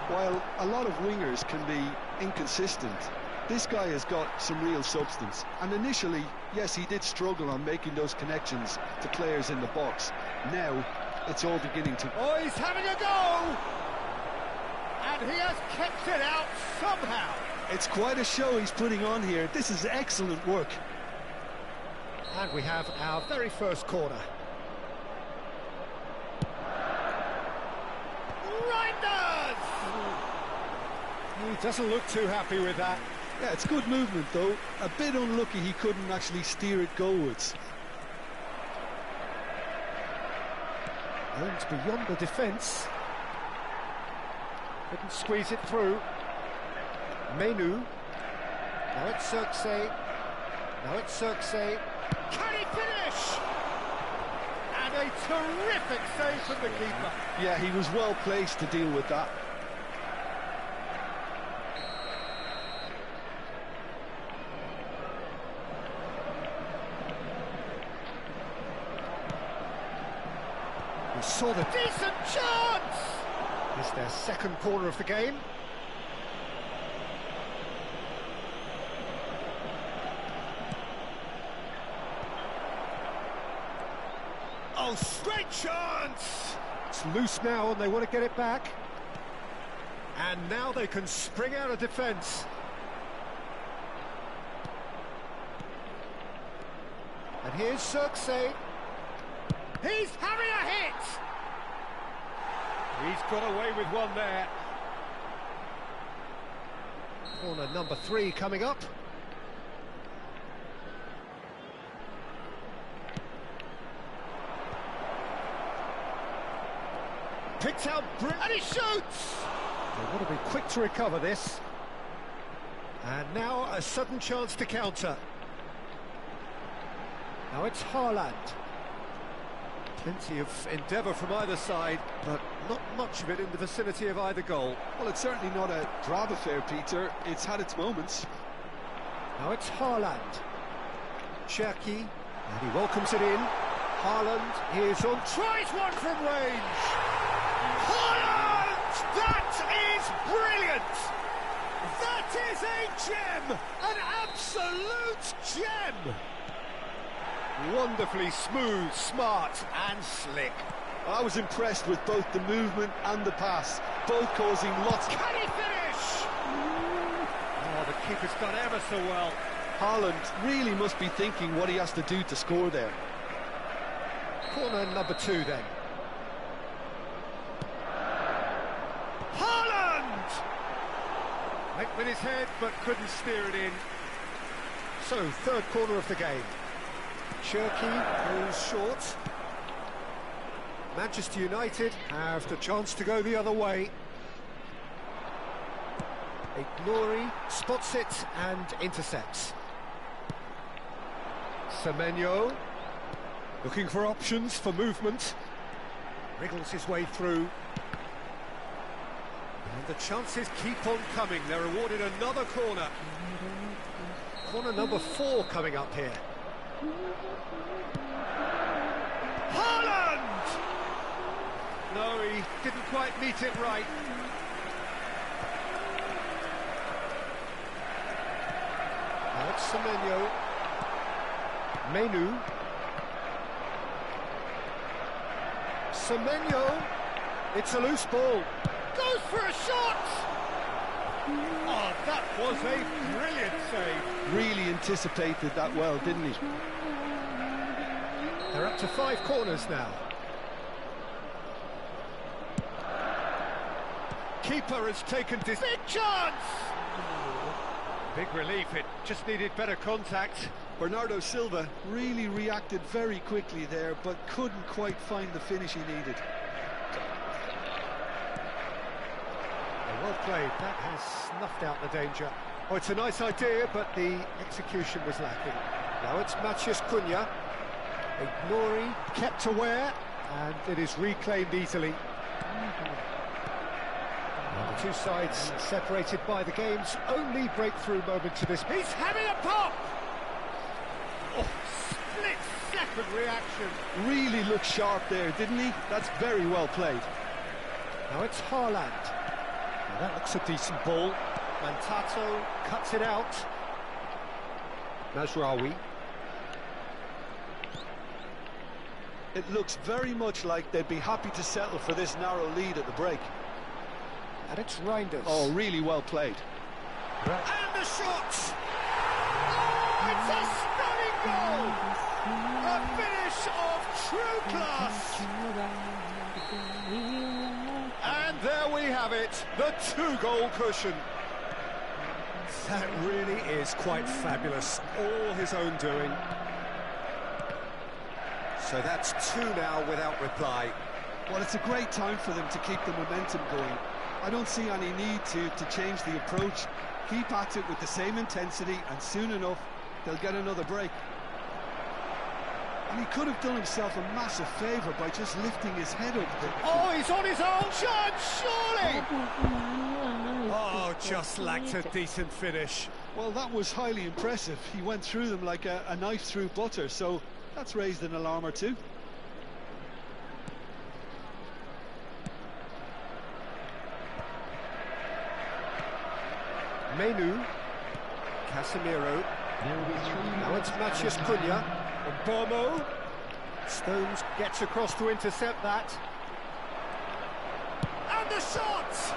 Speaker 3: while a lot of wingers can be inconsistent, this guy has got some real substance. And initially, yes, he did struggle on making those connections to players in the box. Now, it's all beginning to...
Speaker 2: Oh, he's having a go! And he has kept it out somehow.
Speaker 3: It's quite a show he's putting on here. This is excellent work.
Speaker 2: And we have our very first corner. Reinders! He doesn't look too happy with that.
Speaker 3: Yeah, it's good movement though. A bit unlucky he couldn't actually steer it goalwards.
Speaker 2: And beyond the defence. Couldn't squeeze it through. Menu. Now it's Circe. Now it's Circe. Can he finish? And a terrific save from the keeper.
Speaker 3: Yeah, he was well placed to deal with that.
Speaker 2: We saw the decent chance! It's their second corner of the game. Oh, straight chance! It's loose now and they want to get it back. And now they can spring out of defence. And here's Circe. He's having a hit! He's got away with one there. Corner number 3 coming up. Picked out, and he shoots! They want to be quick to recover this. And now a sudden chance to counter. Now it's Haaland. Plenty of endeavour from either side, but not much of it in the vicinity of either goal.
Speaker 3: Well, it's certainly not a drab affair, Peter. It's had its moments.
Speaker 2: Now it's Haaland. Cherki, and he welcomes it in. Haaland is on, tries one from range. Haaland! That is brilliant! That is a gem! An absolute gem! Wonderfully smooth, smart and slick.
Speaker 3: I was impressed with both the movement and the pass, both causing lots...
Speaker 2: Can he finish? Oh, the keeper's done ever so well.
Speaker 3: Haaland really must be thinking what he has to do to score there.
Speaker 2: Corner number 2 then. Haaland! Went with his head but couldn't steer it in. So, third corner of the game. Cherki goes short. Manchester United have the chance to go the other way. Ignori spots it and intercepts. Semenyo. Looking for options for movement. Wriggles his way through. And the chances keep on coming. They're awarded another corner. Corner number 4 coming up here. Haaland! No, he didn't quite meet it right. Now it's Semenyo. Menu. Semenyo. It's a loose ball. Goes for a shot! Oh, that was a brilliant save.
Speaker 3: Really anticipated that well, didn't he?
Speaker 2: They're up to 5 corners now. Keeper has taken this big chance! Big relief, it just needed better contact.
Speaker 3: Bernardo Silva really reacted very quickly there, but couldn't quite find the finish he needed.
Speaker 2: Well played, that has snuffed out the danger. Oh, it's a nice idea, but the execution was lacking. Now it's Maciej Cunha. Ignori kept aware, and it is reclaimed easily. The two sides separated by the game's only breakthrough moment to this. He's having a pop! Oh, split-second reaction.
Speaker 3: Really looked sharp there, didn't he? That's very well played.
Speaker 2: Now it's Haaland. Now that looks a decent ball. Mantato cuts it out. Mazraoui.
Speaker 3: It looks very much like they'd be happy to settle for this narrow lead at the break.
Speaker 2: And it's Reinders.
Speaker 3: Oh, really well played.
Speaker 2: And the shot! Oh, it's a stunning goal! A finish of true class! And there we have it, the 2-goal cushion. That really is quite fabulous, all his own doing. So that's 2 now without reply.
Speaker 3: Well, it's a great time for them to keep the momentum going. I don't see any need to change the approach. Keep at it with the same intensity, and soon enough, they'll get another break. And he could have done himself a massive favour by just lifting his head up.
Speaker 2: Oh, he's on his own chance, surely! Oh, just lacked a decent finish.
Speaker 3: Well, that was highly impressive. He went through them like a knife through butter, so that's raised an alarm or two.
Speaker 2: Menu, Casemiro, now it's Maciej Cunha, and Bomo. Stones gets across to intercept that. And the shot!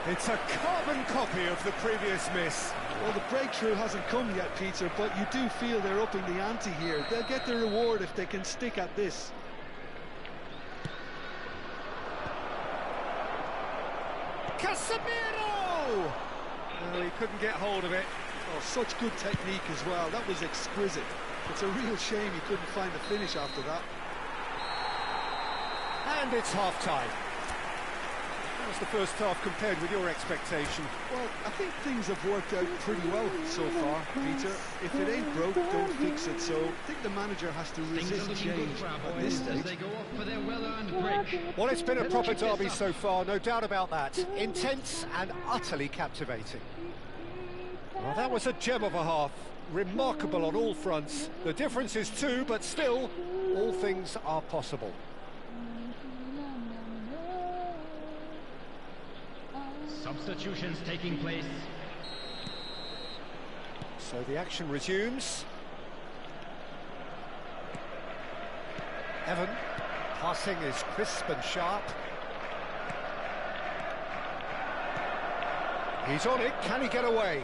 Speaker 2: It's a carbon copy of the previous miss.
Speaker 3: Well, the breakthrough hasn't come yet, Peter, but you do feel they're upping the ante here. They'll get the reward if they can stick at this.
Speaker 2: Casemiro! No, he couldn't get hold of it.
Speaker 3: Oh, such good technique as well. That was exquisite. It's a real shame he couldn't find the finish after that.
Speaker 2: And it's half-time. How was the first half compared with your expectation?
Speaker 3: Well, I think things have worked out pretty well so far, Peter. If it ain't broke, don't fix it. So I think the manager has to resist change at this stage.
Speaker 1: They go off for their well-earned break.
Speaker 2: Well, it's been a proper derby so far, no doubt about that. Intense and utterly captivating. Well, that was a gem of a half. Remarkable on all fronts. The difference is 2, but still, all things are possible.
Speaker 1: Substitutions taking place.
Speaker 2: So the action resumes. Evan, passing is crisp and sharp. He's on it, can he get away?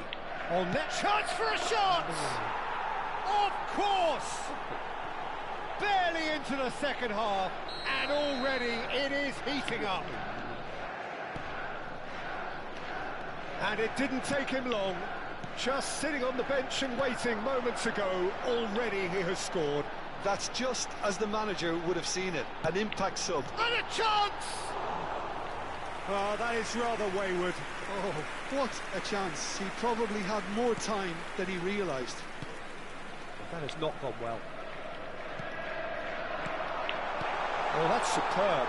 Speaker 2: On net, chance for a shot! Of course! Barely into the second half, and already it is heating up. And it didn't take him long. Just sitting on the bench and waiting moments ago, already he has scored.
Speaker 3: That's just as the manager would have seen it. An impact sub.
Speaker 2: And a chance! Oh, that is rather wayward.
Speaker 3: Oh, what a chance. He probably had more time than he realised.
Speaker 2: That has not gone well. Oh, that's superb.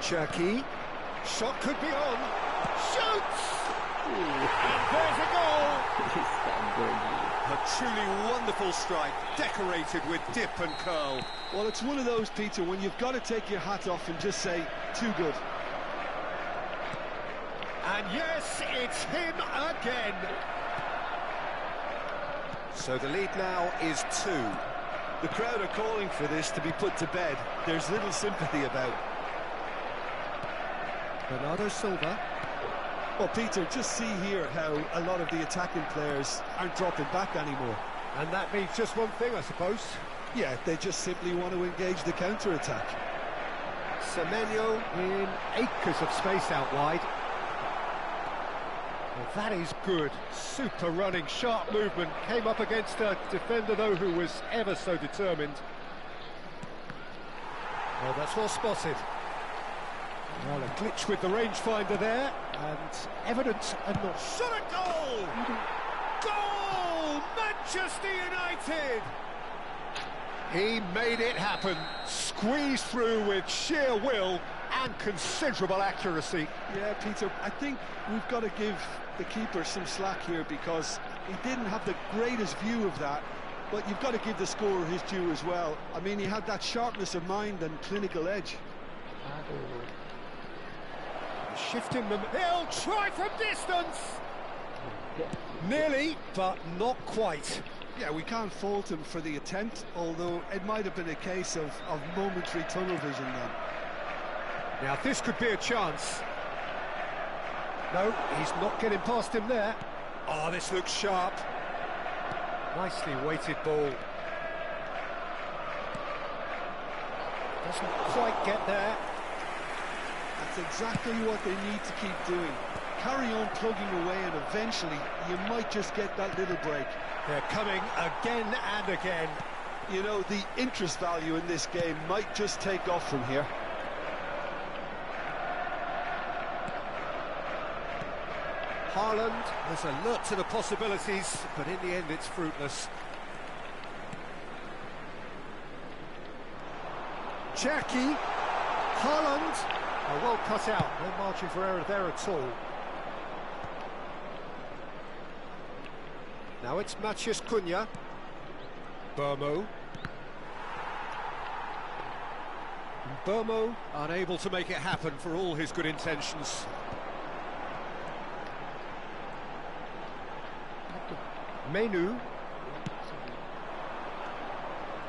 Speaker 2: Cherky. Shot could be on. Shoots! And there's a goal! A truly wonderful strike, decorated with dip and curl.
Speaker 3: Well, it's one of those, Peter, when you've got to take your hat off and just say, too good.
Speaker 2: And yes, it's him again. So the lead now is 2.
Speaker 3: The crowd are calling for this to be put to bed. There's little sympathy about.
Speaker 2: Bernardo Silva.
Speaker 3: Well, Peter, just see here how a lot of the attacking players aren't dropping back anymore.
Speaker 2: And that means just one thing, I suppose.
Speaker 3: Yeah, they just simply want to engage the counter-attack.
Speaker 2: Semenyo in acres of space out wide. Well, that is good. Super running, sharp movement. Came up against a defender, though, who was ever so determined. Well, that's well spotted. Well, a glitch with the rangefinder there, and evidence and not shot a goal! Goal! Manchester United! He made it happen, squeezed through with sheer will and considerable accuracy.
Speaker 3: Yeah, Peter, I think we've got to give the keeper some slack here because he didn't have the greatest view of that, but you've got to give the scorer his due as well. I mean, he had that sharpness of mind and clinical edge.
Speaker 2: Shifting them, he'll try from distance! Nearly, but not quite.
Speaker 3: Yeah, we can't fault him for the attempt, although it might have been a case of momentary tunnel vision then.
Speaker 2: Now this could be a chance. No, he's not getting past him there. Oh, this looks sharp. Nicely weighted ball. Doesn't quite get there.
Speaker 3: That's exactly what they need to keep doing. Carry on plugging away and eventually you might just get that little break.
Speaker 2: They're coming again and again.
Speaker 3: You know, the interest value in this game might just take off from here.
Speaker 2: Haaland was alert to the possibilities, but in the end it's fruitless. Cherky, Haaland, well cut out, no margin for error there at all. Now it's Maciej Cunha. Burmo. Burmo unable to make it happen for all his good intentions. Menu.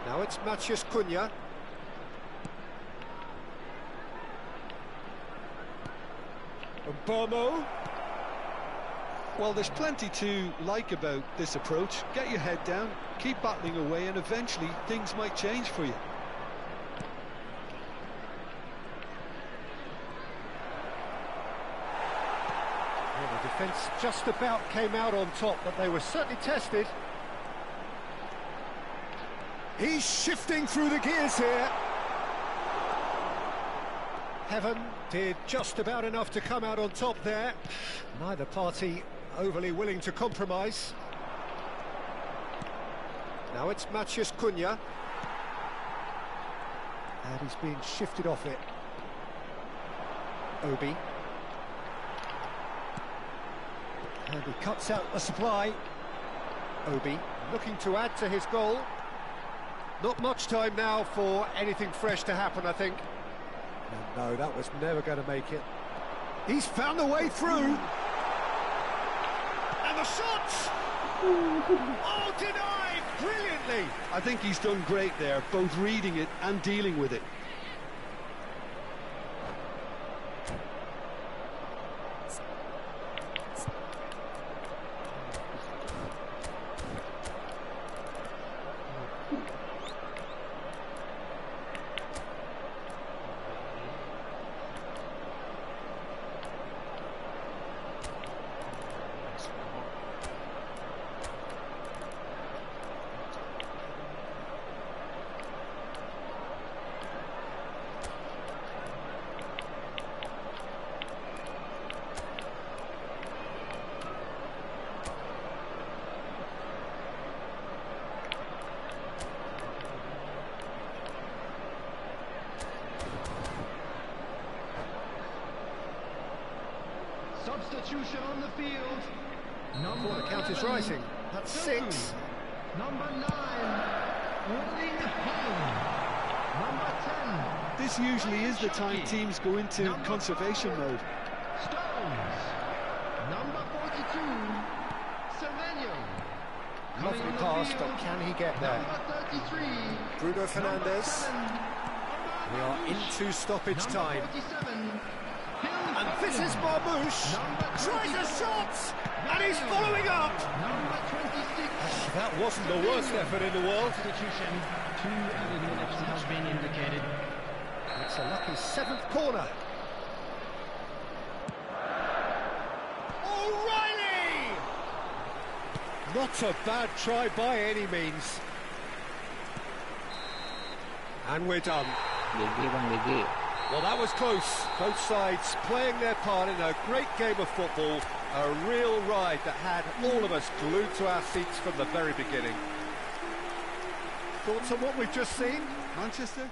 Speaker 2: Now it's Maciej Cunha. And Burmo.
Speaker 3: Well, there's plenty to like about this approach. Get your head down, keep battling away, and eventually things might change for you.
Speaker 2: Well, the defence just about came out on top, but they were certainly tested. He's shifting through the gears here. Heaven did just about enough to come out on top there. Neither party overly willing to compromise. Now it's Maciej Cunha. And he's being shifted off it. Obi. And he cuts out the supply. Obi looking to add to his goal. Not much time now for anything fresh to happen, I think. And no, that was never going to make it. He's found a way through. And the shots! Oh, denied brilliantly.
Speaker 3: I think he's done great there, both reading it and dealing with it.
Speaker 6: substitution on the field. Number
Speaker 2: The count is
Speaker 6: 11,
Speaker 2: rising. That's 6.
Speaker 6: Number 9, running home. Number 10.
Speaker 3: This usually is the time teams go into
Speaker 6: Number
Speaker 3: conservation
Speaker 6: 5,
Speaker 3: mode.
Speaker 6: Stones. Number 42, Semenyo.
Speaker 2: Lovely
Speaker 6: Coming on the
Speaker 2: pass,
Speaker 6: field,
Speaker 2: but can he get there?
Speaker 6: Number 33,
Speaker 2: Bruno Fernandes.
Speaker 6: 7,
Speaker 2: We are into stoppage
Speaker 6: number
Speaker 2: time.
Speaker 6: 47,
Speaker 2: And this is Marmouche. Tries a shot! And he's following up!
Speaker 6: Number 26.
Speaker 2: That wasn't the worst effort in the world.
Speaker 1: Substitution. 2 added minutes has been indicated.
Speaker 2: It's a lucky 7th corner. O'Reilly! Not a bad try by any means. And we're done.
Speaker 5: GG bang, GG.
Speaker 2: Well, that was close. Both sides playing their part in a great game of football. A real ride that had all of us glued to our seats from the very beginning. Thoughts on what we've just seen?
Speaker 3: Manchester?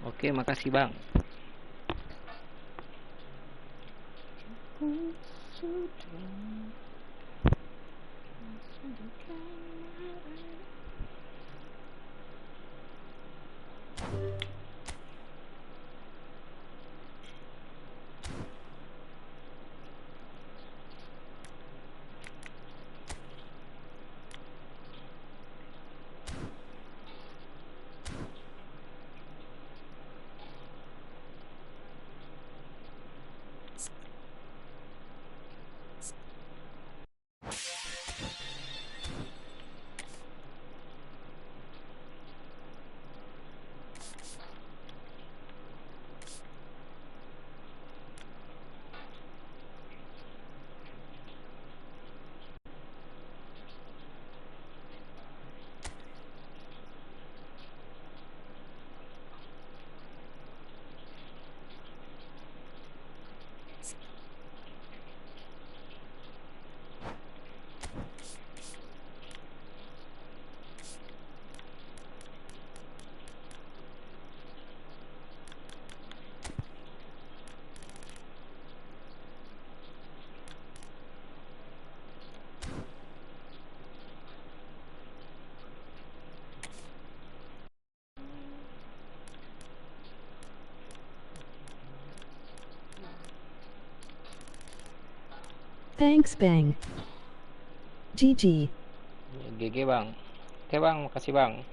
Speaker 5: Oke, makasih bang.
Speaker 4: Thanks bang. GG.
Speaker 5: GG bang. Oke bang, makasih bang.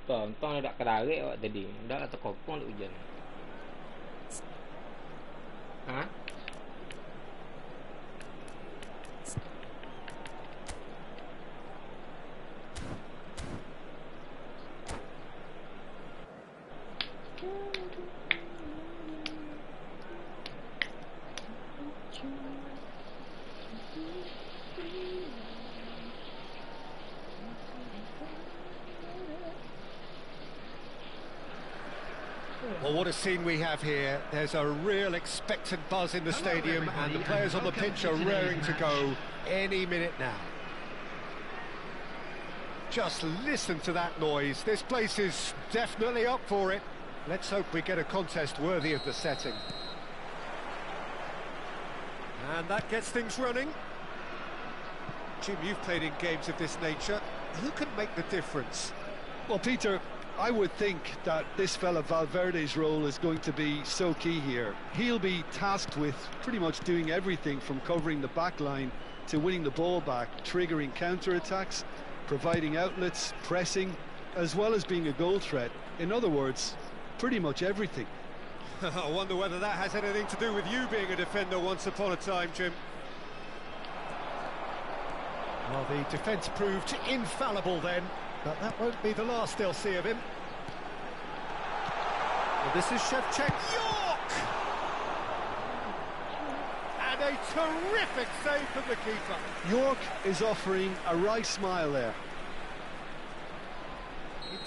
Speaker 5: Tonton ada kerarik awak tadi. Dah atau kopong ada hujan. Hah?
Speaker 2: Well, what a scene we have here. There's a real expectant buzz in the stadium and the players on the pitch are raring to go any minute now. Just listen to that noise. This place is definitely up for it. Let's hope we get a contest worthy of the setting. And that gets things running. Jim, you've played in games of this nature. Who can make the difference?
Speaker 3: Well, Peter, I would think that this fella Valverde's role is going to be so key here. He'll be tasked with pretty much doing everything from covering the back line to winning the ball back, triggering counter-attacks, providing outlets, pressing, as well as being a goal threat. In other words, pretty much everything.
Speaker 2: I wonder whether that has anything to do with you being a defender once upon a time, Jim. Well, the defence proved infallible then, but that won't be the last they'll see of him. Well, this is Shevchenko. York! And a terrific save from the keeper.
Speaker 3: York is offering a wry smile there.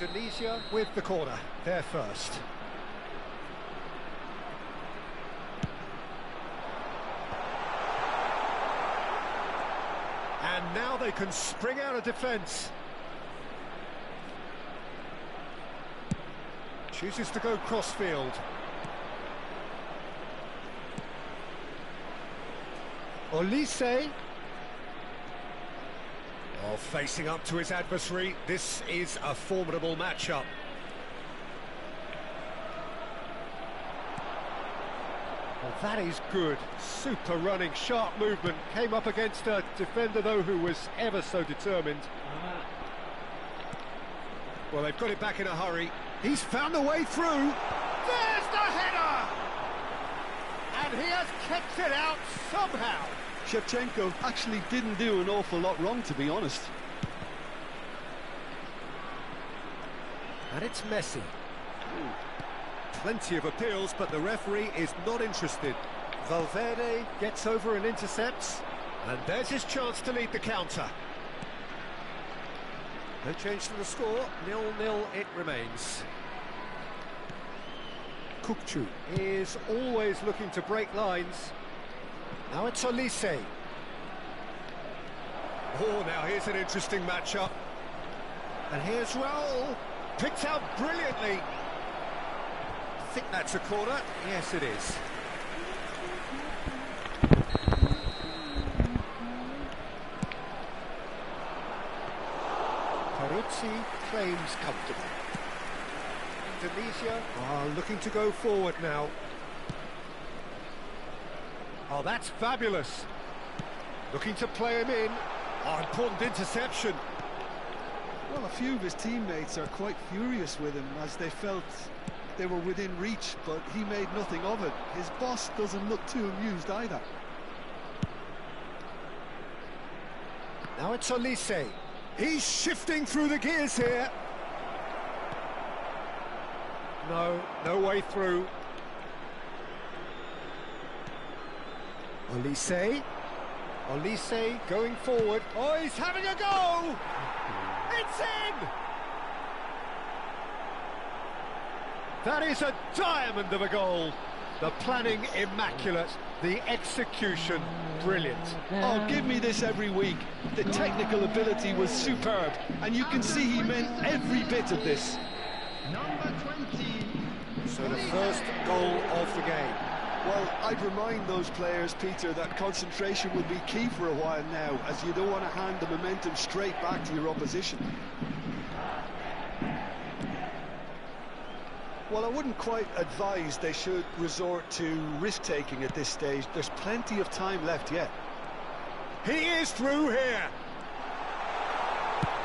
Speaker 2: Indonesia with the corner, they're first. And now they can spring out of defence. Chooses to go crossfield. Olise. Oh, facing up to his adversary. This is a formidable matchup. Well, that is good. Super running, sharp movement. Came up against a defender, though, who was ever so determined. Well, they've got it back in a hurry. He's found a way through. There's the header! And he has kept it out somehow.
Speaker 3: Shevchenko actually didn't do an awful lot wrong, to be honest.
Speaker 2: And it's Messi. Plenty of appeals, but the referee is not interested. Valverde gets over and intercepts. And there's his chance to lead the counter. No change to the score, 0-0 it remains. Kukçu is always looking to break lines. Now it's Olise. Oh, now here's an interesting matchup. And here's Raul. Picked out brilliantly. I think that's a corner. Yes, it is. Peruzzi claims comfortable. Indonesia are looking to go forward now. Oh, that's fabulous. Looking to play him in. Oh, important interception.
Speaker 3: Well, a few of his teammates are quite furious with him as they felt they were within reach, but he made nothing of it. His boss doesn't look too amused either.
Speaker 2: Now it's Olise. He's shifting through the gears here. No way through. Olise going forward. Oh, he's having a go! It's in! That is a diamond of a goal. The planning immaculate, the execution brilliant.
Speaker 3: Oh, give me this every week. The technical ability was superb, and you can see he meant every bit of this.
Speaker 6: Number 20.
Speaker 2: So the first goal of the game.
Speaker 3: Well, I'd remind those players, Peter, that concentration will be key for a while now, as you don't want to hand the momentum straight back to your opposition. Well, I wouldn't quite advise they should resort to risk-taking at this stage. There's plenty of time left yet.
Speaker 2: He is through here.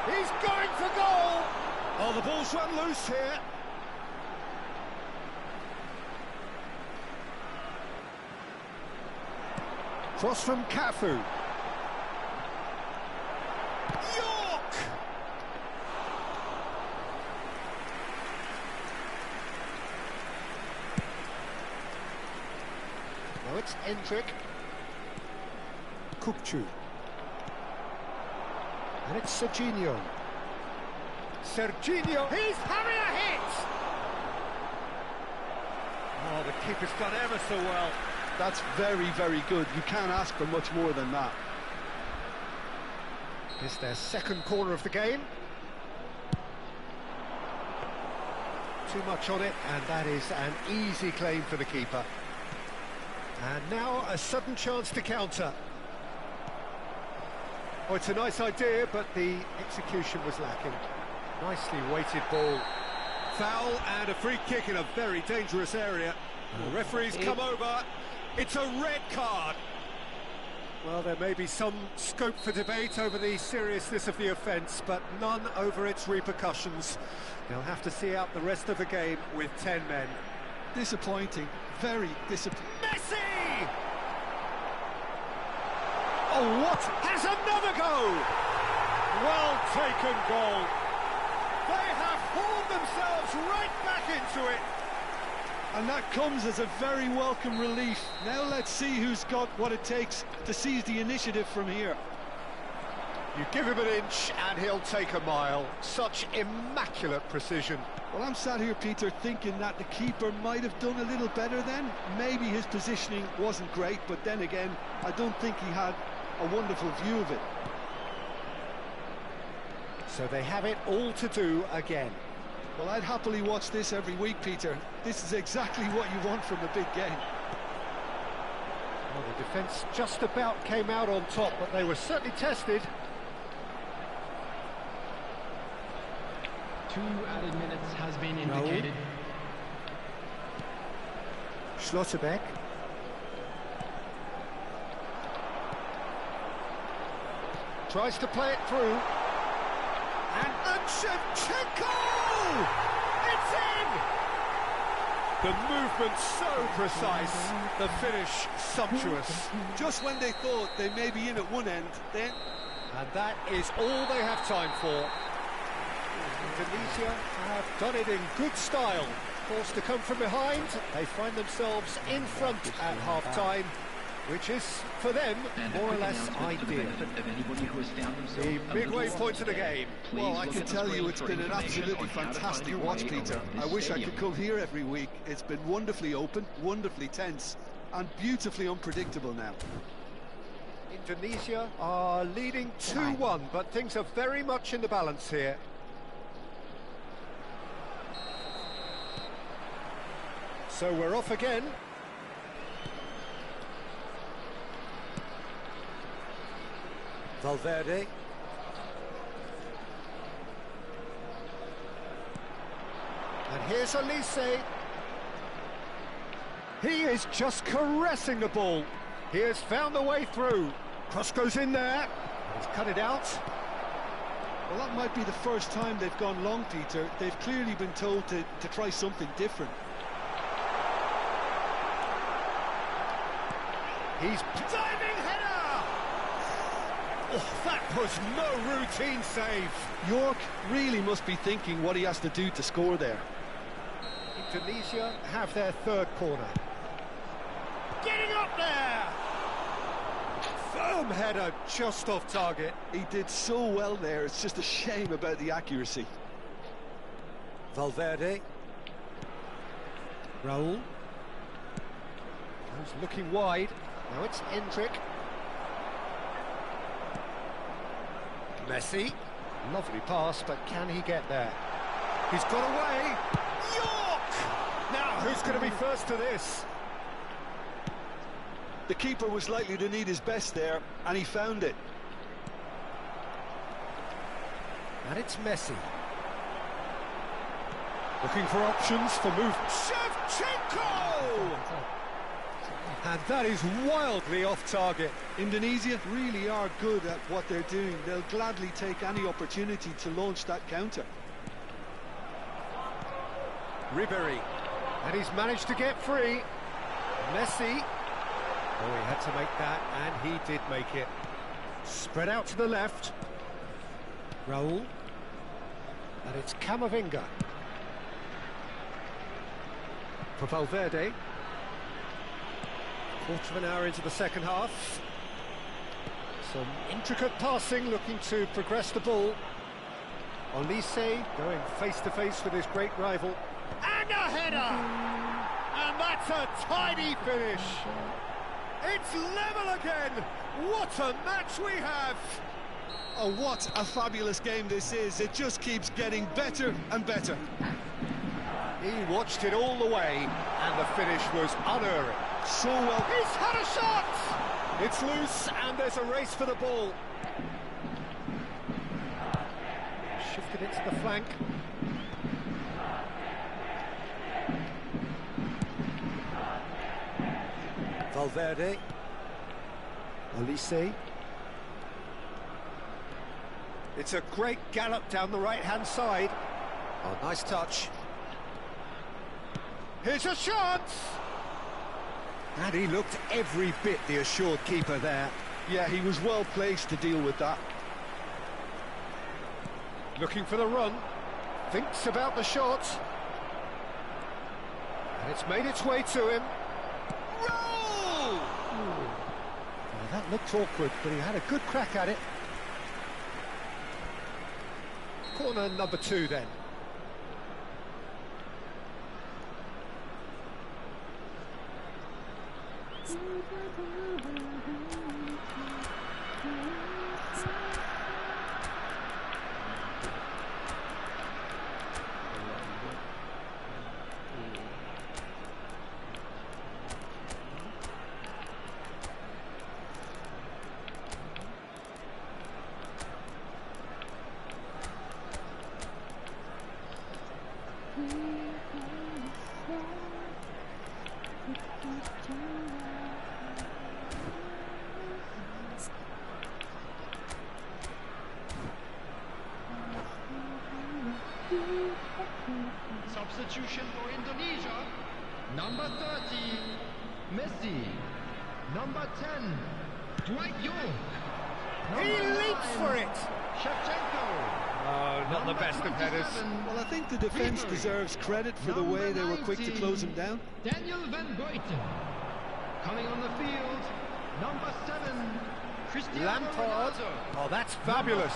Speaker 2: He's going for goal. Oh, the ball's run loose here. Cross from Cafu. York! Now it's Endrick. Kukçu. And it's Serginho. Serginho, he's having a hit! Oh, the keeper's done ever so well.
Speaker 3: That's very, very good. You can't ask for much more than that.
Speaker 2: It's their second corner of the game. Too much on it, and that is an easy claim for the keeper. And now a sudden chance to counter. Oh, it's a nice idea, but the execution was lacking. Nicely weighted ball. Foul and a free kick in a very dangerous area. The referee's come over. It's a red card. Well, there may be some scope for debate over the seriousness of the offence, but none over its repercussions. They'll have to see out the rest of the game with 10 men.
Speaker 3: Disappointing, very disappointing.
Speaker 2: Messi! Oh, what? Has another go! Well taken goal. They have hauled themselves right back into it.
Speaker 3: And that comes as a very welcome relief. Now let's see who's got what it takes to seize the initiative from here.
Speaker 2: You give him an inch and he'll take a mile. Such immaculate precision.
Speaker 3: Well, I'm sat here, Peter, thinking that the keeper might have done a little better then. Maybe his positioning wasn't great, but then again, I don't think he had a wonderful view of it.
Speaker 2: So they have it all to do again.
Speaker 3: Well, I'd happily watch this every week, Peter. This is exactly what you want from a big game.
Speaker 2: Well, the defence just about came out on top, but they were certainly tested.
Speaker 6: 2 added minutes has been indicated.
Speaker 2: Schlotterbeck. Tries to play it through. And Shevchenko! It's in! The movement so precise, the finish sumptuous.
Speaker 3: Just when they thought they may be in at one end, then...
Speaker 2: And that is all they have time for. Indonesia have done it in good style. Forced to come from behind, they find themselves in front at half-time, which is, for them, more or less ideal. The midway point of the game.
Speaker 3: Well, I can tell you it's been an absolutely fantastic watch, Peter. I wish I could come here every week. It's been wonderfully open, wonderfully tense, and beautifully unpredictable now.
Speaker 2: Indonesia are leading 2-1, but things are very much in the balance here. So we're off again. Valverde. And here's Elise. He is just caressing the ball. He has found the way through. Cross goes in there. He's cut it out.
Speaker 3: Well, that might be the first time they've gone long, Peter. They've clearly been told to try something different.
Speaker 2: He's diving header! Oh, that was no routine save.
Speaker 3: York really must be thinking what he has to do to score there.
Speaker 2: Indonesia have their third corner. Getting up there! Firm header just off target.
Speaker 3: He did so well there, it's just a shame about the accuracy.
Speaker 2: Valverde. Raul. Goes looking wide. Now it's Endrick. Messi. Lovely pass, but can he get there? He's got away. York! Now, who's going to be first to this?
Speaker 3: The keeper was likely to need his best there, and he found it.
Speaker 2: And it's Messi. Looking for options for move. Shevchenko! And that is wildly off target.
Speaker 3: Indonesia really are good at what they're doing. They'll gladly take any opportunity to launch that counter.
Speaker 2: Ribery. And he's managed to get free. Messi. Oh, he had to make that, and he did make it. Spread out to the left. Raul. And it's Camavinga. For Valverde. Quarter of an hour into the second half. Some intricate passing, looking to progress the ball. Olise going face-to-face with his great rival. And a header! And that's a tidy finish. It's level again. What a match we have.
Speaker 3: Oh, what a fabulous game this is. It just keeps getting better and better.
Speaker 2: He watched it all the way, and the finish was unerring.
Speaker 3: So well.
Speaker 2: He's had a shot! It's loose, and there's a race for the ball. Shifted it to the flank. Valverde. Olise. It's a great gallop down the right-hand side. Oh, nice touch. Here's a shot! And he looked every bit the assured keeper there.
Speaker 3: Yeah, he was well placed to deal with that.
Speaker 2: Looking for the run. Thinks about the shot. And it's made its way to him. Roll! Well, that looked awkward, but he had a good crack at it. Corner number 2 then.
Speaker 6: Substitution for Indonesia. Number 30, Messi. Number 10, Dwight York.
Speaker 2: He leaps for it!
Speaker 6: Shevchenko.
Speaker 2: Oh, not the
Speaker 6: Number
Speaker 2: best of headers.
Speaker 6: 27,
Speaker 3: Well, I think the defence deserves credit for the way they were quick to close him down.
Speaker 6: Daniel Van Buiten. Coming on the field, number 7, Cristiano
Speaker 2: Lampard.
Speaker 6: Ronaldo.
Speaker 2: Oh, that's fabulous.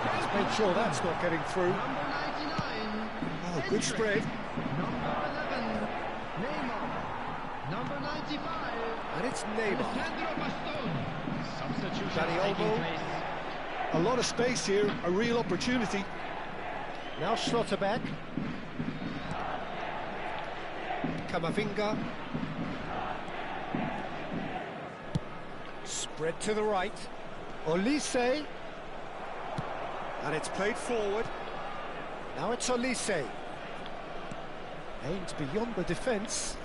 Speaker 2: Let's make sure that's not getting through.
Speaker 6: Number 99.
Speaker 2: Oh, good spread.
Speaker 6: Number 11, Neymar. Number 95,
Speaker 2: And it's Neymar.
Speaker 6: Alessandro Bastoni.
Speaker 1: Substitution
Speaker 2: Danny
Speaker 1: taking
Speaker 2: Olmo.
Speaker 1: place.
Speaker 3: A lot of space here, a real opportunity.
Speaker 2: Now Schlotterbeck. Kamavinga. Spread to the right. Olise. And it's played forward. Now it's Olise. Aimed beyond the defence.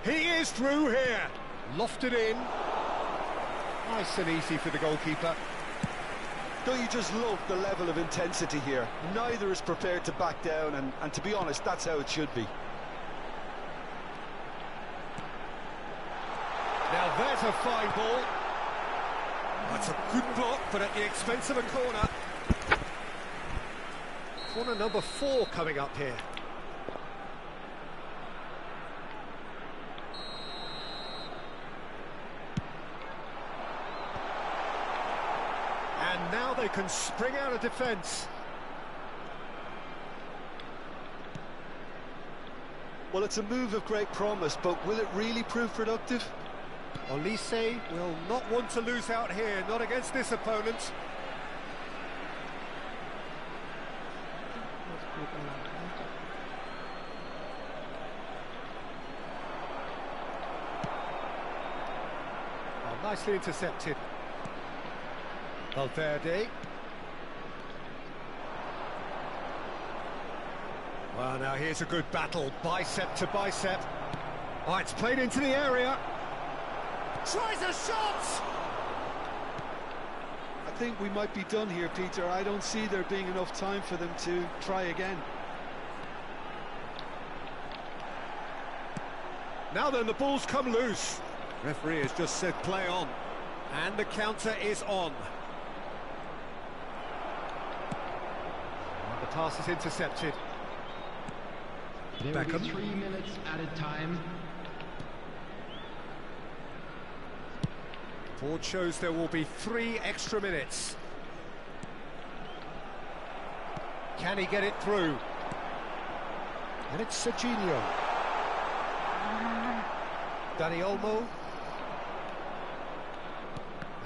Speaker 2: He is through here. Lofted in. Nice and easy for the goalkeeper.
Speaker 3: Don't you just love the level of intensity here? Neither is prepared to back down, and to be honest, that's how it should be.
Speaker 2: Now there's a fine ball. That's a good block, but at the expense of a corner. Corner number 4 coming up here. And now they can spring out of defence.
Speaker 3: Well, it's a move of great promise, but will it really prove productive?
Speaker 2: Olise will not want to lose out here, not against this opponent. Oh, nicely intercepted. Valverde. Well, now here's a good battle, bicep to bicep. Oh, it's played into the area. Tries a shot!
Speaker 3: I think we might be done here, Peter. I don't see there being enough time for them to try again.
Speaker 2: Now then, the ball's come loose. Referee has just said play on. And the counter is on. The pass is intercepted.
Speaker 1: There will be 3 minutes added time.
Speaker 2: Board shows there will be 3 extra minutes. Can he get it through? And it's Serginho. Danny Olmo.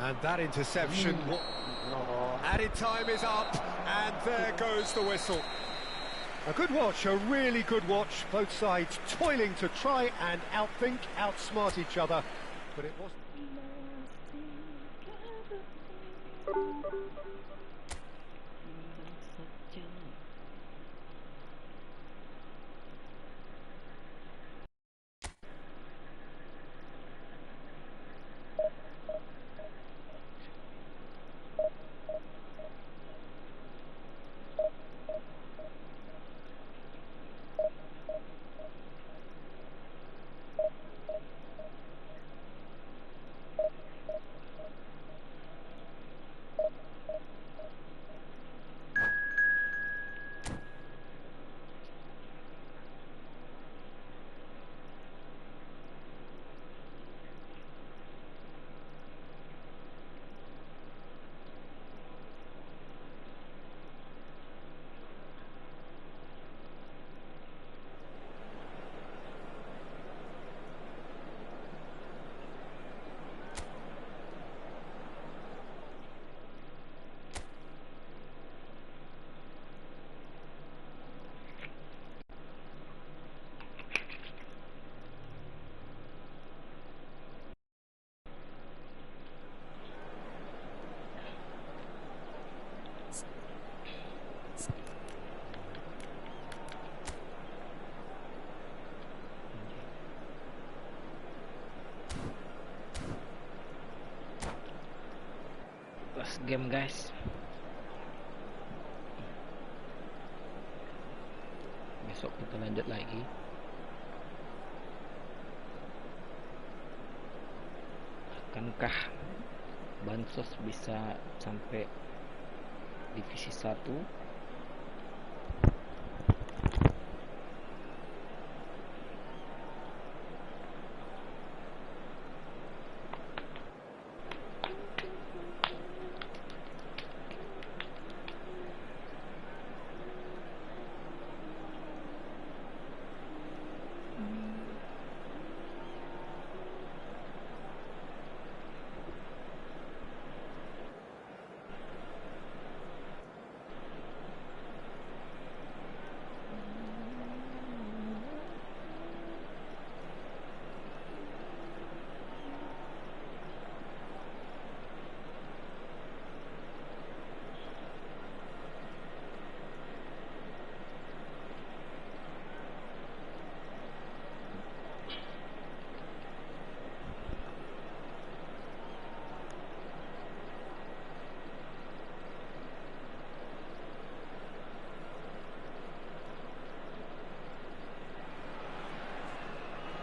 Speaker 2: And that interception. Added time is up, and there goes the whistle. A good watch, a really good watch. Both sides toiling to try and outthink, outsmart each other. But it wasn't.
Speaker 5: Last game guys. Besok kita lanjut lagi. Akankah bansos bisa sampai divisi 1?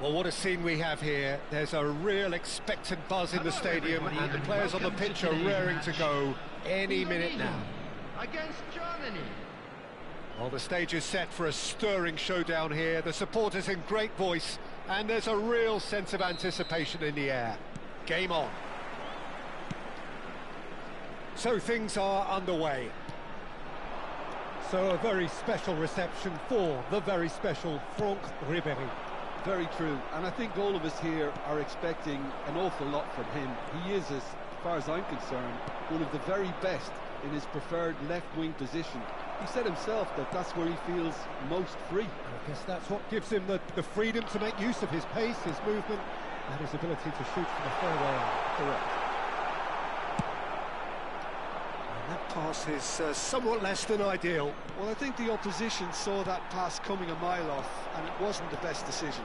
Speaker 2: Well, what a scene we have here. There's a real expectant buzz in the stadium, and the players on the pitch are raring to go any minute now.
Speaker 6: Against Germany.
Speaker 2: Well, the stage is set for a stirring showdown here. The supporters in great voice, and there's a real sense of anticipation in the air. Game on. So things are underway. So a very special reception for the very special Franck Ribéry.
Speaker 3: Very true, and I think all of us here are expecting an awful lot from him. He is, as far as I'm concerned, one of the very best in his preferred left-wing position. He said himself that that's where he feels most free.
Speaker 2: I guess that's what gives him the freedom to make use of his pace, his movement, and his ability to shoot from a fairway out.
Speaker 3: Correct.
Speaker 2: And that pass is somewhat less than ideal.
Speaker 3: Well, I think the opposition saw that pass coming a mile off, and it wasn't the best decision.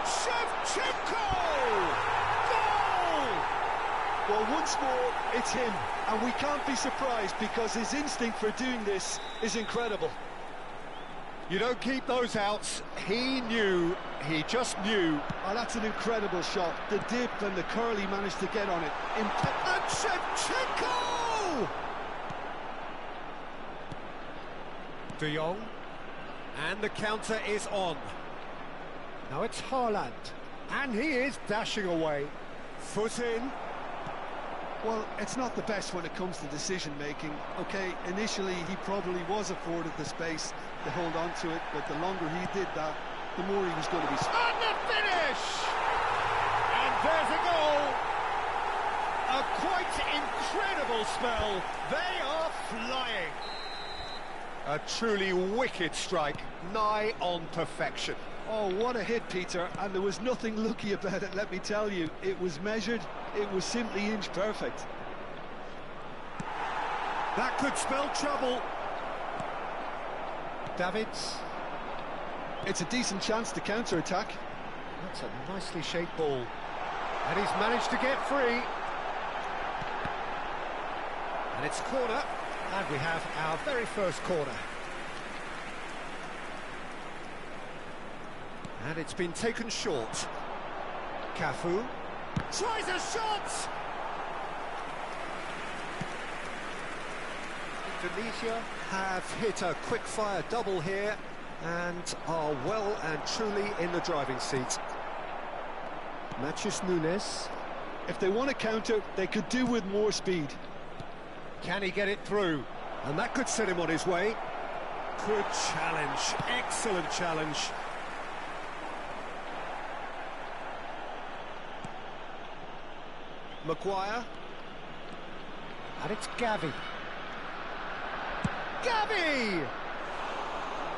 Speaker 2: Shevchenko! Goal!
Speaker 3: Well, once more, it's him, and we can't be surprised because his instinct for doing this is incredible.
Speaker 2: You don't keep those outs. He knew, he just knew.
Speaker 3: Oh, that's an incredible shot. The dip and the curl he managed to get on it.
Speaker 2: And Shevchenko! De Jong, and the counter is on. Now it's Haaland, and he is dashing away. Foot in.
Speaker 3: Well, it's not the best when it comes to decision-making. OK, initially he probably was afforded the space to hold on to it, but the longer he did that, the more he was going to be...
Speaker 2: And the finish! And there's a goal! A quite incredible spell. They are flying. A truly wicked strike, nigh on perfection.
Speaker 3: Oh, what a hit, Peter, and there was nothing lucky about it, let me tell you. It was measured, it was simply inch perfect.
Speaker 2: That could spell trouble. Davids.
Speaker 3: It's a decent chance to counter-attack.
Speaker 2: That's a nicely shaped ball. And he's managed to get free. And it's corner. And we have our very first corner. And it's been taken short. Cafu tries a shot! Indonesia have hit a quick-fire double here and are well and truly in the driving seat. Matheus Nunes.
Speaker 3: If they want to counter, they could do with more speed.
Speaker 2: Can he get it through? And that could set him on his way. Good challenge, excellent challenge. Maguire. And it's Gavi. Gavi!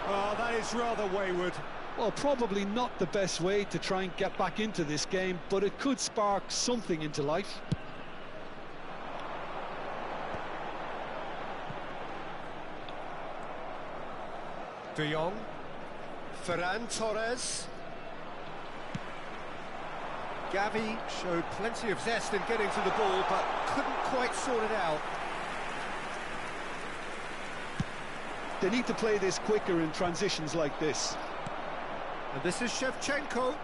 Speaker 2: Oh, that is rather wayward.
Speaker 3: Well, probably not the best way to try and get back into this game, but it could spark something into life.
Speaker 2: De Jong. Ferran Torres. Gavi showed plenty of zest in getting to the ball, but couldn't quite sort it out.
Speaker 3: They need to play this quicker in transitions like this.
Speaker 2: And this is Shevchenko.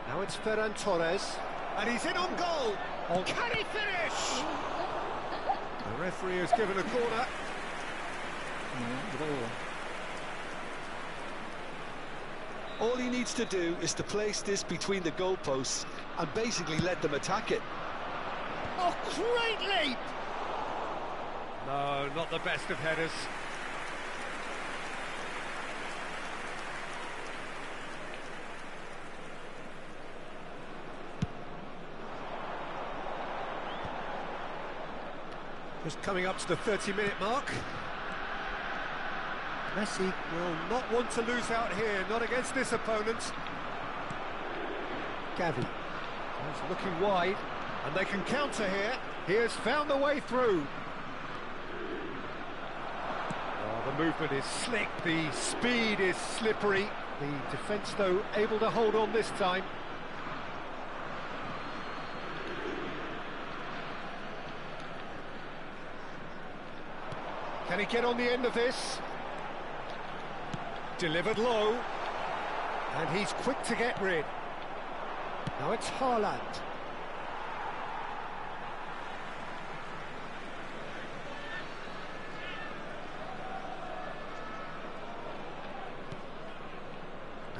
Speaker 2: Now it's Ferran Torres. And he's in on goal. Oh, can he finish? The referee has given a corner.
Speaker 3: All he needs to do is to place this between the goalposts and basically let them attack it.
Speaker 2: Oh, great leap! No, not the best of headers. Just coming up to the 30-minute mark. Messi will not want to lose out here, not against this opponent. Gavi is looking wide, and they can counter here. He has found the way through. Oh, the movement is slick, the speed is slippery. The defence, though, able to hold on this time. Can he get on the end of this? Delivered low, and he's quick to get rid. Now it's Haaland.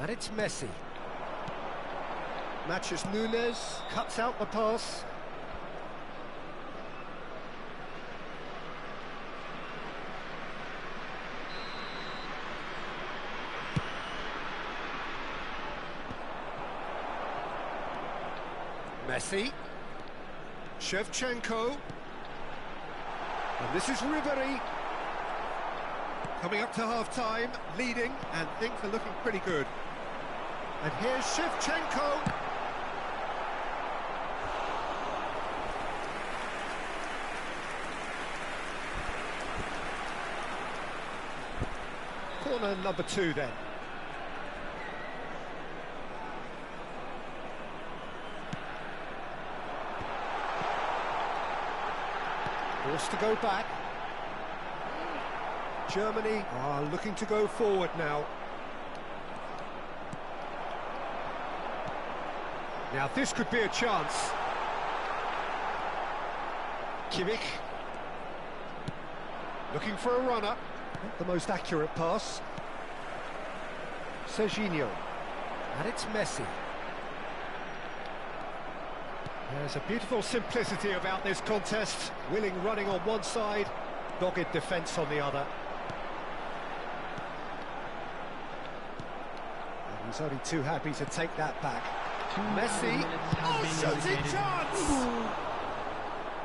Speaker 2: And it's Messi. Matheus Nunes cuts out the pass. Messi, Shevchenko, and this is Ribery. Coming up to half-time, leading, and things are looking pretty good. And here's Shevchenko. Corner number 2 then. Forced to go back. Germany are looking to go forward now. Now this could be a chance. Kimmich. Looking for a runner. Not the most accurate pass. Serginho. And it's Messi. There's a beautiful simplicity about this contest. Willing running on one side, dogged defence on the other. And he's only too happy to take that back. Messi, oh, shooting chance!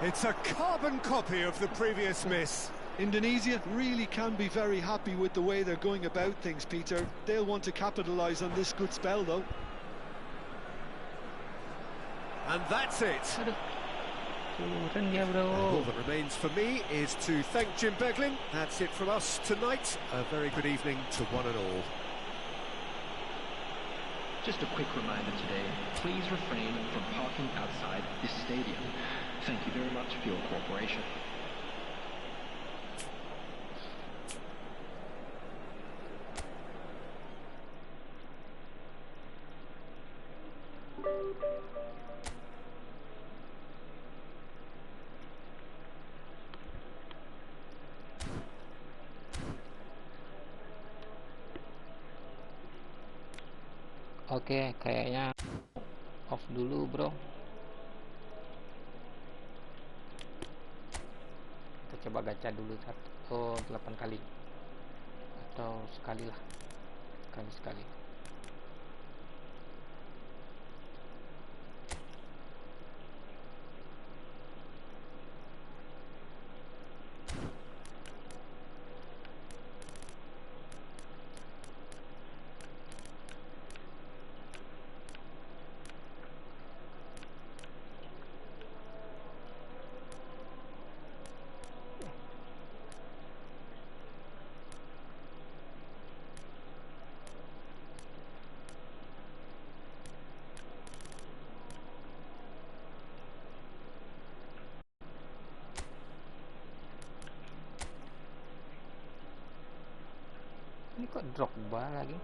Speaker 2: It's a carbon copy of the previous miss.
Speaker 3: Indonesia really can be very happy with the way they're going about things, Peter. They'll want to capitalise on this good spell, though.
Speaker 2: And that's it.
Speaker 5: Turun dia, bro.
Speaker 2: All that remains for me is to thank Jim Beglin. That's it from us tonight. A very good evening to one and all.
Speaker 7: Just a quick reminder today, please refrain from parking outside this stadium. Thank you very much for your cooperation.
Speaker 5: Oke, kayaknya off dulu, bro. Kita coba gacha dulu 8 kali atau sekali lah, sekali. Ini kok drop lagi?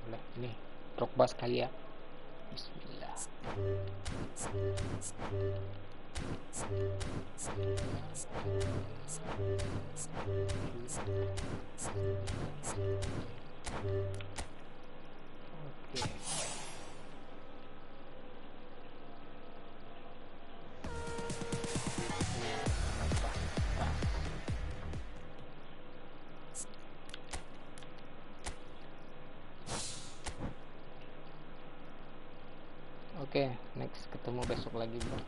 Speaker 5: Boleh, ini drop sekali ya. Bismillah. Oke. Oke, next ketemu besok lagi, bro.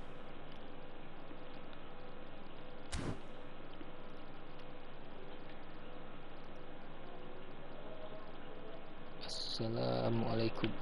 Speaker 5: Assalamualaikum.